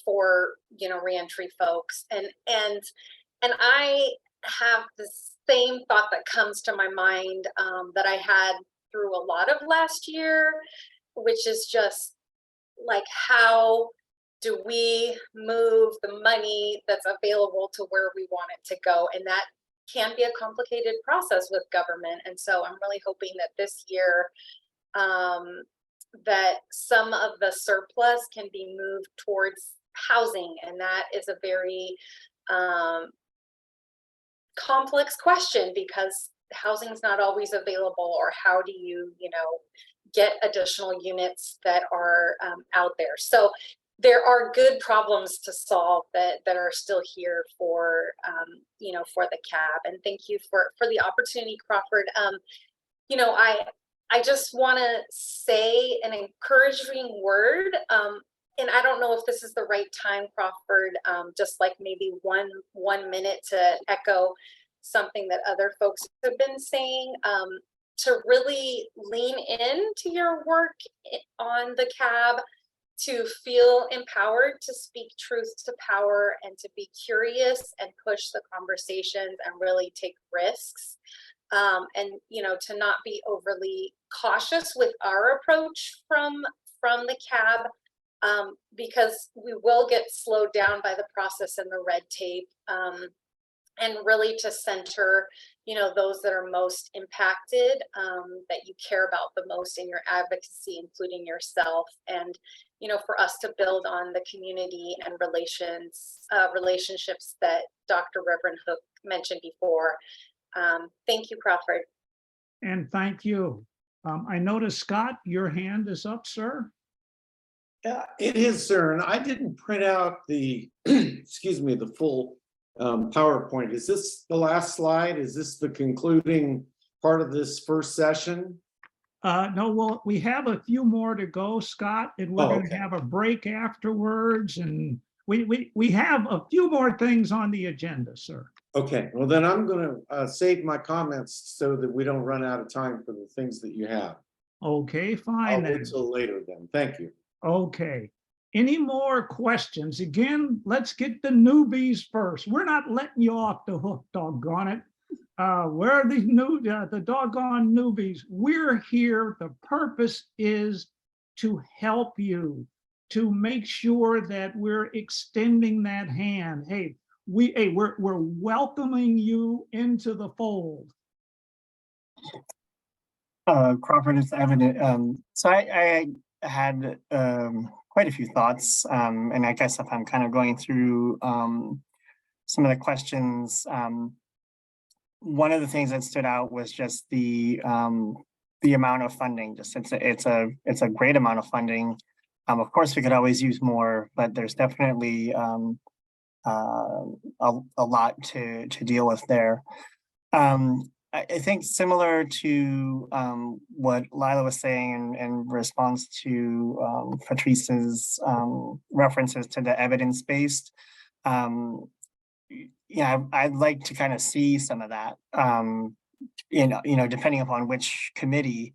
for reentry folks, and I have the same thought that comes to my mind that I had through a lot of last year, which is just like, how do we move the money that's available to where we want it to go? And that can be a complicated process with government. And so I'm really hoping that this year that some of the surplus can be moved towards housing. And that is a very complex question, because housing is not always available, or how do you, get additional units that are out there. So there are good problems to solve that are still here for, for the CAB. And thank you for the opportunity, Crawford. I just want to say an encouraging word. And I don't know if this is the right time, Crawford, just like maybe one minute to echo something that other folks have been saying. to really lean into your work on the CAB, to feel empowered to speak truth to power and to be curious and push the conversations and really take risks. And to not be overly cautious with our approach from the CAB, because we will get slowed down by the process and the red tape, and really to center those that are most impacted, that you care about the most in your advocacy, including yourself, and for us to build on the community and relationships that Dr. Reverend Hook mentioned before. Thank you, Crawford. And thank you. I noticed, Scott, your hand is up, sir. Yeah, it is, sir. And I didn't print out the, excuse me, the full PowerPoint. Is this the last slide? Is this the concluding part of this first session? No, well, we have a few more to go, Scott, and we're going to have a break afterwards. And we have a few more things on the agenda, sir. Okay, well then I'm going to save my comments so that we don't run out of time for the things that you have. Okay, fine. I'll then. wait till later then. Thank you. Okay. Any more questions? Again, let's get the newbies first. We're not letting you off the hook, doggone it. Where are these the doggone newbies? We're here. The purpose is to help you, to make sure that we're extending that hand. Hey, we're welcoming you into the fold. Crawford, it's evident. So I had quite a few thoughts, and I guess if I'm kind of going through some of the questions, one of the things that stood out was just the amount of funding. Just it's a great amount of funding. Of course, we could always use more, but there's definitely a lot to deal with there. I think similar to what Lila was saying in response to Patrice's references to the evidence-based, yeah, I'd like to kind of see some of that, depending upon which committee,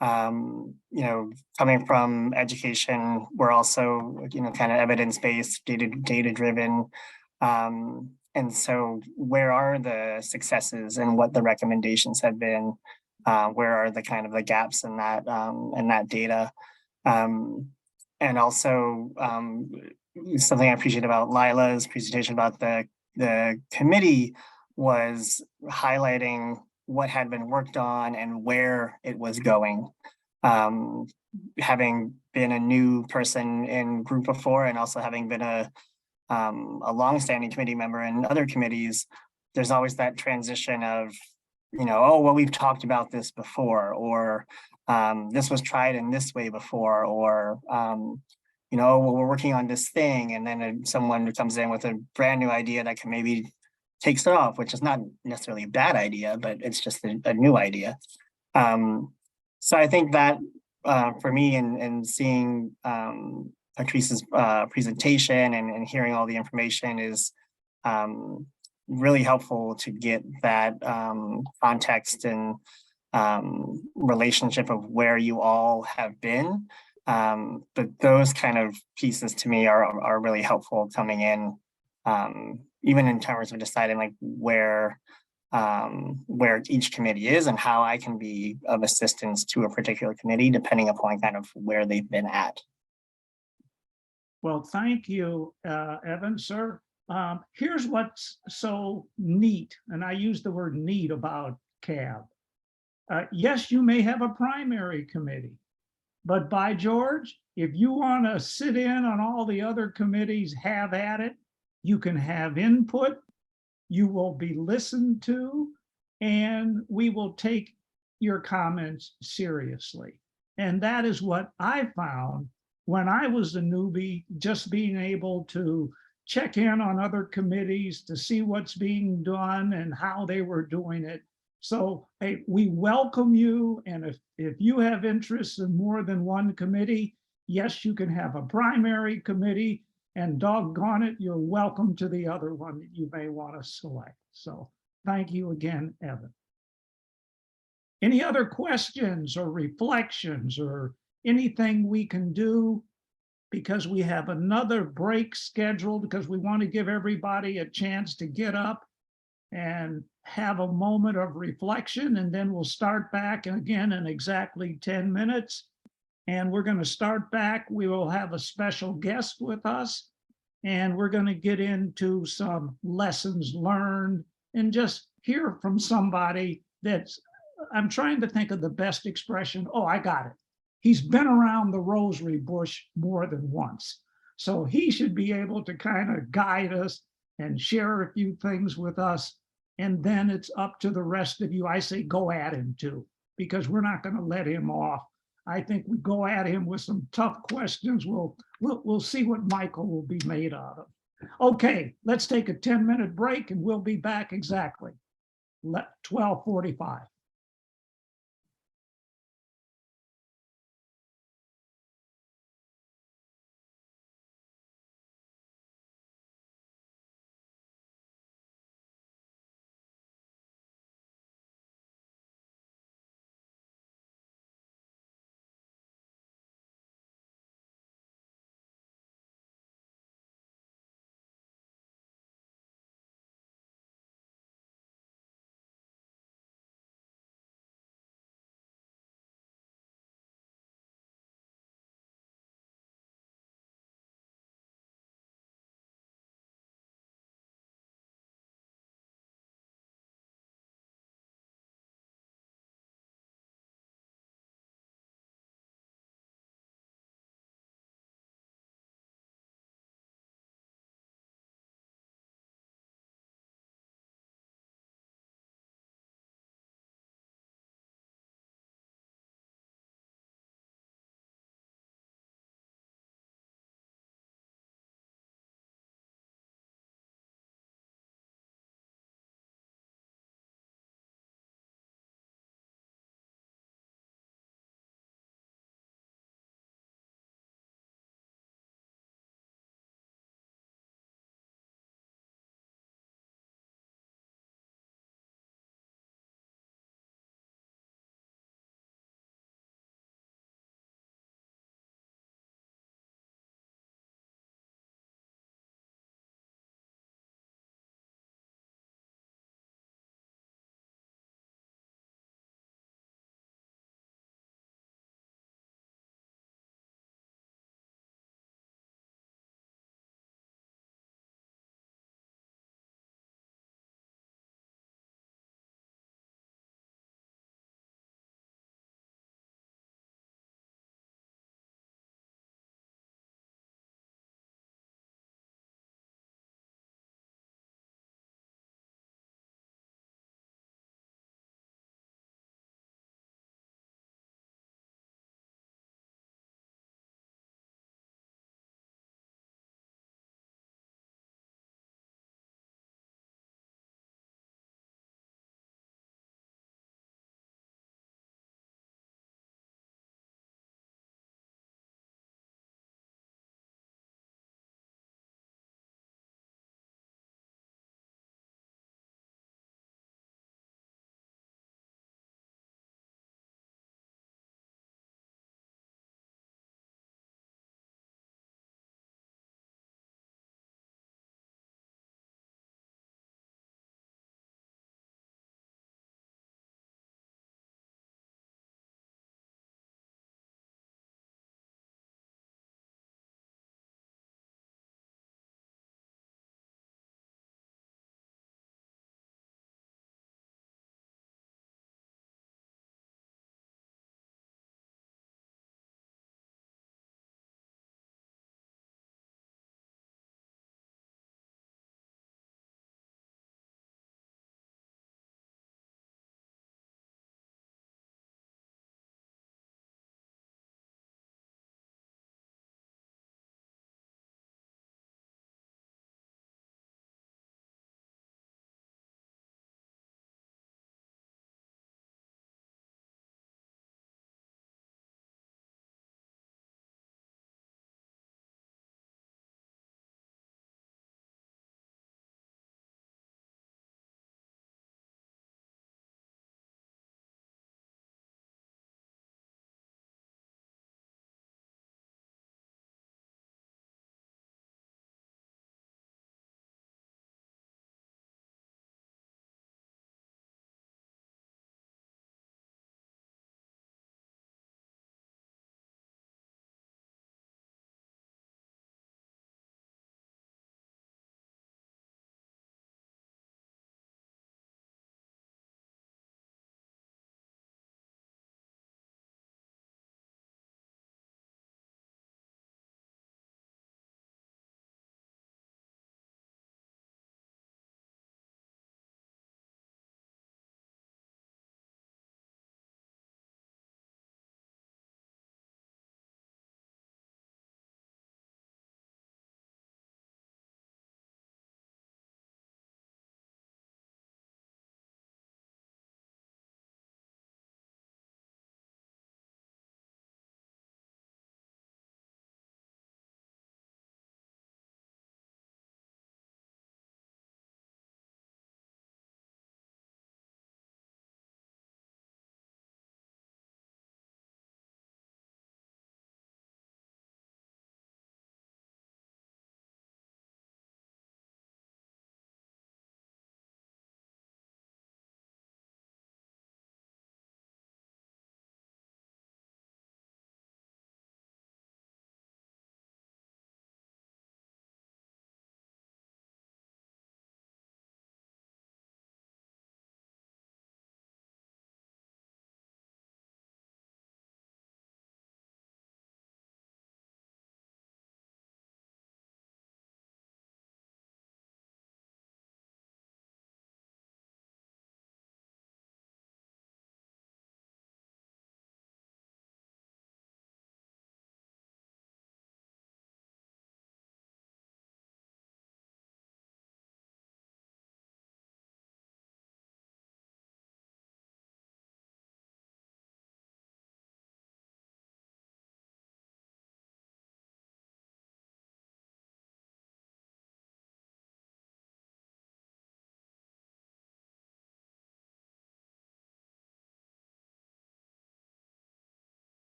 coming from education, we're also, kind of evidence-based, data-driven. And so where are the successes and what the recommendations have been? Where are the kind of the gaps in that data? And also something I appreciate about Lila's presentation about the committee was highlighting what had been worked on and where it was going. Having been a new person in group before and also having been a longstanding committee member in other committees, there's always that transition of, oh, well, we've talked about this before, or this was tried in this way before, or, well, we're working on this thing. And then someone comes in with a brand new idea that can maybe takes it off, which is not necessarily a bad idea, but it's just a new idea. So I think that for me and seeing Patrice's presentation and hearing all the information is really helpful to get that context and relationship of where you all have been. But those kind of pieces to me are really helpful coming in, even in terms of deciding like where each committee is and how I can be of assistance to a particular committee, depending upon kind of where they've been at. Well, thank you, Evan, sir. Here's what's so neat, and I use the word neat about CAB. Yes, you may have a primary committee, but by George, if you want to sit in on all the other committees, have at it. You can have input, you will be listened to, and we will take your comments seriously. And that is what I found when I was a newbie, just being able to check in on other committees to see what's being done and how they were doing it. So hey, we welcome you. And if you have interests in more than one committee, yes, you can have a primary committee, and doggone it, you're welcome to the other one that you may want to select. So thank you again, Evan. Any other questions or reflections or anything we can do? Because we have another break scheduled because we want to give everybody a chance to get up and have a moment of reflection, and then we'll start back again in exactly 10 minutes. And we're going to start back. We will have a special guest with us, and we're going to get into some lessons learned and just hear from somebody that's, I'm trying to think of the best expression. Oh, I got it. He's been around the rosary bush more than once. So he should be able to kind of guide us and share a few things with us. And then it's up to the rest of you. I say go at him too, because we're not going to let him off. I think we go at him with some tough questions. We'll see what Michael will be made out of. Okay, let's take a 10-minute break and we'll be back exactly 12:45.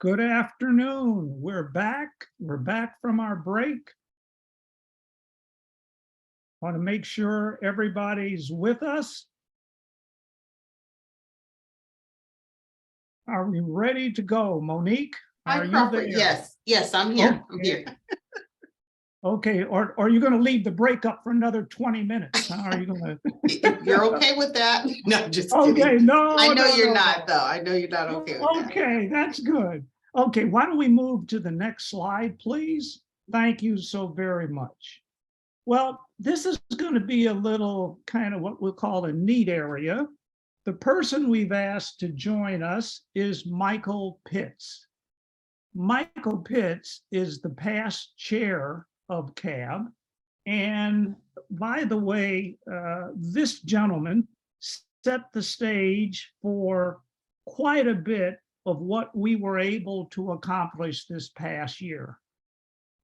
Good afternoon. We're back. We're back from our break. Want to make sure everybody's with us. Are we ready to go? Monique, Hi, are you Crawford. there? Yes, I'm here. I'm here. Okay, or are you going to leave the break up for another 20 minutes? Huh? Are you going to? If you're okay with that? No, just Okay, kidding. no. I know no, you're no, not, no. though. I know you're not okay with that. Okay, that's good. Okay, why don't we move to the next slide, please? Thank you so very much. Well, this is going to be a little kind of what we'll call a neat area. The person we've asked to join us is Michael Pitts. Michael Pitts is the past chair of CAB. And by the way, this gentleman set the stage for quite a bit of what we were able to accomplish this past year.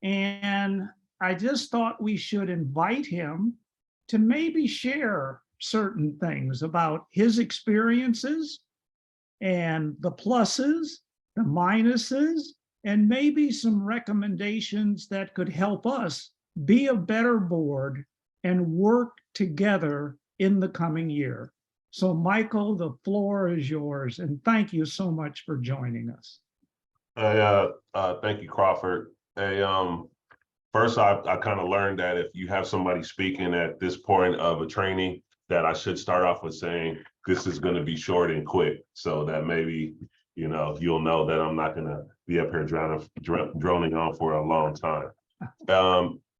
And I just thought we should invite him to maybe share certain things about his experiences and the pluses, the minuses, and maybe some recommendations that could help us be a better board and work together in the coming year. So Michael, the floor is yours, and thank you so much for joining us. Thank you, Crawford. First, I kind of learned that if you have somebody speaking at this point of a training, that I should start off with saying, this is going to be short and quick, so that maybe, you'll know that I'm not going to be up here droning on for a long time.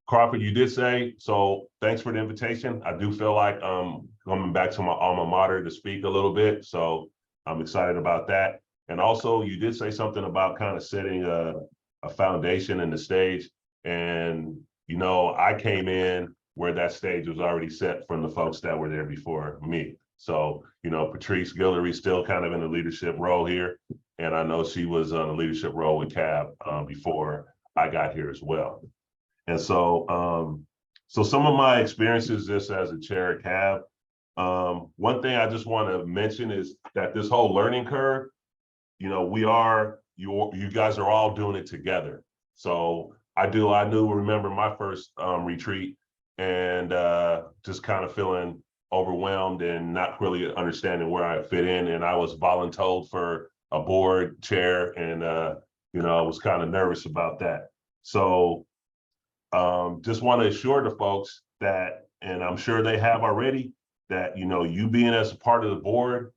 Crawford, you did say, so thanks for the invitation. I do feel like coming back to my alma mater to speak a little bit, so I'm excited about that. And also, you did say something about kind of setting a foundation in the stage. And, I came in where that stage was already set from the folks that were there before me. So, Patrice Guillory still kind of in a leadership role here. And I know she was on a leadership role with CAB before I got here as well. And so, so some of my experiences just as a chair at CAB, one thing I just want to mention is that this whole learning curve, you guys are all doing it together. So remember my first retreat and just kind of feeling overwhelmed and not really understanding where I fit in. And I was voluntold for a board chair and, I was kind of nervous about that. So just want to assure the folks that, and I'm sure they have already, that, you being as a part of the board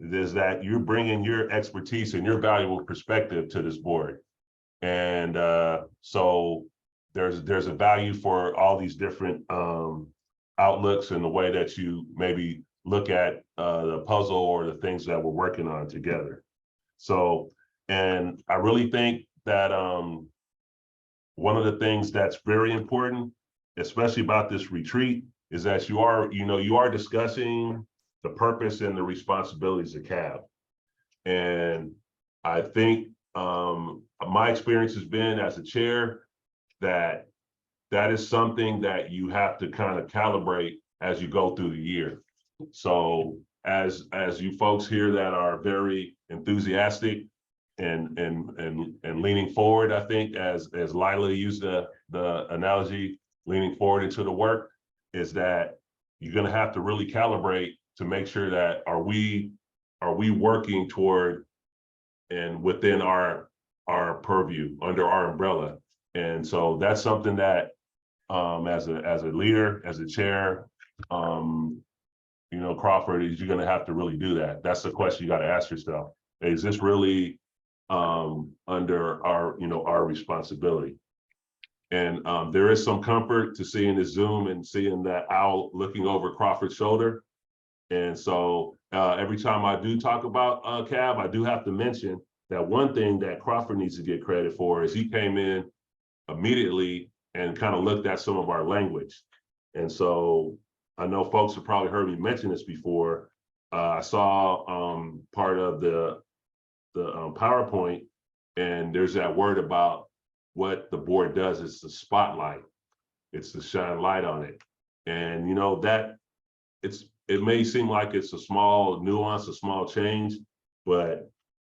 is that you're bringing your expertise and your valuable perspective to this board. And so there's a value for all these different outlooks and the way that you maybe look at the puzzle or the things that we're working on together. So, and I really think that one of the things that's very important, especially about this retreat, is that you are discussing the purpose and the responsibilities of CAB. And I think my experience has been as a chair that is something that you have to kind of calibrate as you go through the year. So as you folks here that are very enthusiastic and leaning forward, I think as Lila used the analogy, leaning forward into the work, is that you're going to have to really calibrate to make sure that are we working toward and within our purview, under our umbrella. And so that's something that as a leader, as a chair, Crawford, is you're going to have to really do that. That's the question you got to ask yourself. Is this really under our responsibility? And there is some comfort to seeing the Zoom and seeing that owl looking over Crawford's shoulder. And so every time I do talk about CAB, I do have to mention that one thing that Crawford needs to get credit for is he came in immediately and kind of looked at some of our language. And so I know folks have probably heard me mention this before. I saw part of the PowerPoint, and there's that word about what the board does. It's the spotlight. It's to shine light on it. And that it may seem like it's a small nuance, a small change, but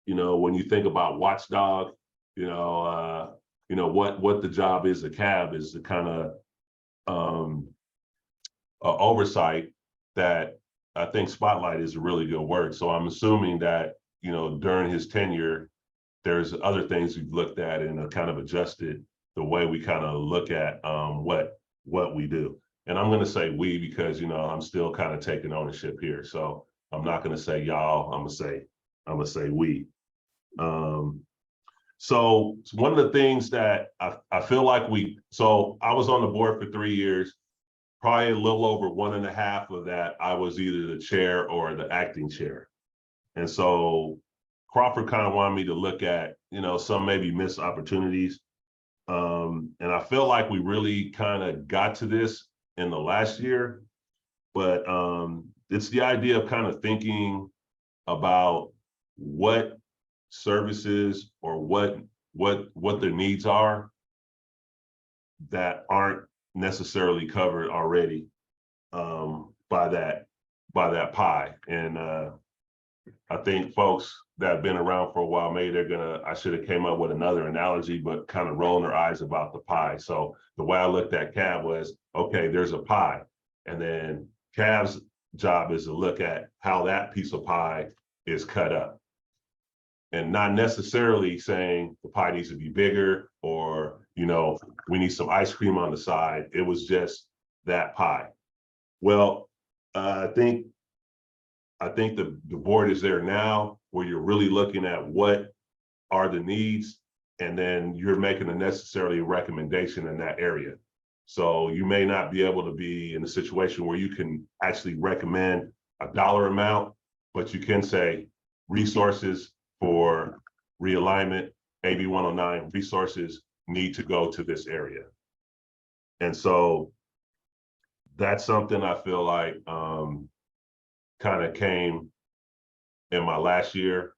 when you think about watchdog, what the job is of CAB is to kind of oversight that I think spotlight is a really good word. So I'm assuming that, during his tenure, there's other things we've looked at and kind of adjusted the way we kind of look at what we do. And I'm going to say we because, I'm still kind of taking ownership here. So I'm not going to say y'all, I'm going to say we. So one of the things that I feel like so I was on the board for 3 years. Probably a little over 1.5 of that, I was either the chair or the acting chair. And so Crawford kind of wanted me to look at, some maybe missed opportunities. And I feel like we really kind of got to this in the last year, but it's the idea of kind of thinking about what services or what their needs are that aren't necessarily covered already by that pie. And I think folks that have been around for a while, maybe I should have came up with another analogy, but kind of rolling their eyes about the pie. So the way I looked at CAB was, okay, there's a pie. And then CAB's job is to look at how that piece of pie is cut up. And not necessarily saying the pie needs to be bigger or, we need some ice cream on the side. It was just that pie. Well, I think the board is there now where you're really looking at what are the needs, and then you're making a necessarily recommendation in that area. So you may not be able to be in a situation where you can actually recommend a dollar amount, but you can say resources for realignment, AB 109 resources need to go to this area. And so that's something I feel like kind of came in my last year,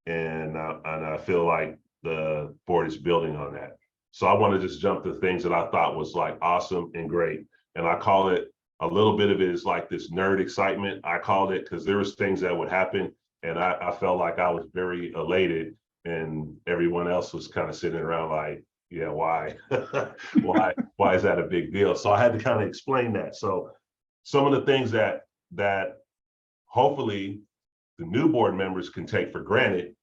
and I feel like the board is building on that. So I want to just jump to things that I thought was like awesome and great. And I call it, a little bit of it is like this nerd excitement. I called it because there was things that would happen and I felt like I was very elated, and everyone else was kind of sitting around like, yeah, why? why is that a big deal? So I had to kind of explain that. So some of the things that hopefully the new board members can take for granted,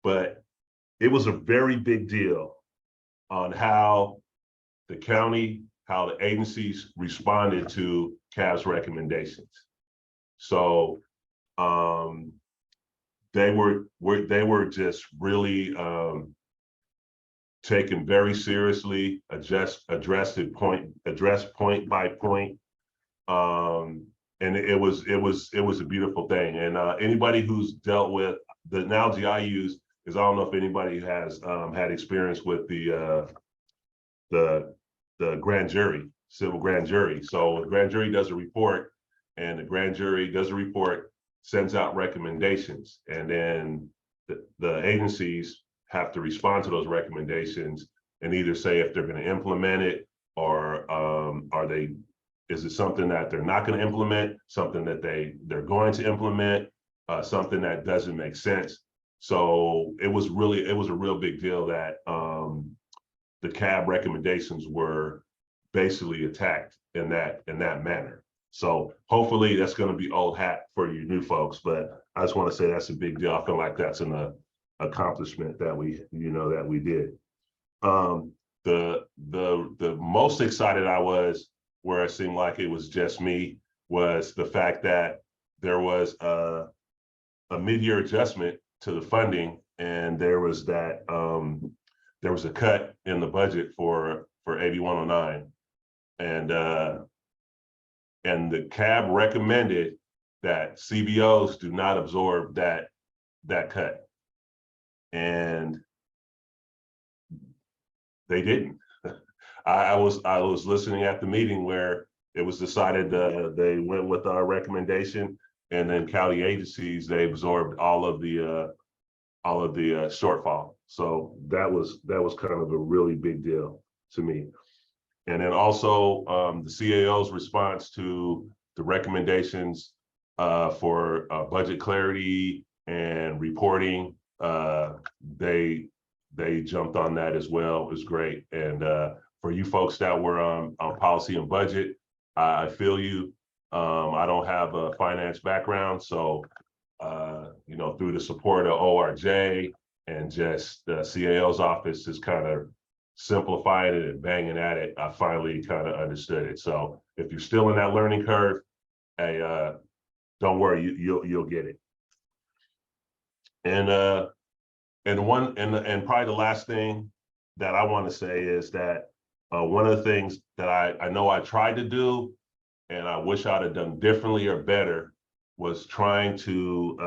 but it was a very big deal on how the county, how the agencies responded to CAB's recommendations. So they were just really taken very seriously, addressed point by point. And it was a beautiful thing. And anybody who's dealt with, the analogy I use is, I don't know if anybody has had experience with the grand jury, civil grand jury. So the grand jury does a report, and the grand jury does a report, sends out recommendations, and then the agencies have to respond to those recommendations and either say if they're going to implement it, or is it something that they're not going to implement, something that they're going to implement, something that doesn't make sense. So it was a real big deal that the CAB recommendations were basically attacked in that manner. So hopefully that's going to be old hat for you new folks, but I just want to say that's a big deal. I feel like that's an accomplishment that we did. The most excited I was, where it seemed like it was just me, was the fact that there was a mid-year adjustment to the funding, and there was a cut in the budget for AB 109, and the CAB recommended that CBOs do not absorb that cut, and they didn't. I was listening at the meeting where it was decided they went with our recommendation, and then county agencies, they absorbed all of the shortfall. So that was kind of a really big deal to me. And then also the CAO's response to the recommendations for budget clarity and reporting they jumped on that as well. It was great. And for you folks that were on policy and budget, I feel you. I don't have a finance background, so you know, through the support of ORJ and just the CAO's office is kind of simplifying it and banging at it, I finally kind of understood it. So if you're still in that learning curve, hey, don't worry, you'll get it. And probably the last thing that I want to say is that one of the things that I know I tried to do, and I wish I'd have done differently or better, was trying to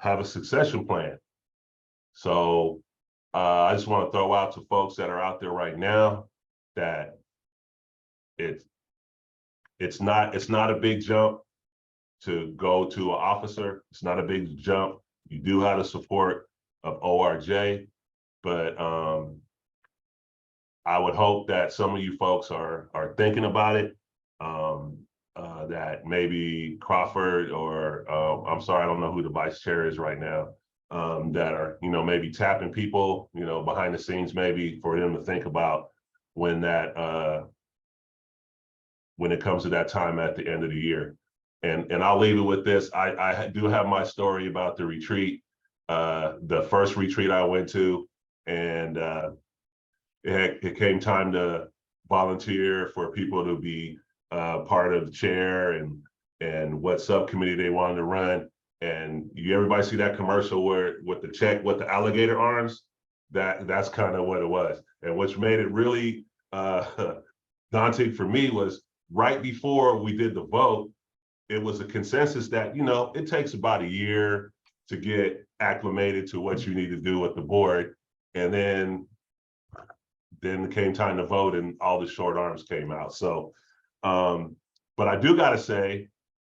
have a succession plan. So I just want to throw out to folks that are out there right now that it's not a big jump to go to an officer. It's not a big jump. You do have the support of ORJ, but I would hope that some of you folks are thinking about it. That maybe Crawford or I'm sorry, I don't know who the vice chair is right now. That are, you know, maybe tapping people, you know, behind the scenes, maybe for them to think about when that when it comes to that time at the end of the year. And I'll leave it with this. I do have my story about the retreat, the first retreat I went to, and it came time to volunteer for people to be part of the chair and what subcommittee they wanted to run. And everybody see that commercial where with the alligator arms? That's kind of what it was. And which made it really daunting for me was right before we did the vote, it was a consensus that, you know, it takes about a year to get acclimated to what you need to do with the board. And then it came time to vote and all the short arms came out. So, but I do gotta say,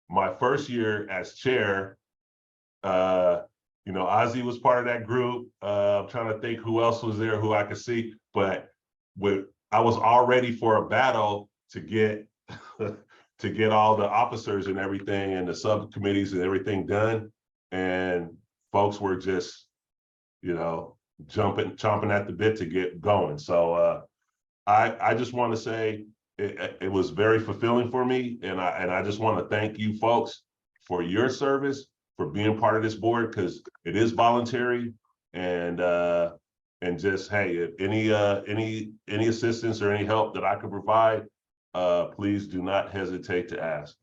my first year as chair, you know, Ozzy was part of that group. I'm trying to think who else was there who I could see, but I was all ready for a battle to get to get all the officers and everything and the subcommittees and everything done. And folks were just, you know, chomping at the bit to get going. So I just want to say it was very fulfilling for me. And I just want to thank you folks for your service, for being part of this board, because it is voluntary. And just, hey, if any assistance or any help that I could provide, please do not hesitate to ask.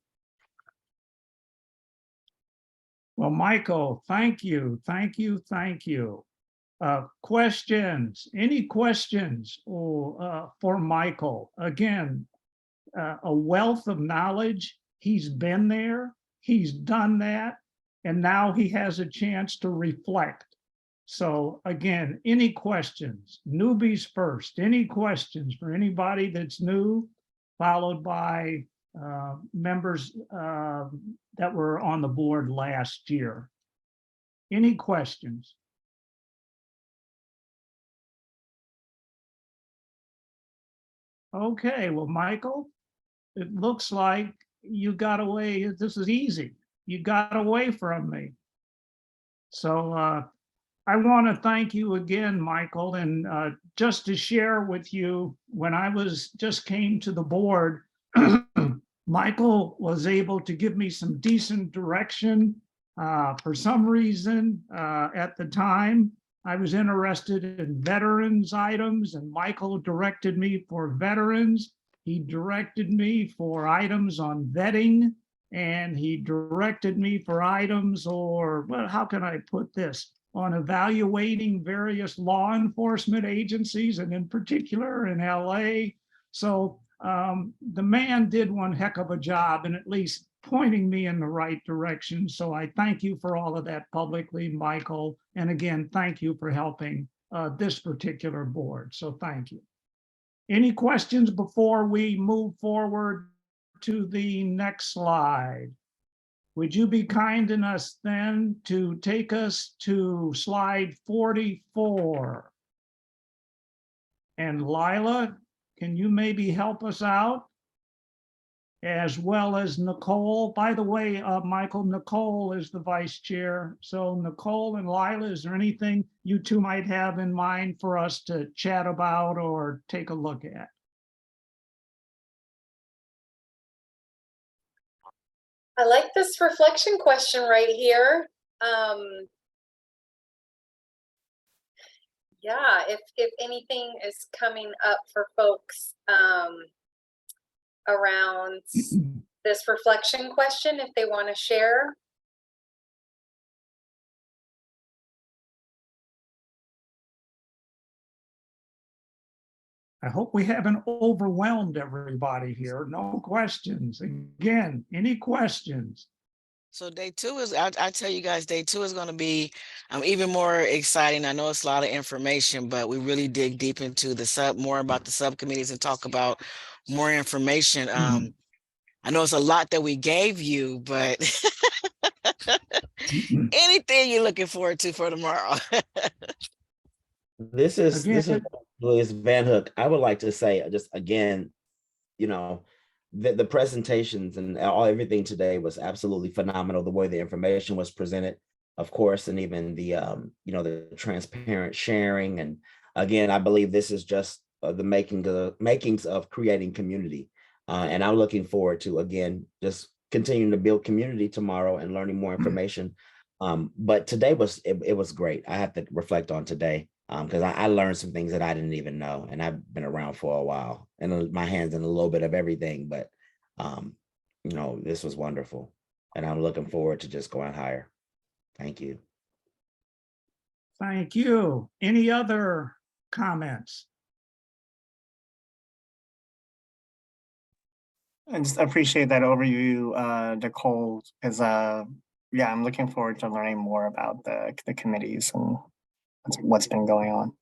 Well, Michael, thank you. Questions, any questions for Michael? Again, a wealth of knowledge. He's been there, he's done that, and now he has a chance to reflect. So again, any questions? Newbies first. Any questions for anybody that's new, followed by members that were on the board last year? Any questions? Okay, well, Michael, it looks like you got away. This is easy. You got away from me. So I want to thank you again, Michael. And just to share with you, when I just came to the board, Michael was able to give me some decent direction. For some reason, at the time, I was interested in veterans items, and Michael directed me for veterans. He directed me for items on vetting, and he directed me for items, or well, how can I put this, on evaluating various law enforcement agencies, and in particular in LA. So the man did one heck of a job in at least pointing me in the right direction. So I thank you for all of that publicly, Michael. And again, thank you for helping this particular board. So thank you. Any questions before we move forward to the next slide? Would you be kind enough then to take us to slide 44? And Lila, can you maybe help us out? as well as Nicole. By the way, Michael, Nicole is the vice chair. So Nicole and Lila, is there anything you two might have in mind for us to chat about or take a look at? I like this reflection question right here. Yeah, if anything is coming up for folks around this reflection question, if they want to share. I hope we haven't overwhelmed everybody here. No questions. Again, any questions? So day two is, I tell you guys, day two is going to be even more exciting. I know it's a lot of information, but we really dig deep into more about the subcommittees and talk about more information. I know it's a lot that we gave you, but anything you're looking forward to for tomorrow. This is Julius Van Hook. I would like to say just again, you know, the presentations and everything today was absolutely phenomenal. The way the information was presented, of course, and even the the transparent sharing. And again, I believe this is just the makings of creating community. And I'm looking forward to, again, just continuing to build community tomorrow and learning more information. But today it was great. I have to reflect on today because I learned some things that I didn't even know, and I've been around for a while and my hands in a little bit of everything. But this was wonderful, and I'm looking forward to just going higher. Thank you. Thank you. Any other comments? I just appreciate that overview, Nicole, because yeah, I'm looking forward to learning more about the committees and what's been going on.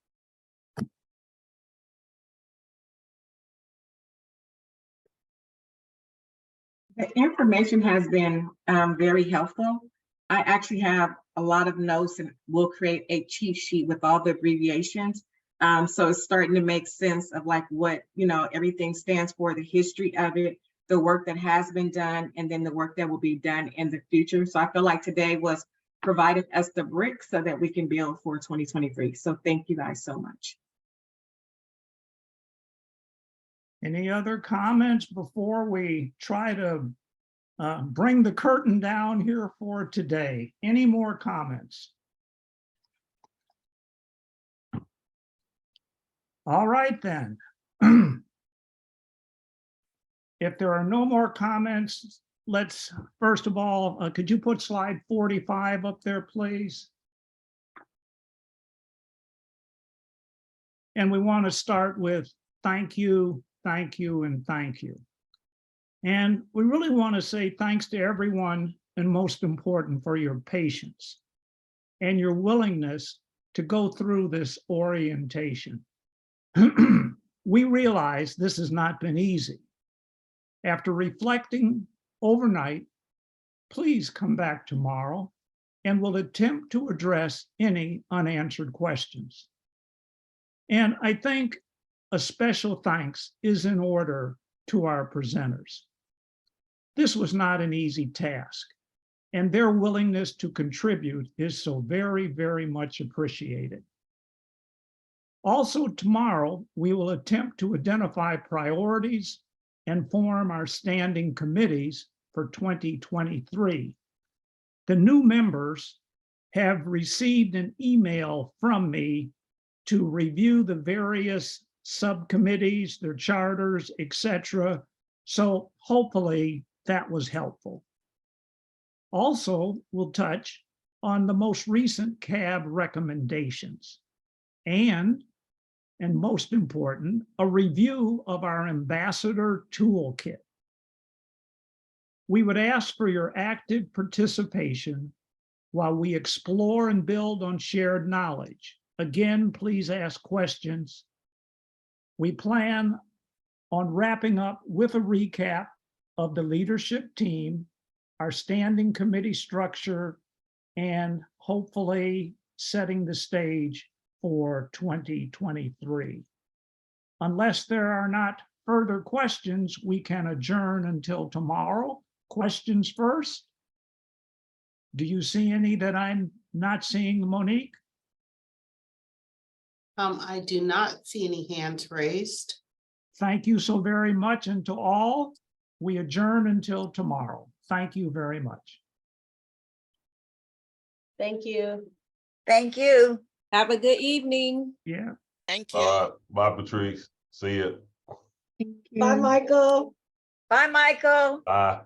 The information has been very helpful. I actually have a lot of notes and we'll create a cheat sheet with all the abbreviations. So it's starting to make sense of like what, everything stands for, the history of it, the work that has been done, and then the work that will be done in the future. So I feel like today was provided us the bricks so that we can build for 2023. So thank you guys so much. Any other comments before we try to bring the curtain down here for today? Any more comments? All right, then. If there are no more comments, let's, first of all, could you put slide 45 up there, please? And we want to start with thank you, and thank you. And we really want to say thanks to everyone, and most important, for your patience and your willingness to go through this orientation. We realize this has not been easy. After reflecting overnight, please come back tomorrow and we'll attempt to address any unanswered questions. And I think a special thanks is in order to our presenters. This was not an easy task, and their willingness to contribute is so very, very much appreciated. Also, tomorrow, we will attempt to identify priorities and form our standing committees for 2023. The new members have received an email from me to review the various subcommittees, their charters, etc. So hopefully that was helpful. Also, we'll touch on the most recent CAB recommendations and most important, a review of our ambassador toolkit. We would ask for your active participation while we explore and build on shared knowledge. Again, please ask questions. We plan on wrapping up with a recap of the leadership team, our standing committee structure, and hopefully setting the stage for 2023. Unless there are not further questions, we can adjourn until tomorrow. Questions first? Do you see any that I'm not seeing, Monique? I do not see any hands raised. Thank you so very much, and to all, we adjourn until tomorrow. Thank you very much. Thank you. Thank you. Have a good evening. Yeah. Thank you. Bye, Patrice. See you. Bye, Michael. Bye, Michael. Bye.